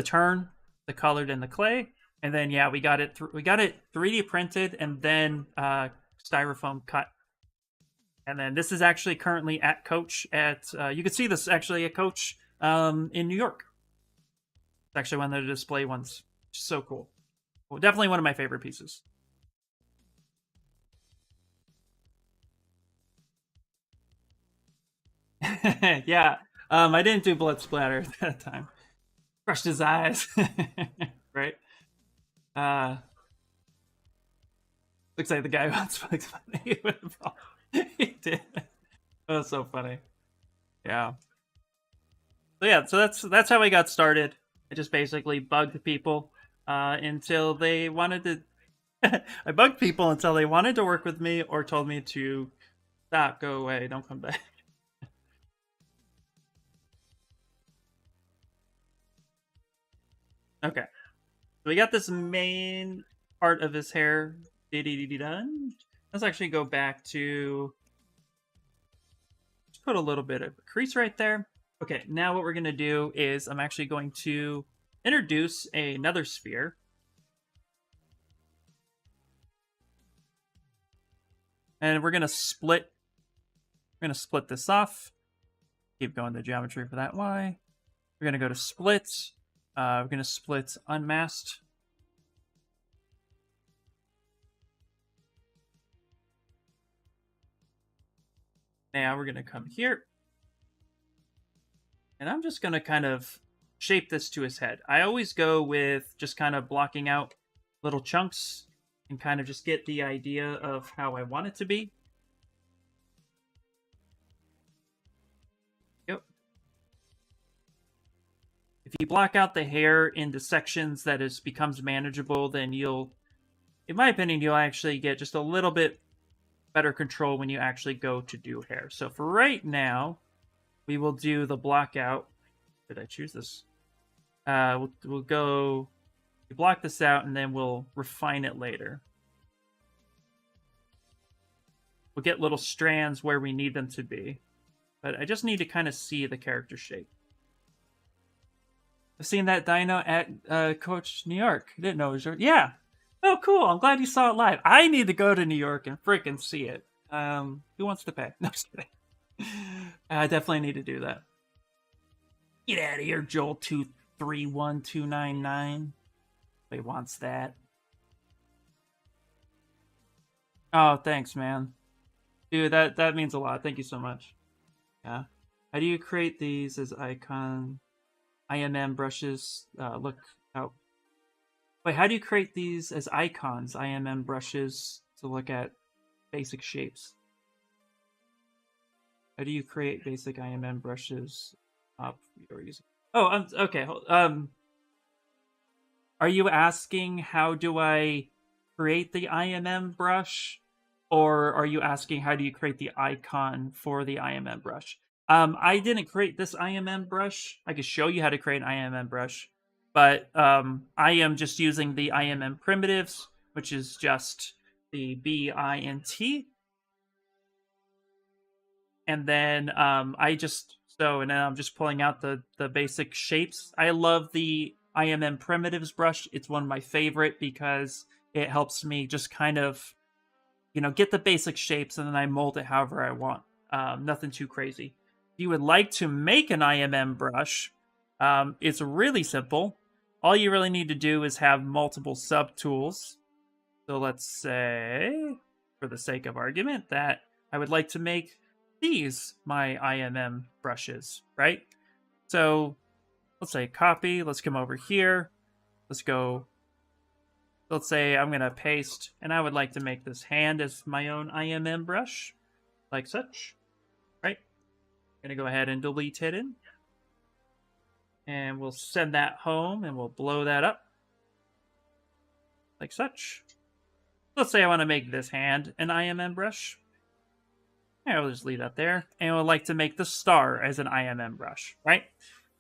turn, the colored and the clay. And then we got it 3D printed and then styrofoam cut. And then this is actually currently at Coach at you can see this actually at Coach in New York. It's actually one of the display ones. So cool. Well, definitely one of my favorite pieces. Yeah, I didn't do blood splatter at that time. Crushed his eyes, right? Looks like the guy who wants Bugs Bunny. He did. That was so funny. Yeah. So that's how I got started. I just basically bugged people until they wanted to. I bugged people until they wanted to work with me or told me to stop, go away, don't come back. Okay, so we got this main part of his hair. Done. Let's actually go back to. Just put a little bit of a crease right there. Okay, now what we're gonna do is I'm actually going to introduce another sphere. And we're gonna split this off. Keep going to geometry for that Y. We're gonna go to split. We're gonna split unmasked. Now we're gonna come here. And I'm just gonna kind of shape this to his head. I always go with just kind of blocking out little chunks and kind of just get the idea of how I want it to be. Yep. If you block out the hair into sections that becomes manageable, then in my opinion, you'll actually get just a little bit better control when you actually go to do hair. So for right now, we will do the block out. Did I choose this? We'll go block this out and then we'll refine it later. We'll get little strands where we need them to be. But I just need to kind of see the character shape. I've seen that dino at Coach New York. I didn't know it was yours. Yeah. Oh, cool. I'm glad you saw it live. I need to go to New York and freaking see it. Who wants to pay? No, I'm just kidding. I definitely need to do that. Get out of here, Joel 231299. Nobody wants that. Oh, thanks, man. Dude, that means a lot. Thank you so much. Yeah. How do you create these as icon IMM brushes? Look out. Wait, how do you create these as icons, IMM brushes, to look at basic shapes? How do you create basic IMM brushes? Oh, okay. Are you asking how do I create the IMM brush? Or are you asking how do you create the icon for the IMM brush? I didn't create this IMM brush. I could show you how to create an IMM brush. But I am just using the IMM primitives, which is just the BINT. And then I'm just pulling out the basic shapes. I love the IMM primitives brush. It's one of my favorite because it helps me just kind of, get the basic shapes and then I mold it however I want. Nothing too crazy. If you would like to make an IMM brush, it's really simple. All you really need to do is have multiple subtools. So let's say for the sake of argument, that I would like to make these my IMM brushes, right? So let's say copy, let's come over here, let's go, let's say I'm gonna paste, and I would like to make this hand as my own IMM brush, like such, right? I'm gonna go ahead and delete hidden, and we'll send that home, and we'll blow that up, like such. Let's say I want to make this hand an IMM brush. I'll just leave that there. And I would like to make the star as an IMM brush, right?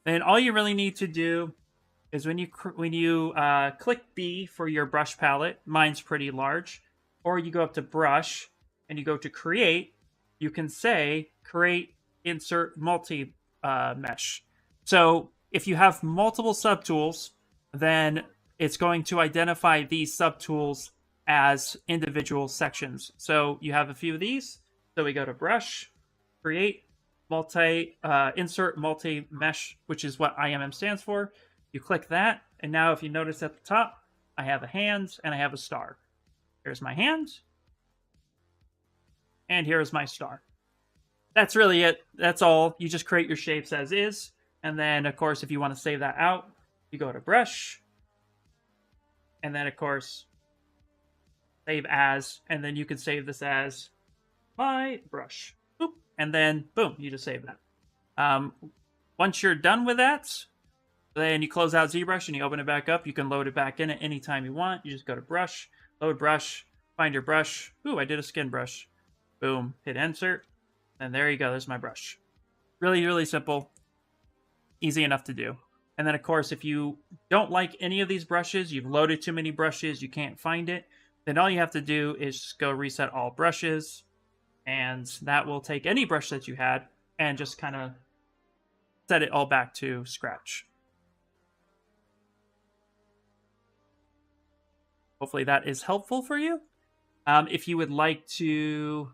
Then all you really need to do is when you click B for your brush palette, mine's pretty large, or you go up to brush and you go to create, you can say create insert multi mesh. So if you have multiple subtools, then it's going to identify these subtools as individual sections. So you have a few of these. So we go to brush, create, insert multi-mesh, which is what IMM stands for. You click that, and now if you notice at the top, I have a hand and I have a star. Here's my hand, and here's my star. That's really it. That's all. You just create your shapes as is, and then, of course, if you want to save that out, you go to brush, and then, of course, save as, and then you can save this as my brush. Boop. And then, boom, you just save that. Once you're done with that, then you close out ZBrush and you open it back up. You can load it back in at any time you want. You just go to brush, load brush, find your brush. Ooh, I did a skin brush. Boom, hit insert, and there you go. There's my brush. Really, really simple. Easy enough to do. And then, of course, if you don't like any of these brushes, you've loaded too many brushes, you can't find it, then all you have to do is just go reset all brushes, and that will take any brush that you had and just kind of set it all back to scratch. Hopefully that is helpful for you. If you would like to,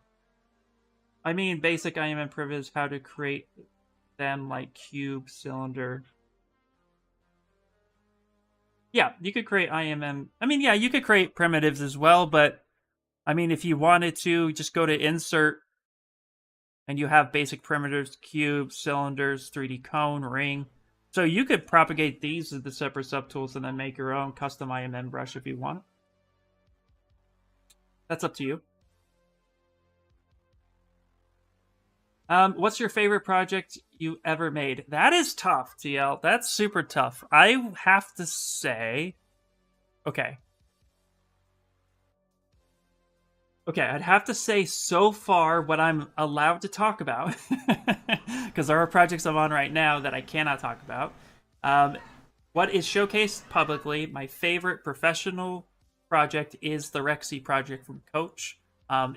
basic IMM primitives, how to create them like cube, cylinder. Yeah, you could create IMM. You could create primitives as well, but if you wanted to, just go to insert and you have basic primitives, cube, cylinders, 3D cone, ring. So you could propagate these as the separate subtools and then make your own custom IMM brush if you want. That's up to you. What's your favorite project you ever made? That is tough, TL. That's super tough. I have to say, okay, I'd have to say so far what I'm allowed to talk about, because there are projects I'm on right now that I cannot talk about. What is showcased publicly, my favorite professional project is the Rexy project from Coach. I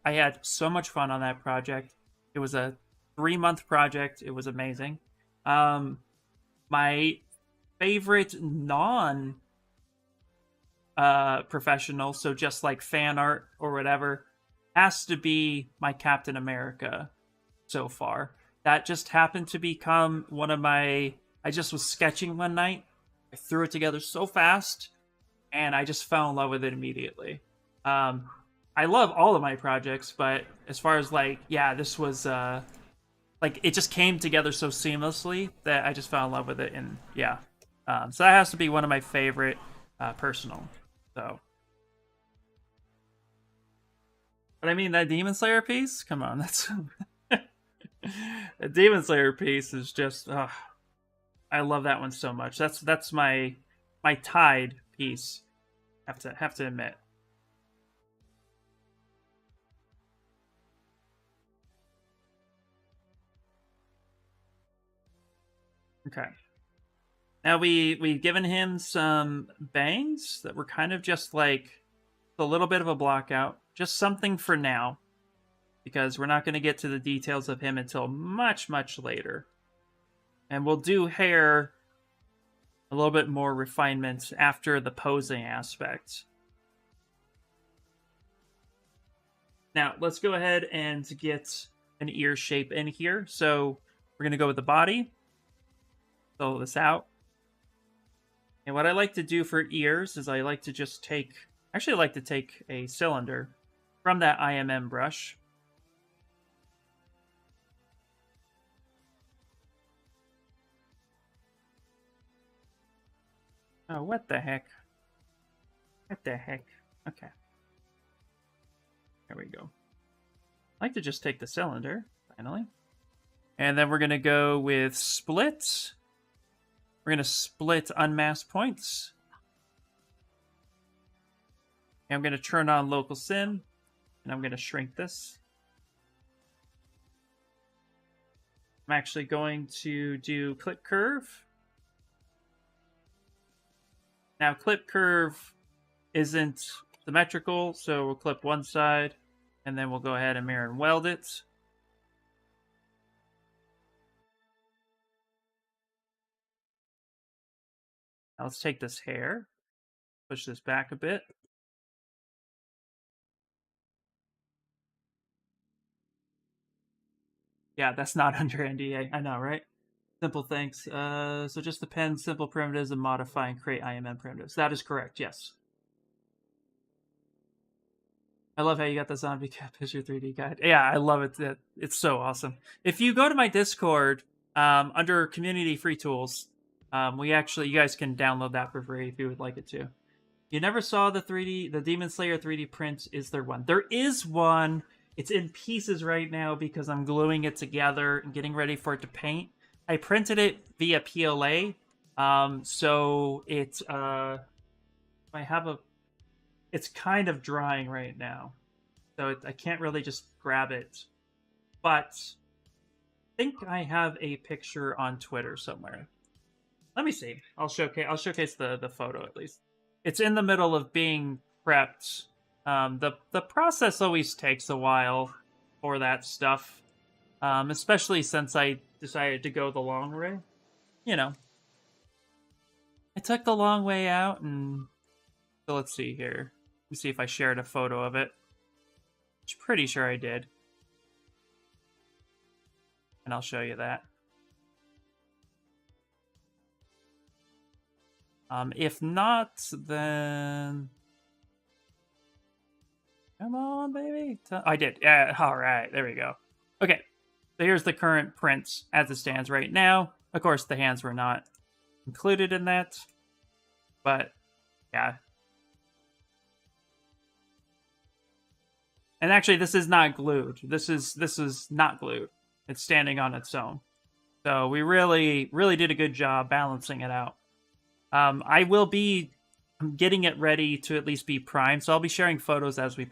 had so much fun on that project. It was a 3-month project. It was amazing. My favorite professional, so just like fan art or whatever, has to be my Captain America so far. That just happened to become one of my... I just was sketching one night. I threw it together so fast, and I just fell in love with it immediately. I love all of my projects, but as far as this was it just came together so seamlessly that I just fell in love with it, and yeah. So that has to be one of my favorite personal. So, but that Demon Slayer piece, come on, that's the Demon Slayer piece is just I love that one so much. That's my Tide piece. Have to admit. Okay. Now we've given him some bangs that were kind of just like a little bit of a blockout, just something for now, because we're not going to get to the details of him until much, much later. And we'll do hair a little bit more refinement after the posing aspect. Now, let's go ahead and get an ear shape in here. So we're going to go with the body. Fill this out. And what I like to do for ears is I like to just take... Actually, I like to take a cylinder from that IMM brush. Oh, what the heck? What the heck? Okay. There we go. I like to just take the cylinder, finally. And then we're going to go with split. We're going to split unmasked points. And I'm going to turn on local sim. And I'm going to shrink this. I'm actually going to do clip curve. Now, clip curve isn't symmetrical, so we'll clip one side, and then we'll go ahead and mirror and weld it. Now let's take this hair, push this back a bit. Yeah, that's not under NDA. I know, right? Simple things. So just append simple primitives and modify and create IMM primitives. That is correct, yes. I love how you got the zombie cat as your 3D guide. Yeah, I love it. It's so awesome. If you go to my Discord, under community free tools, you guys can download that for free if you would like it to. You never saw the Demon Slayer 3D print. Is there one? There is one. It's in pieces right now because I'm gluing it together and getting ready for it to paint. I printed it via PLA. So it's it's kind of drying right now. So I can't really just grab it. But I think I have a picture on Twitter somewhere. Let me see. I'll showcase the photo at least. It's in the middle of being prepped. The process always takes a while for that stuff, especially since I decided to go the long way. You know, I took the long way out, and so let's see here. Let me see if I shared a photo of it. I'm pretty sure I did, and I'll show you that. If not, then come on, baby. I did. Yeah, all right. There we go. Okay. So here's the current print as it stands right now. Of course, the hands were not included in that. But, yeah. And actually, this is not glued. This is not glued. It's standing on its own. So we really, really did a good job balancing it out. I will be getting it ready to at least be primed, so I'll be sharing photos as we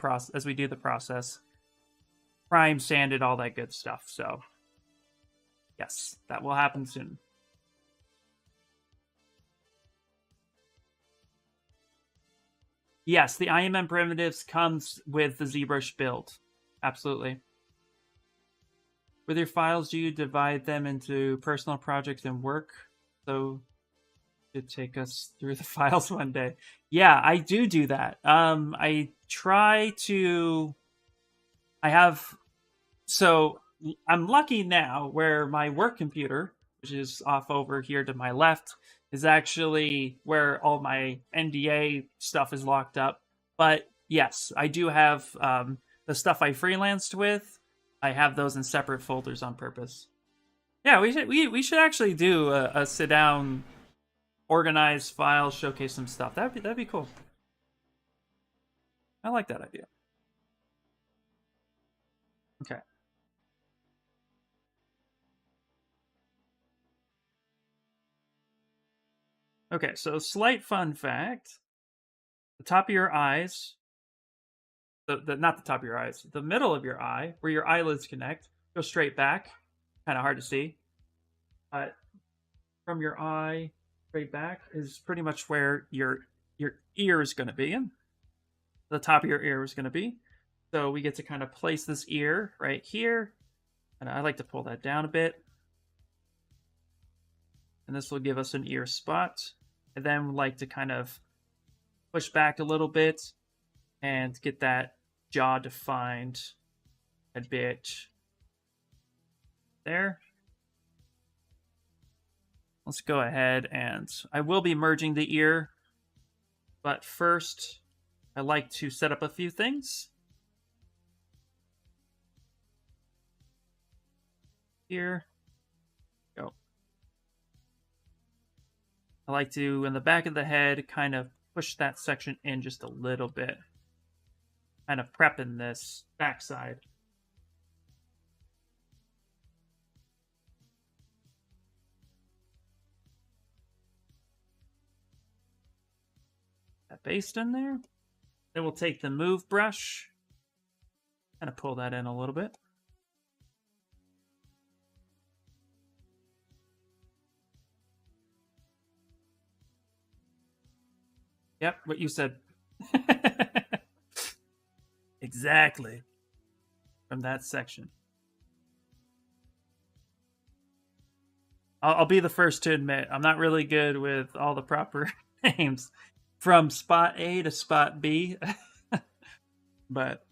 do the process. Prime, sanded, all that good stuff. So, yes, that will happen soon. Yes, the IMM primitives comes with the ZBrush build. Absolutely. With your files, do you divide them into personal projects and work? So to take us through the files one day. Yeah, I do that. I try to. So I'm lucky now where my work computer, which is off over here to my left, is actually where all my NDA stuff is locked up. But yes, I do have the stuff I freelanced with. I have those in separate folders on purpose. Yeah, we should actually do a sit down, organized file, showcase some stuff. That'd be cool. I like that idea. Okay. Okay, so slight fun fact. The top of your eyes, not the top of your eyes, the middle of your eye, where your eyelids connect, go straight back. Kind of hard to see. But from your eye straight back is pretty much where your ear is going to be. The top of your ear is going to be. So we get to kind of place this ear right here. And I like to pull that down a bit. And this will give us an ear spot. And then we like to kind of push back a little bit and get that jaw defined a bit there. Let's go ahead and I will be merging the ear, but first I like to set up a few things. here. Go. I like to, in the back of the head, kind of push that section in just a little bit. Kind of prepping this backside. That based in there. Then we'll take the move brush. Kind of pull that in a little bit. Yep, what you said. Exactly. From that section. I'll be the first to admit, I'm not really good with all the proper names. From spot A to spot B. But,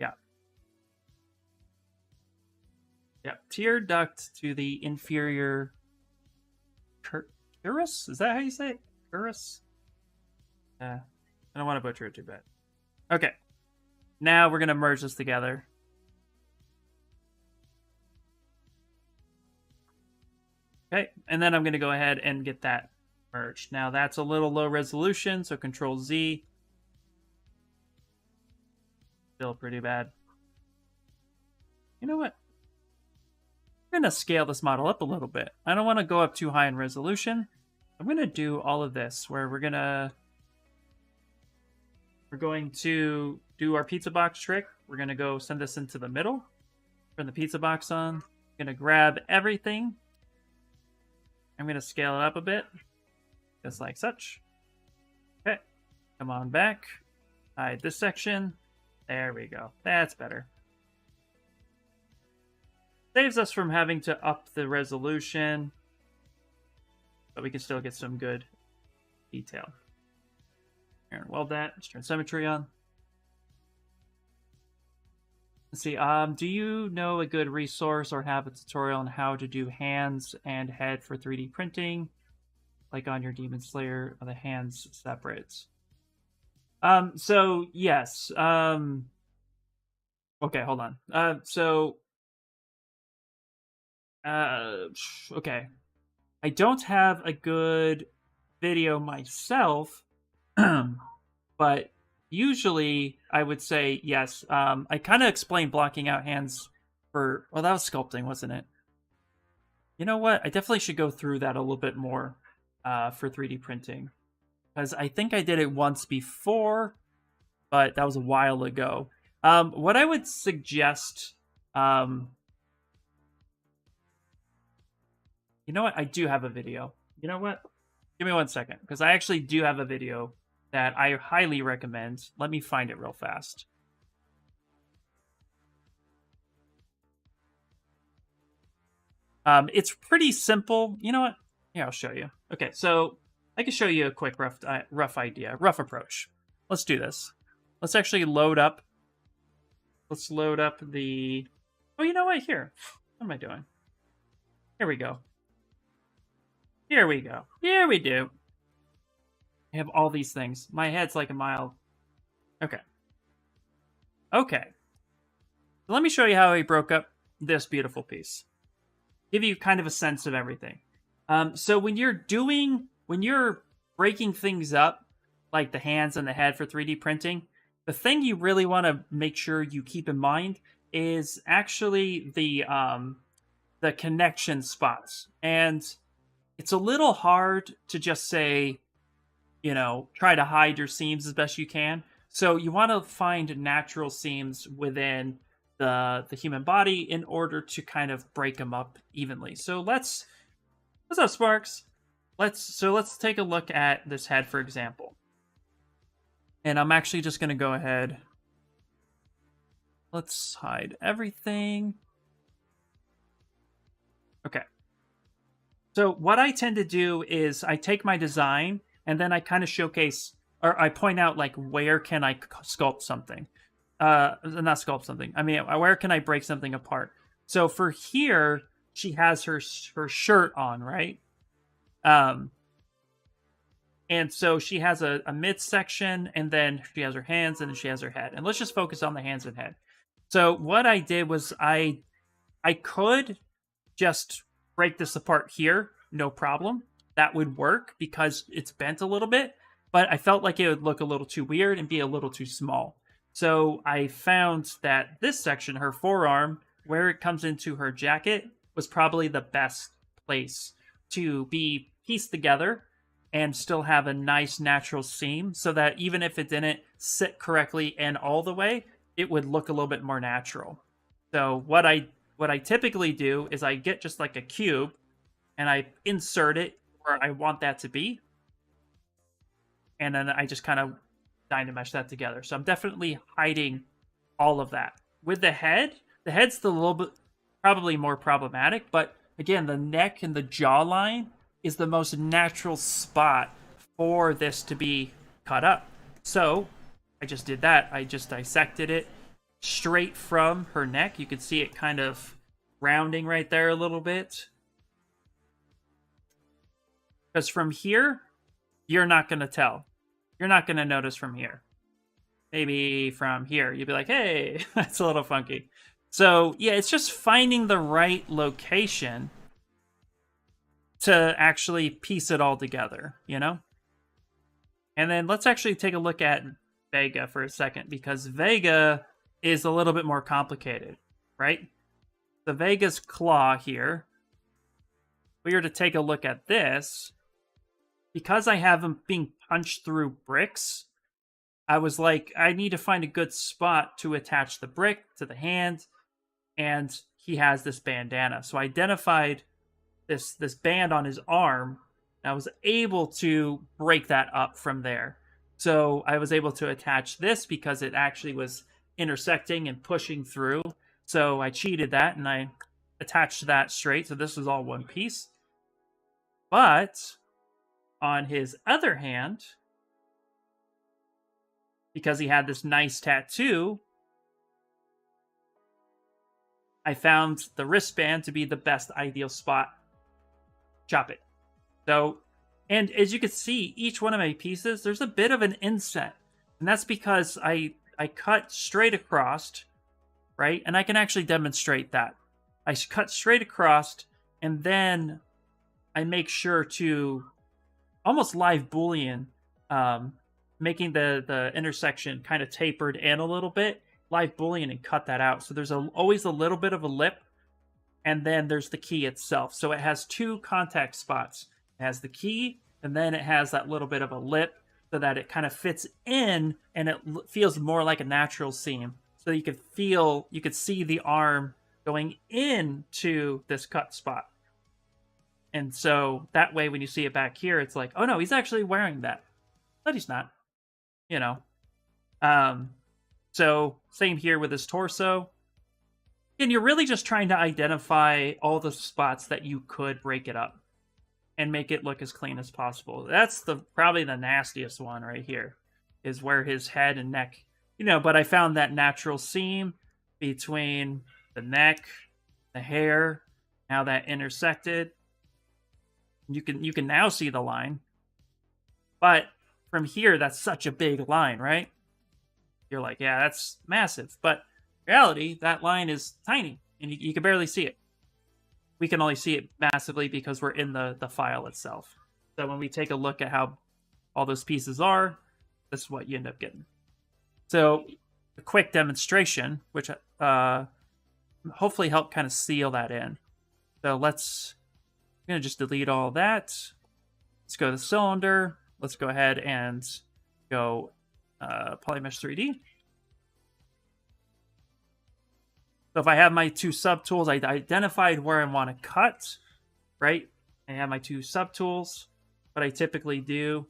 yeah. Yeah, tear duct to the inferior... Curus? Is that how you say it? Curus? I don't want to butcher it too bad. Okay. Now we're going to merge this together. Okay, and then I'm going to go ahead and get that merged. Now that's a little low resolution, so Control Z. Still pretty bad. You know what? I'm going to scale this model up a little bit. I don't want to go up too high in resolution. I'm going to do all of this where we're going to do our pizza box trick. We're going to go send this into the middle. Turn the pizza box on. I'm going to grab everything. I'm going to scale it up a bit. Just like such. Okay. Come on back. Hide this section. There we go. That's better. Saves us from having to up the resolution. But we can still get some good detail. Here, weld that. Let's turn symmetry on. Let's see. Do you know a good resource or have a tutorial on how to do hands and head for 3D printing? Like on your Demon Slayer, are the hands separate? So yes. Okay, hold on. Okay. I don't have a good video myself, but usually I would say yes. I kind of explained blocking out hands for, well, that was sculpting, wasn't it? You know what? I definitely should go through that a little bit more for 3D printing, because I think I did it once before, but that was a while ago. What I would suggest, you know what? I do have a video. You know what? Give me 1 second, because I actually do have a video that I highly recommend. Let me find it real fast. It's pretty simple. You know what? Here, I'll show you. Okay, so I can show you a quick rough idea, rough approach. Let's do this. Let's actually load up. Let's load up the... Oh, you know what? Here. What am I doing? Here we go. Here we go. Here we do. I have all these things. My head's like a mile. Okay. Okay. So let me show you how I broke up this beautiful piece. Give you kind of a sense of everything. So when you're breaking things up, like the hands and the head for 3D printing, the thing you really want to make sure you keep in mind is actually the connection spots. And it's a little hard to just say, you know, try to hide your seams as best you can. So you want to find natural seams within the human body in order to kind of break them up evenly. So what's up, Sparks? Let's take a look at this head, for example. And I'm actually just going to go ahead. Let's hide everything. Okay. So what I tend to do is I take my design and then I kind of showcase, or I point out, like, where can I sculpt something? Not sculpt something. I mean, where can I break something apart? So for here, she has her shirt on, right? And so she has a midsection, and then she has her hands, and then she has her head. And let's just focus on the hands and head. So what I did was I I could just break this apart here, no problem. That would work because it's bent a little bit, but I felt like it would look a little too weird and be a little too small. So I found that this section, her forearm, where it comes into her jacket, was probably the best place to be pieced together and still have a nice natural seam so that even if it didn't sit correctly and all the way, it would look a little bit more natural. So what I typically do is I get just like a cube and I insert it where I want that to be. And then I just kind of Dynamesh that together. So I'm definitely hiding all of that. With the head's the little bit probably more problematic, but again, the neck and the jawline is the most natural spot for this to be cut up. So I just did that. I just dissected it straight from her neck. You can see it kind of rounding right there a little bit. Because from here, you're not going to tell. You're not going to notice from here. Maybe from here, you'd be like, hey, that's a little funky. So yeah, it's just finding the right location to actually piece it all together, you know? And then let's actually take a look at Vega for a second, because Vega is a little bit more complicated, right? The Vega's claw here, if we were to take a look at this, because I have him being punched through bricks, I was like, I need to find a good spot to attach the brick to the hand, and he has this bandana. So I identified this band on his arm, and I was able to break that up from there. So I was able to attach this because it actually was intersecting and pushing through. So I cheated that, and I attached that straight. So this was all one piece. But on his other hand, because he had this nice tattoo, I found the wristband to be the best ideal spot. Chop it. So, and as you can see, each one of my pieces, there's a bit of an inset. And that's because I cut straight across, right? And I can actually demonstrate that. I cut straight across, and then I make sure to almost live Boolean, making the intersection kind of tapered in a little bit, live Boolean, and cut that out. So there's always a little bit of a lip, and then there's the key itself. So it has two contact spots. It has the key, and then it has that little bit of a lip so that it kind of fits in, and it feels more like a natural seam. So you could see the arm going into this cut spot. And so that way, when you see it back here, it's like, oh no, he's actually wearing that. But he's not, you know. So same here with his torso. And you're really just trying to identify all the spots that you could break it up and make it look as clean as possible. That's probably the nastiest one right here, is where his head and neck, you know, but I found that natural seam between the neck, the hair, how that intersected. You can now see the line. But from here, that's such a big line, right? You're like, yeah, that's massive. But in reality, that line is tiny, and you can barely see it. We can only see it massively because we're in the file itself. So when we take a look at how all those pieces are, this is what you end up getting. So a quick demonstration, which hopefully help kind of seal that in. So I'm going to just delete all that. Let's go to the cylinder. Let's go ahead and go Polymesh 3D. So if I have my two subtools, I identified where I want to cut, right? I have my two subtools. What I typically do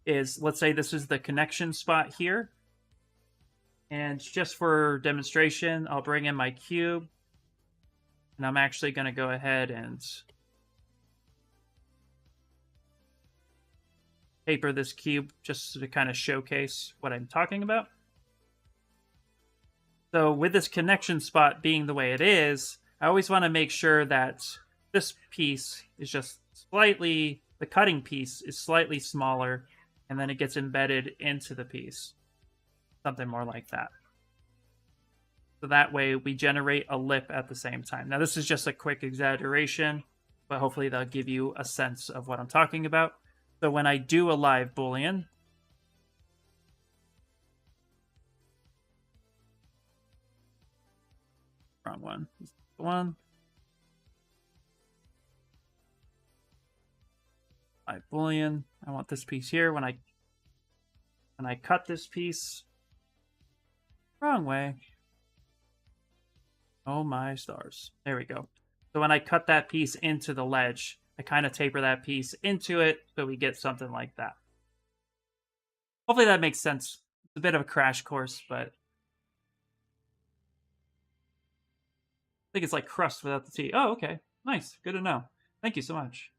is, let's say this is the connection spot here. And just for demonstration, I'll bring in my cube. And I'm actually going to go ahead and paper this cube just to kind of showcase what I'm talking about. So with this connection spot being the way it is, I always want to make sure that this piece is just slightly, the cutting piece is slightly smaller, and then it gets embedded into the piece. Something more like that. So that way we generate a lip at the same time. Now this is just a quick exaggeration, but hopefully that'll give you a sense of what I'm talking about. So when I do a live Boolean, wrong one, this is the one. Live Boolean, I want this piece here. When I cut this piece, wrong way. Oh my stars. There we go. So when I cut that piece into the ledge, I kind of taper that piece into it so we get something like that. Hopefully that makes sense. It's a bit of a crash course, but I think it's like crust without the T. Oh, okay. Nice. Good to know. Thank you so much.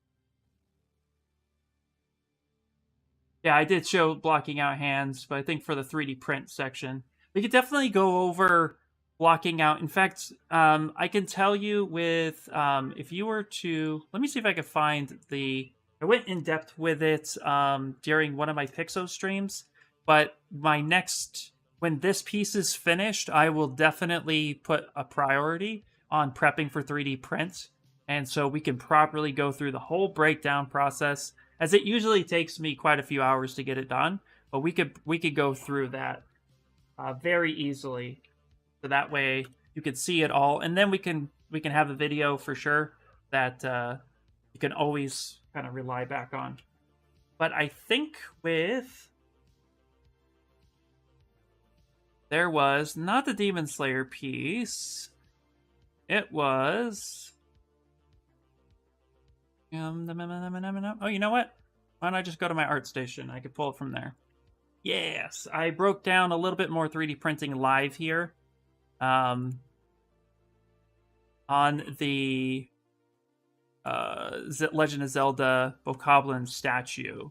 Yeah, I did show blocking out hands, but I think for the 3D print section, we could definitely go over blocking out. In fact, I can tell you with, if you were to, let me see if I can find I went in depth with it during one of my Pixo streams, but when this piece is finished, I will definitely put a priority on prepping for 3D print. And so we can properly go through the whole breakdown process, as it usually takes me quite a few hours to get it done, but we could go through that very easily. So that way you can see it all, and then we can have a video for sure that you can always kind of rely back on. But I think there was not the Demon Slayer piece. It was oh, you know what? Why don't I just go to my art station? I could pull it from there. Yes, I broke down a little bit more 3D printing live here. On the Legend of Zelda Bokoblin statue.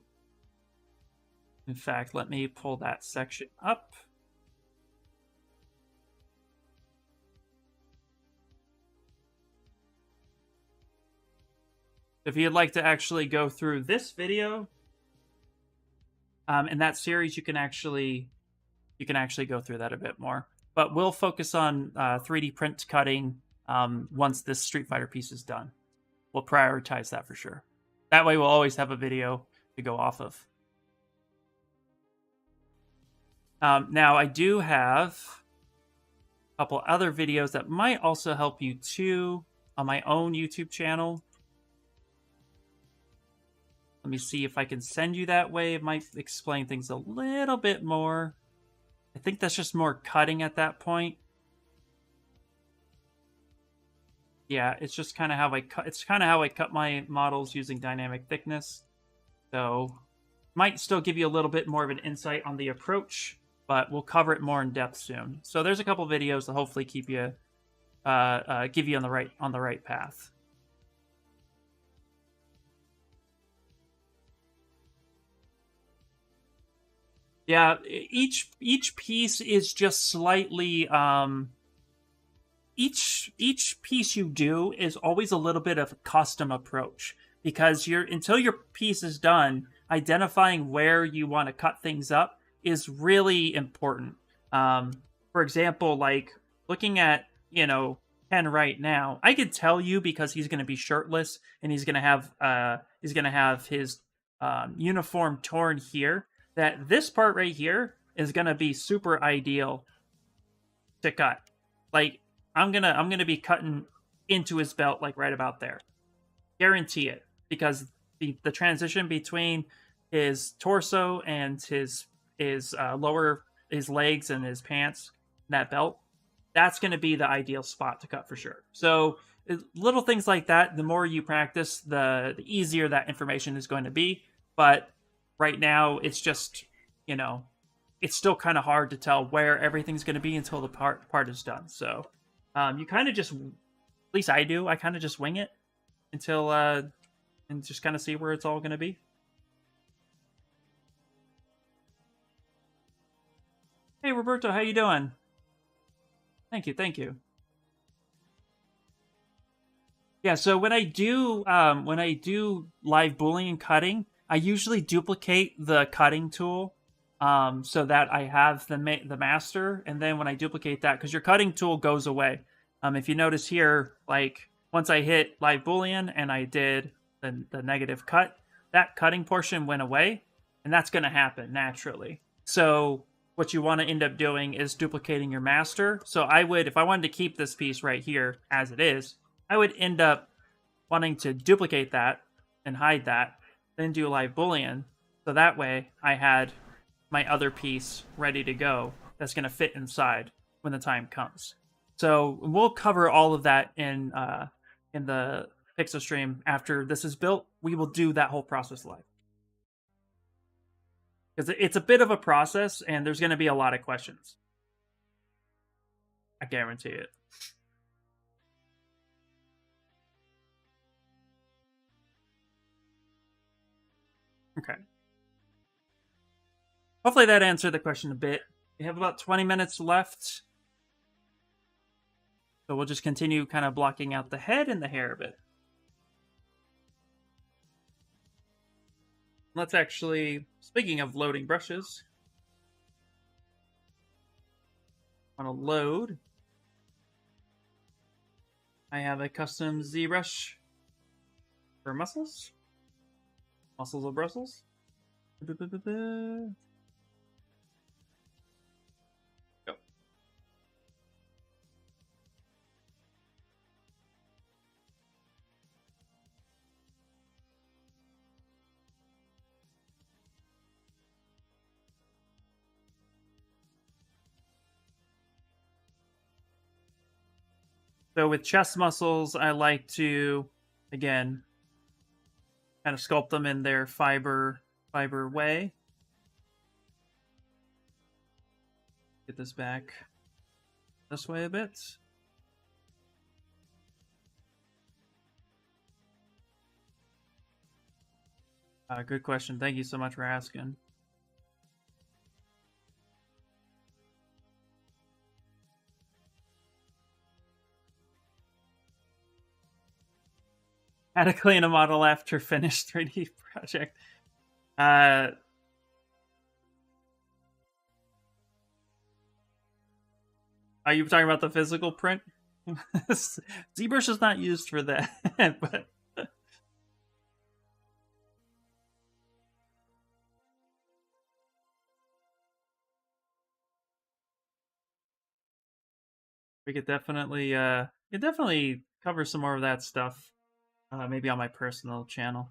In fact, let me pull that section up. If you'd like to actually go through this video in that series, you can actually go through that a bit more. But we'll focus on 3D print cutting once this Street Fighter piece is done. We'll prioritize that for sure. That way we'll always have a video to go off of. Now, I do have a couple other videos that might also help you too on my own YouTube channel. Let me see if I can send you that way. It might explain things a little bit more. I think that's just more cutting at that point. Yeah, it's just kind of how I cut. It's kind of how I cut my models using dynamic thickness. So, might still give you a little bit more of an insight on the approach, but we'll cover it more in depth soon. So there's a couple videos that hopefully keep you, give you on the right path. Yeah, each piece is just slightly each piece you do is always a little bit of a custom approach, because until your piece is done, identifying where you want to cut things up is really important. For example, like looking at, Ken right now, I could tell you, because he's going to be shirtless and he's going to have his uniform torn here, that this part right here is going to be super ideal to cut. Like, I'm gonna be cutting into his belt, like right about there. Guarantee it, because the transition between his torso and his legs and his pants, that belt, that's going to be the ideal spot to cut for sure. So little things like that, the more you practice, the easier that information is going to be. But right now, it's just, it's still kind of hard to tell where everything's going to be until the part is done. So you kind of just, at least I do, I kind of just wing it until, and just kind of see where it's all going to be. Hey, Roberto, how you doing? Thank you. Yeah, so when I do live Boolean cutting, I usually duplicate the cutting tool so that I have the master, and then when I duplicate that, because your cutting tool goes away. If you notice here, like once I hit live boolean and I did the negative cut, that cutting portion went away, and that's going to happen naturally. So what you want to end up doing is duplicating your master. So I would, if I wanted to keep this piece right here as it is, I would end up wanting to duplicate that and hide that, then do live boolean. So that way I had my other piece ready to go that's going to fit inside when the time comes. So we'll cover all of that in the Pixel stream after this is built. We will do that whole process live. Because it's a bit of a process, and there's going to be a lot of questions. I guarantee it. Okay. Hopefully that answered the question a bit. We have about 20 minutes left. So we'll just continue kind of blocking out the head and the hair a bit. Let's actually, speaking of loading brushes, I want to load. I have a custom ZBrush for muscles. Muscles of Brussels. Go. So with chest muscles, I like to, again, kind of sculpt them in their fiber way. Get this back this way a bit. Good question. Thank you so much for asking. How to clean a model after finished 3D project. Are you talking about the physical print? ZBrush is not used for that, but we could definitely cover some more of that stuff, maybe on my personal channel.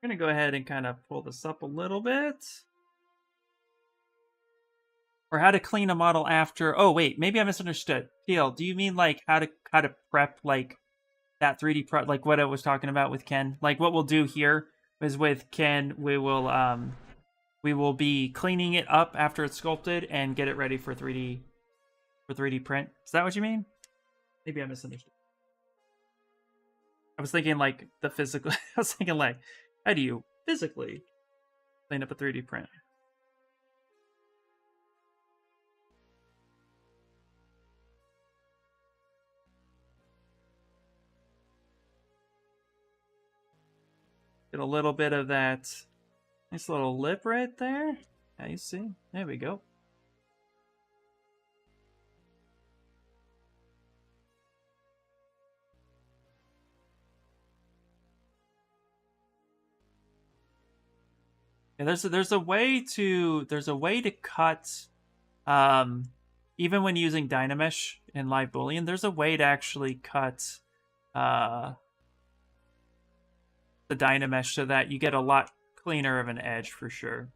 I'm gonna go ahead and kind of pull this up a little bit. Or how to clean a model after. Oh wait, maybe I misunderstood. TL, do you mean like how to prep like that 3D prep, like what I was talking about with Ken? Like what we'll do here is with Ken, we will be cleaning it up after it's sculpted and get it ready for 3D print. Is that what you mean? Maybe I misunderstood. I was thinking like the physical. I was thinking like, how do you physically clean up a 3D print? Get a little bit of that nice little lip right there. Yeah, you see? There we go. Yeah, there's a way to cut, even when using Dynamesh in Live Boolean, there's a way to actually cut the Dynamesh so that you get a lot cleaner of an edge for sure.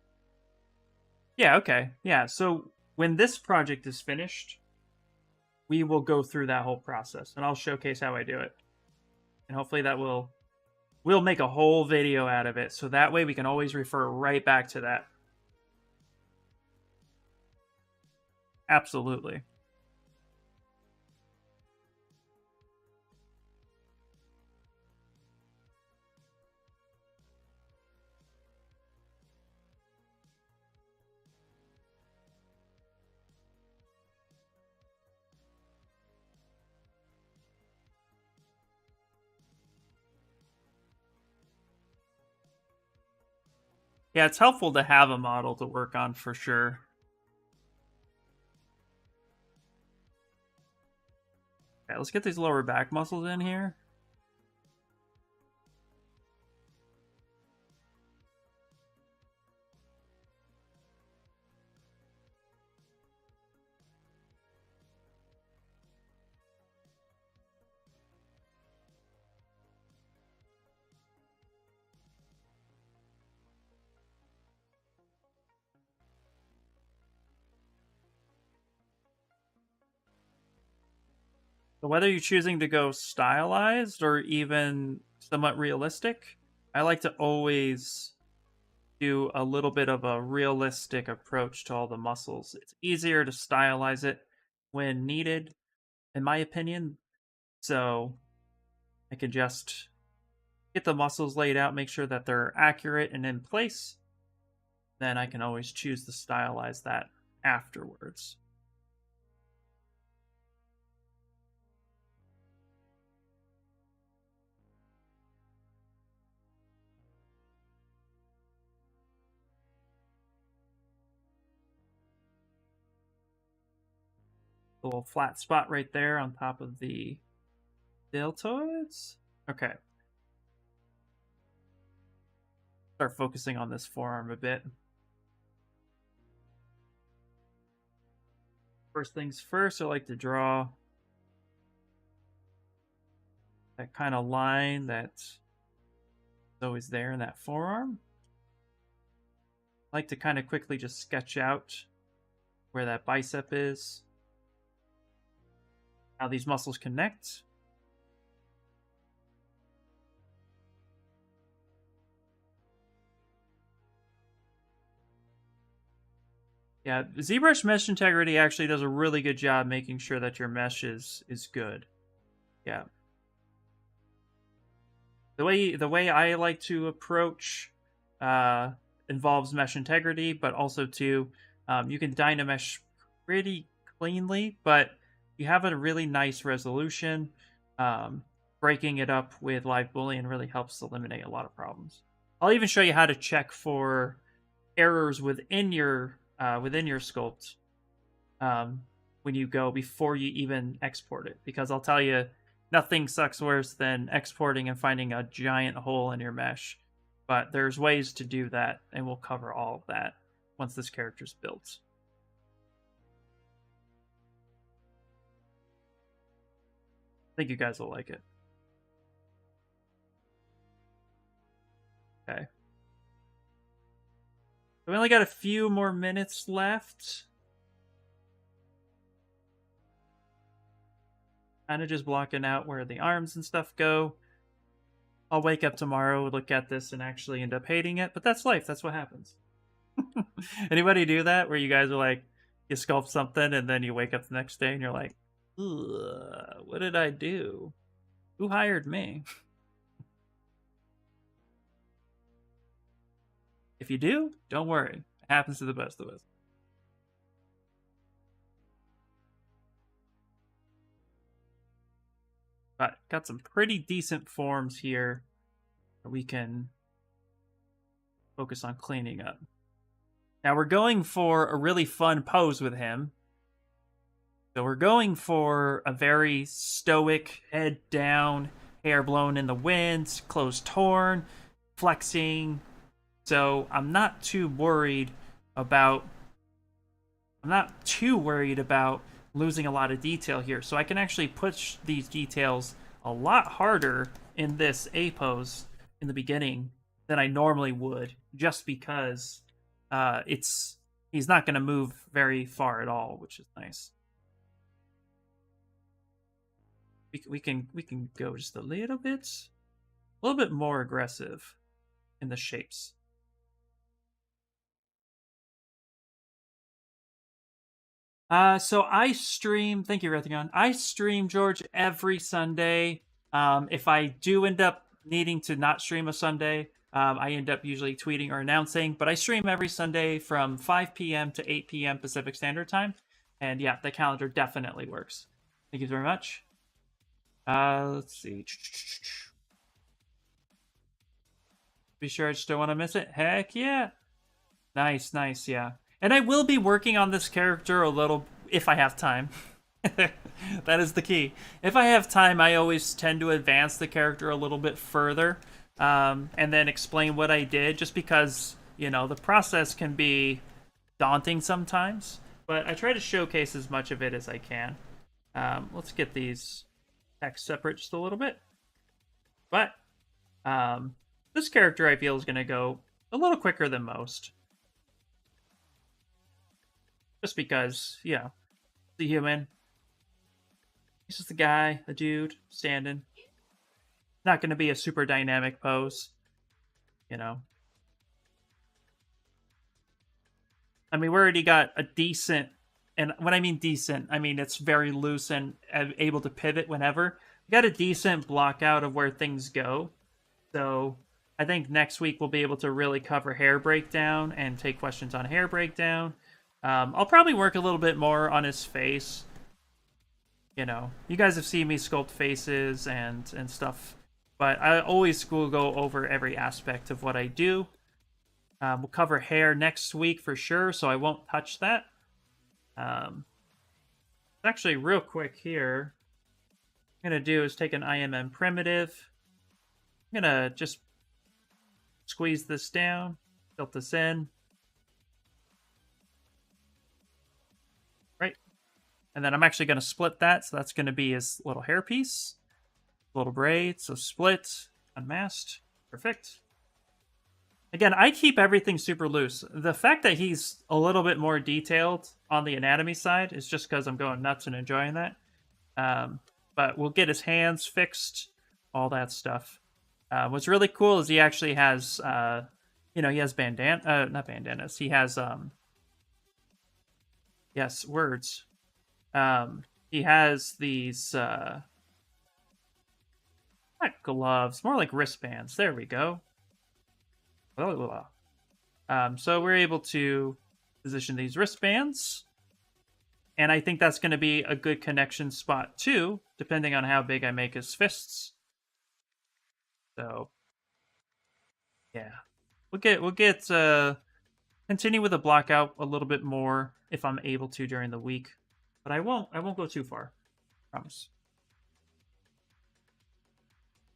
Yeah, okay. Yeah, so when this project is finished, we will go through that whole process, and I'll showcase how I do it. And hopefully we'll make a whole video out of it, so that way we can always refer right back to that. Absolutely. Yeah, it's helpful to have a model to work on for sure. Okay, let's get these lower back muscles in here. So whether you're choosing to go stylized or even somewhat realistic, I like to always do a little bit of a realistic approach to all the muscles. It's easier to stylize it when needed, in my opinion. So I can just get the muscles laid out, make sure that they're accurate and in place. Then I can always choose to stylize that afterwards. A little flat spot right there on top of the deltoids. Okay. Start focusing on this forearm a bit. First things first, I like to draw that kind of line that's always there in that forearm. I like to kind of quickly just sketch out where that bicep is, how these muscles connect. Yeah, ZBrush Mesh Integrity actually does a really good job making sure that your mesh is good. Yeah. The way I like to approach involves mesh integrity, but also too, you can dynamesh pretty cleanly, but you have a really nice resolution. Breaking it up with live boolean really helps eliminate a lot of problems. I'll even show you how to check for errors within your sculpt when you go before you even export it, because I'll tell you, nothing sucks worse than exporting and finding a giant hole in your mesh. But there's ways to do that, and we'll cover all of that once this character's built. I think you guys will like it. Okay. We only got a few more minutes left. Kind of just blocking out where the arms and stuff go. I'll wake up tomorrow, look at this, and actually end up hating it, but that's life. That's what happens. Anybody do that where you guys are like, you sculpt something and then you wake up the next day and you're like, what did I do? Who hired me? If you do, don't worry. It happens to the best of us. But got some pretty decent forms here that we can focus on cleaning up. Now we're going for a really fun pose with him. So we're going for a very stoic, head down, hair blown in the wind, clothes torn, flexing. So I'm not too worried about losing a lot of detail here. So I can actually push these details a lot harder in this A pose in the beginning than I normally would, just because he's not going to move very far at all, which is nice. We can go just a little bit more aggressive in the shapes. So I stream. Thank you, Rethigon. I stream, George, every Sunday. If I do end up needing to not stream a Sunday, I end up usually tweeting or announcing. But I stream every Sunday from 5 p.m. to 8 p.m. Pacific Standard Time. And yeah, the calendar definitely works. Thank you very much. Let's see. Be sure I just don't want to miss it. Heck yeah. Nice, nice, yeah. And I will be working on this character a little if I have time. That is the key. If I have time, I always tend to advance the character a little bit further, and then explain what I did, just because, the process can be daunting sometimes. But I try to showcase as much of it as I can. Let's get these text separate just a little bit. But this character, I feel, is going to go a little quicker than most. Just because, the human. He's just a guy, a dude, standing. Not going to be a super dynamic pose, I mean, we already got a decent, and when I mean decent, I mean it's very loose and able to pivot whenever. We got a decent block out of where things go. So I think next week we'll be able to really cover hair breakdown and take questions on hair breakdown. I'll probably work a little bit more on his face. You guys have seen me sculpt faces and stuff, but I always will go over every aspect of what I do. We'll cover hair next week for sure, so I won't touch that. Actually, real quick here, what I'm going to do is take an IMM primitive. I'm going to just squeeze this down, tilt this in. Right. And then I'm actually going to split that, so that's going to be his little hairpiece. Little braid, so split, unmasked. Perfect. Again, I keep everything super loose. The fact that he's a little bit more detailed on the anatomy side is just because I'm going nuts and enjoying that. But we'll get his hands fixed, all that stuff. What's really cool is he actually has, he has not bandanas. He has, yes, words. He has these, not gloves, more like wristbands. There we go. So we're able to position these wristbands, and I think that's going to be a good connection spot too, depending on how big I make his fists. So yeah, we'll get continue with the block out a little bit more if I'm able to during the week, but I won't go too far, promise.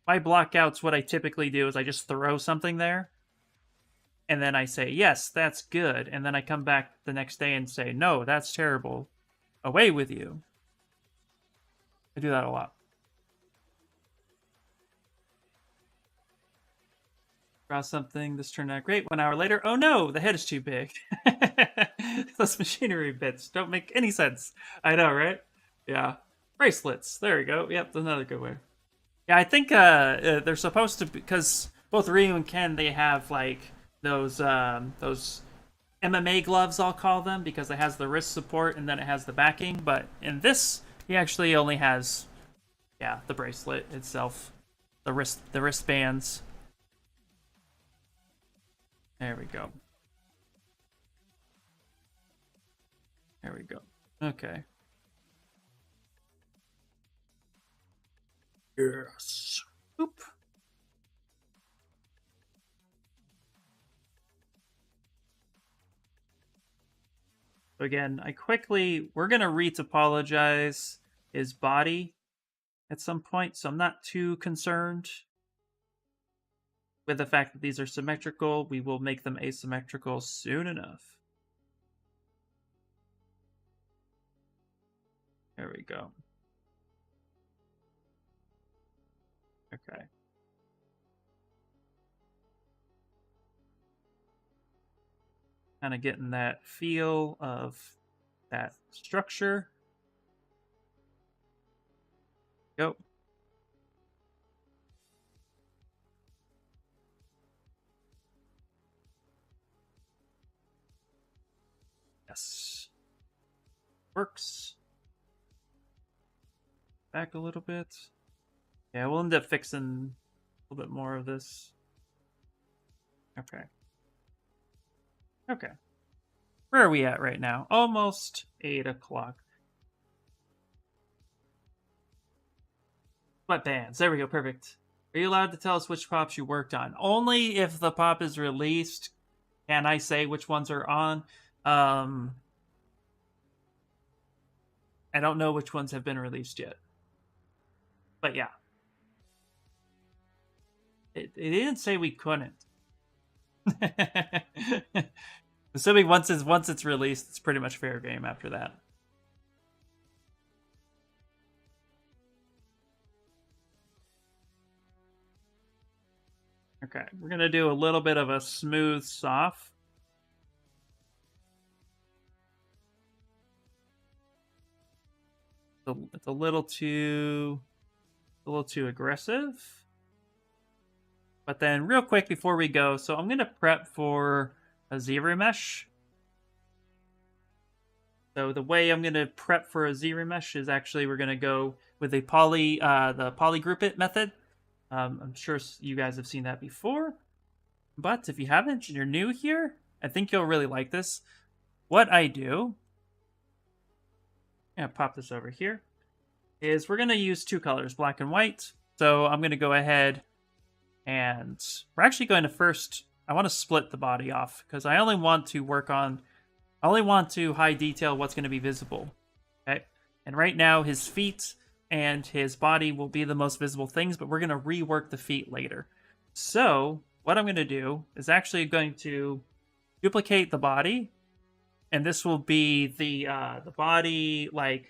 My blockouts, what I typically do is I just throw something there, and then I say, yes, that's good. And then I come back the next day and say, no, that's terrible. Away with you. I do that a lot. Draw something. This turned out great. 1 hour later. Oh no, the head is too big. Those machinery bits don't make any sense. I know, right? Yeah. Bracelets. There we go. Yep, that's another good way. Yeah, I think they're supposed to, because both Ryu and Ken, they have like those MMA gloves, I'll call them, because it has the wrist support and then it has the backing. But in this, he actually only has, the bracelet itself, the wristbands. There we go. There we go. Okay. Yes. Oop. So again, we're going to retopologize his body at some point, so I'm not too concerned with the fact that these are symmetrical. We will make them asymmetrical soon enough. There we go. Okay. Kind of getting that feel of that structure. Go. Yes. Works. Back a little bit. Yeah, we'll end up fixing a little bit more of this. Okay. Okay. Where are we at right now? Almost 8 o'clock. Sweatbands. There we go. Perfect. Are you allowed to tell us which pops you worked on? Only if the pop is released. Can I say which ones are on? I don't know which ones have been released yet. But yeah. It didn't say we couldn't. Assuming once it's released, it's pretty much fair game after that. Okay, we're gonna do a little bit of a smooth soft. It's a little too aggressive. But then real quick before we go, so I'm gonna prep for a ZBrush. So the way I'm gonna prep for a ZBrush is actually we're gonna go with the poly group it method. I'm sure you guys have seen that before, but if you haven't and you're new here, I think you'll really like this. What I do, I'm gonna pop this over here, is we're gonna use two colors, black and white. So I'm gonna go ahead and we're actually going to first, I want to split the body off because I only want to high detail what's going to be visible. Okay. And right now his feet and his body will be the most visible things, but we're going to rework the feet later. So what I'm going to do is actually going to duplicate the body, and this will be the body like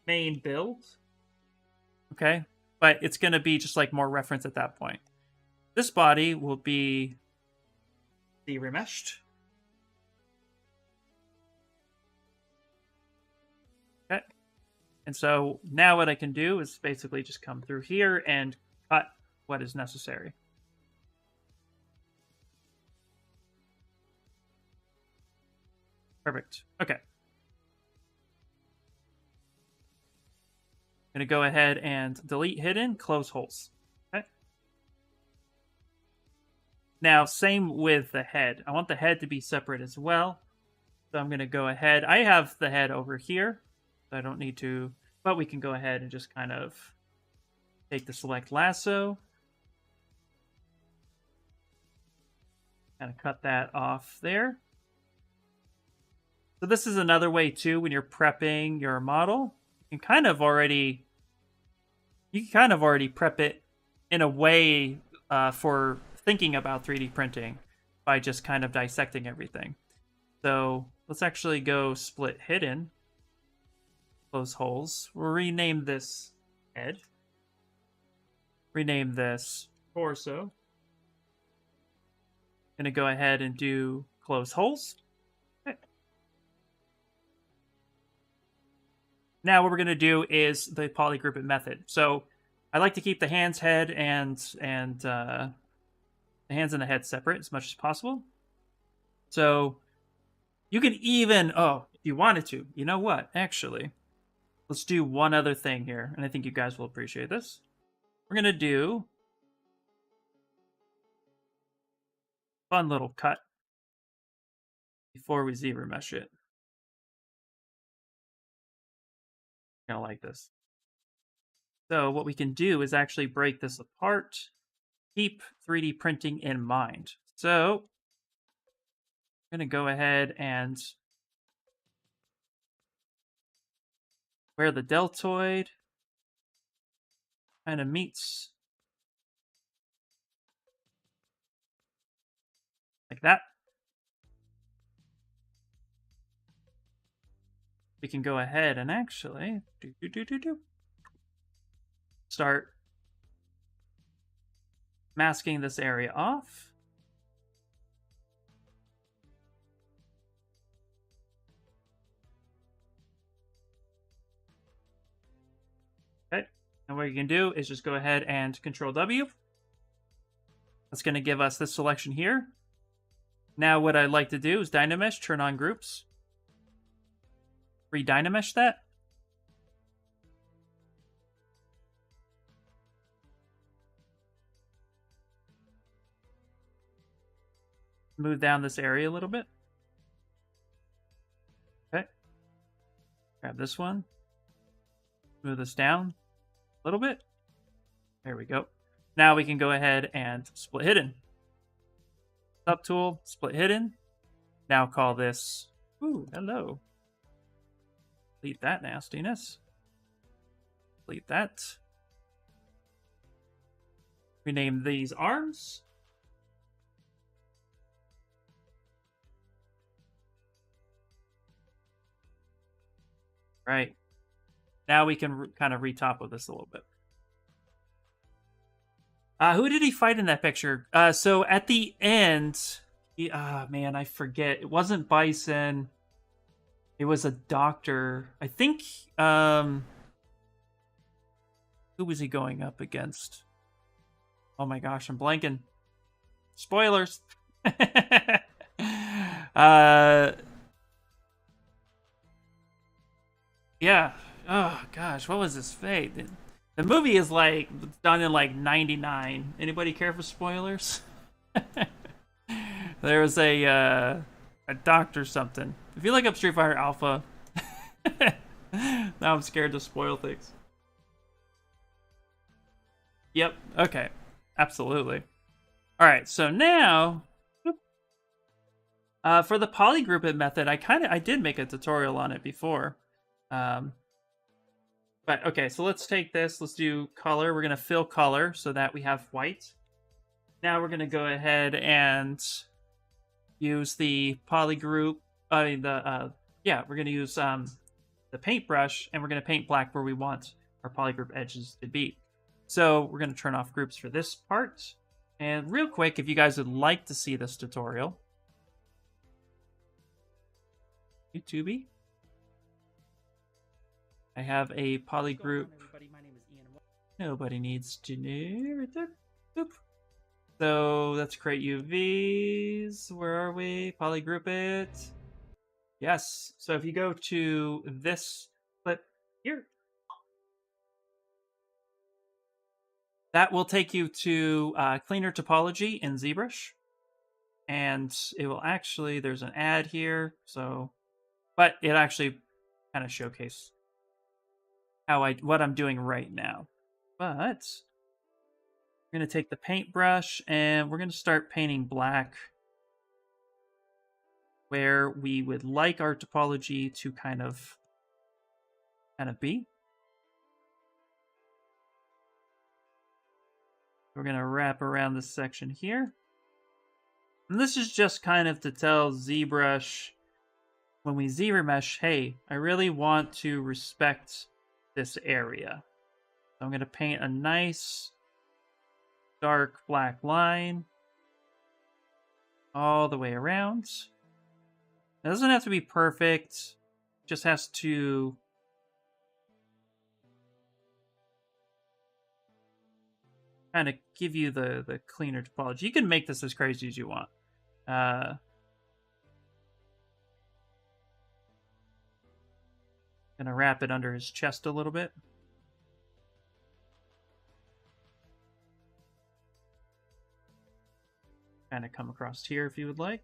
main build. Okay. But it's going to be just like more reference at that point. This body will be the remeshed. Okay. And so now what I can do is basically just come through here and cut what is necessary. Perfect. Okay. I'm going to go ahead and delete hidden, close holes. Okay. Now, same with the head. I want the head to be separate as well. So I'm going to go ahead. I have the head over here. So I don't need to, but we can go ahead and just kind of take the select lasso. Kind of cut that off there. So this is another way too, when you're prepping your model, you can kind of already prep it in a way for thinking about 3D printing by just kind of dissecting everything. So let's actually go split hidden, close holes. We'll rename this head, rename this torso. Gonna go ahead and do close holes. Okay. Now what we're gonna do is the poly group it method. So I like to keep the hands, head, and the hands and the head separate as much as possible. So you can even, if you wanted to, you know what? Actually, let's do one other thing here, and I think you guys will appreciate this. We're gonna do fun little cut before we ZBrush it. I don't like this. So what we can do is actually break this apart, keep 3D printing in mind. So I'm going to go ahead and where the deltoid kind of meets like that. We can go ahead and actually start masking this area off. Okay, and what you can do is just go ahead and Control W. That's going to give us this selection here. Now what I'd like to do is Dynamesh, turn on groups. Re-Dynamesh that. Move down this area a little bit. Okay. Grab this one. Move this down a little bit. There we go. Now we can go ahead and split hidden. subtool, split hidden. Now call this, ooh, hello. Delete that nastiness. Delete that. Rename these arms. Right. Now we can kind of retop with this a little bit. Who did he fight in that picture? So at the end, man, I forget. It wasn't Bison. It was a doctor. I think, who was he going up against? Oh my gosh, I'm blanking. Spoilers. Yeah. Oh gosh, what was his fate? The movie is like done in like '99. Anybody care for spoilers? There was a doctor something. If you look up Street Fighter Alpha, now I'm scared to spoil things. Yep. Okay. Absolutely. All right. So now, for the polygroup it method, I did make a tutorial on it before. But okay, so let's take this. Let's do color. We're gonna fill color so that we have white. Now we're gonna go ahead and use the polygroup. We're gonna use the paintbrush, and we're gonna paint black where we want our polygroup edges to be. So we're gonna turn off groups for this part. And real quick, if you guys would like to see this tutorial, YouTube. I have a polygroup. Nobody needs to know. Right there. Boop. So let's create UVs. Where are we? Polygroup it. Yes. So if you go to this clip here, that will take you to cleaner topology in ZBrush. And it will actually, there's an ad here. So, but it actually kind of showcases what I'm doing right now. But we're going to take the paintbrush and we're going to start painting black where we would like our topology to kind of be. We're going to wrap around this section here. And this is just kind of to tell ZBrush when we Z-remesh, hey, I really want to respect this area. So I'm going to paint a nice dark black line all the way around. It doesn't have to be perfect. It just has to kind of give you the cleaner topology. You can make this as crazy as you want. Gonna wrap it under his chest a little bit. Kind of come across here if you would like.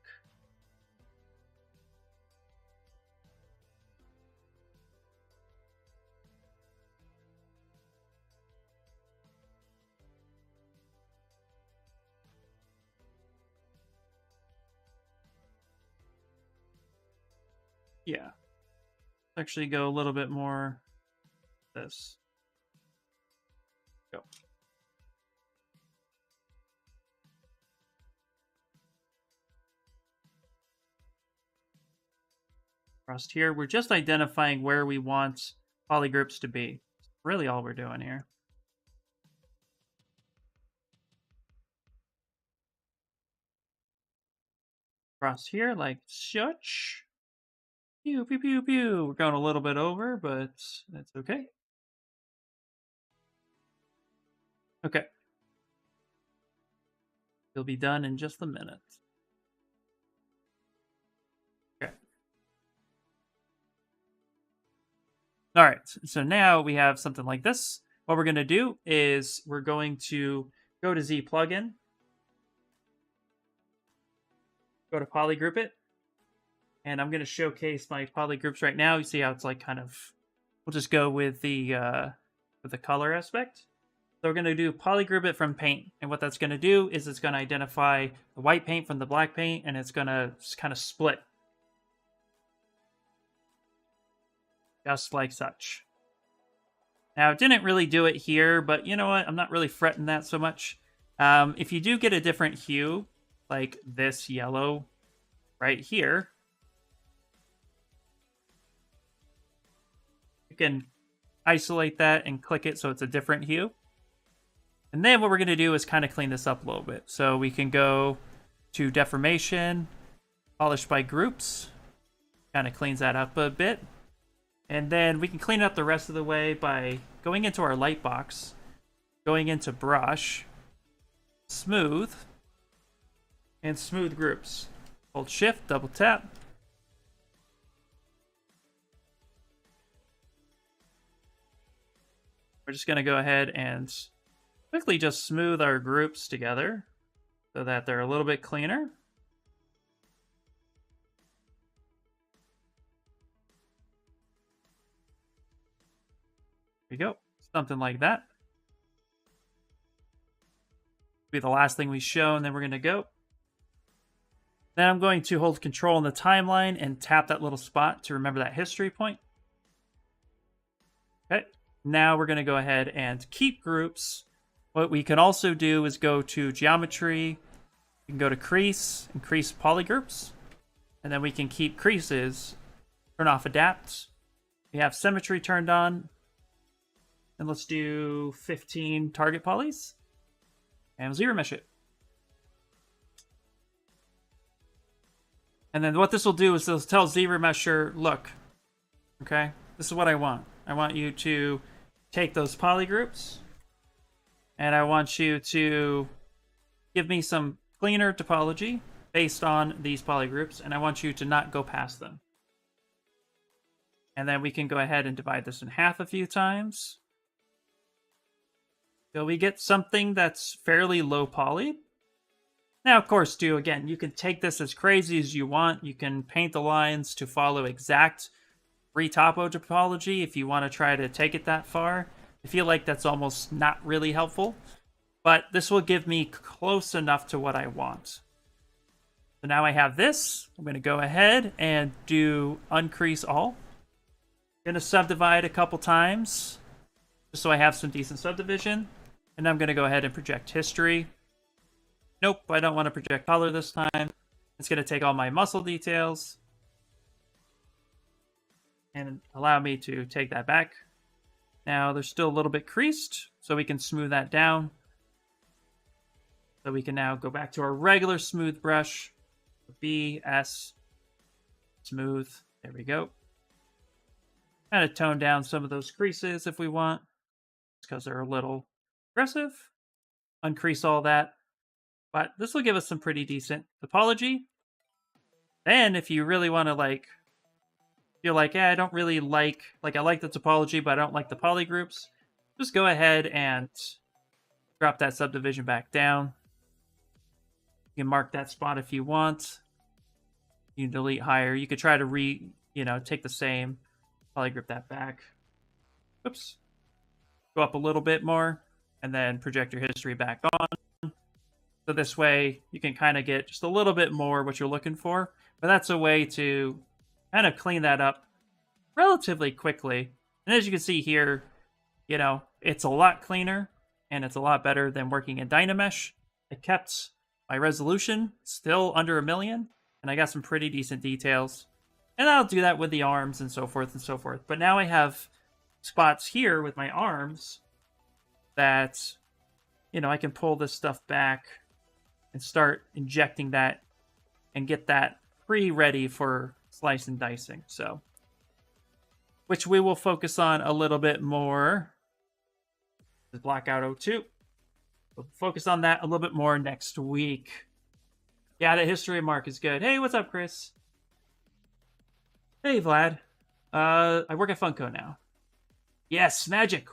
Yeah. Let's actually go a little bit more this. Go. Across here, we're just identifying where we want polygroups to be. That's really all we're doing here. Across here, like such. Pew, pew, pew, pew. We're going a little bit over, but that's okay. Okay. It'll be done in just a minute. Okay. All right. So now we have something like this. What we're going to do is we're going to go to Z plugin. Go to polygroup it. And I'm going to showcase my polygroups right now. You see how it's like kind of, we'll just go with the color aspect. So we're going to do polygroup it from paint. And what that's going to do is it's going to identify the white paint from the black paint, and it's going to kind of split. Just like such. Now, it didn't really do it here, but you know what? I'm not really fretting that so much. If you do get a different hue, like this yellow right here, you can isolate that and click it so it's a different hue. And then what we're going to do is kind of clean this up a little bit. So we can go to deformation, polish by groups, kind of cleans that up a bit. And then we can clean up the rest of the way by going into our light box, going into brush, smooth, and smooth groups. Hold shift, double tap. We're just going to go ahead and quickly just smooth our groups together so that they're a little bit cleaner. There we go. Something like that. Be the last thing we show, and then we're going to go. Then I'm going to hold control on the timeline and tap that little spot to remember that history point. Okay. Now we're going to go ahead and keep groups. What we can also do is go to geometry. We can go to crease, increase polygroups. And then we can keep creases, turn off adapt. We have symmetry turned on. And let's do 15 target polys. And ZBrush it. And then what this will do is this tell ZBrusher, look, okay, this is what I want. I want you to take those polygroups, and I want you to give me some cleaner topology based on these polygroups, and I want you to not go past them. And then we can go ahead and divide this in half a few times. So we get something that's fairly low poly. Now, of course, too, again, you can take this as crazy as you want. You can paint the lines to follow exact retopo topology if you want to try to take it that far. I feel like that's almost not really helpful, but this will give me close enough to what I want. So now I have this. I'm going to go ahead and do uncrease all. I'm going to subdivide a couple times just so I have some decent subdivision. And I'm going to go ahead and project history. Nope, I don't want to project color this time. It's going to take all my muscle details and allow me to take that back. Now, they're still a little bit creased, so we can smooth that down. So we can now go back to our regular smooth brush. B, S, smooth. There we go. Kind of tone down some of those creases if we want, because they're a little aggressive. Uncrease all that. But this will give us some pretty decent topology. Then if you really want to feel like, I don't really like I like the topology, but I don't like the polygroups, just go ahead and drop that subdivision back down. You can mark that spot if you want. You can delete higher. You could try to take the same, polygroup that back. Oops. Go up a little bit more, and then project your history back on. So this way, you can kind of get just a little bit more what you're looking for. But that's a way to kind of clean that up relatively quickly. And as you can see here, it's a lot cleaner, and it's a lot better than working in Dynamesh. I kept my resolution still under 1 million, and I got some pretty decent details. And I'll do that with the arms and so forth and so forth. But now I have spots here with my arms that, I can pull this stuff back and start injecting that and get that pre-ready for slice and dicing. So, which we will focus on a little bit more. This is Blockout 02. We'll focus on that a little bit more next week. Yeah, the history mark is good. Hey, what's up, Chris? Hey, Vlad. I work at Funko now. Yes, magic.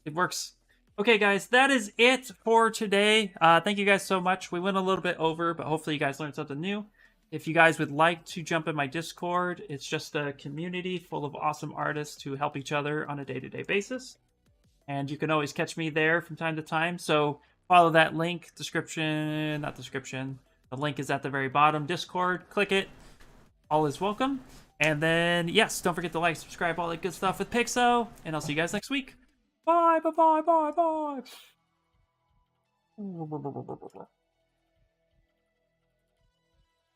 It works. Okay, guys, that is it for today. Thank you guys so much. We went a little bit over, but hopefully you guys learned something new. If you guys would like to jump in my Discord, it's just a community full of awesome artists who help each other on a day-to-day basis. and you can always catch me there from time to time. So follow that link, not description. The link is at the very bottom, Discord. Click it. All is welcome. And then, yes, don't forget to like, subscribe, all that good stuff with Pixo. And I'll see you guys next week. Bye, bye, bye, bye, bye.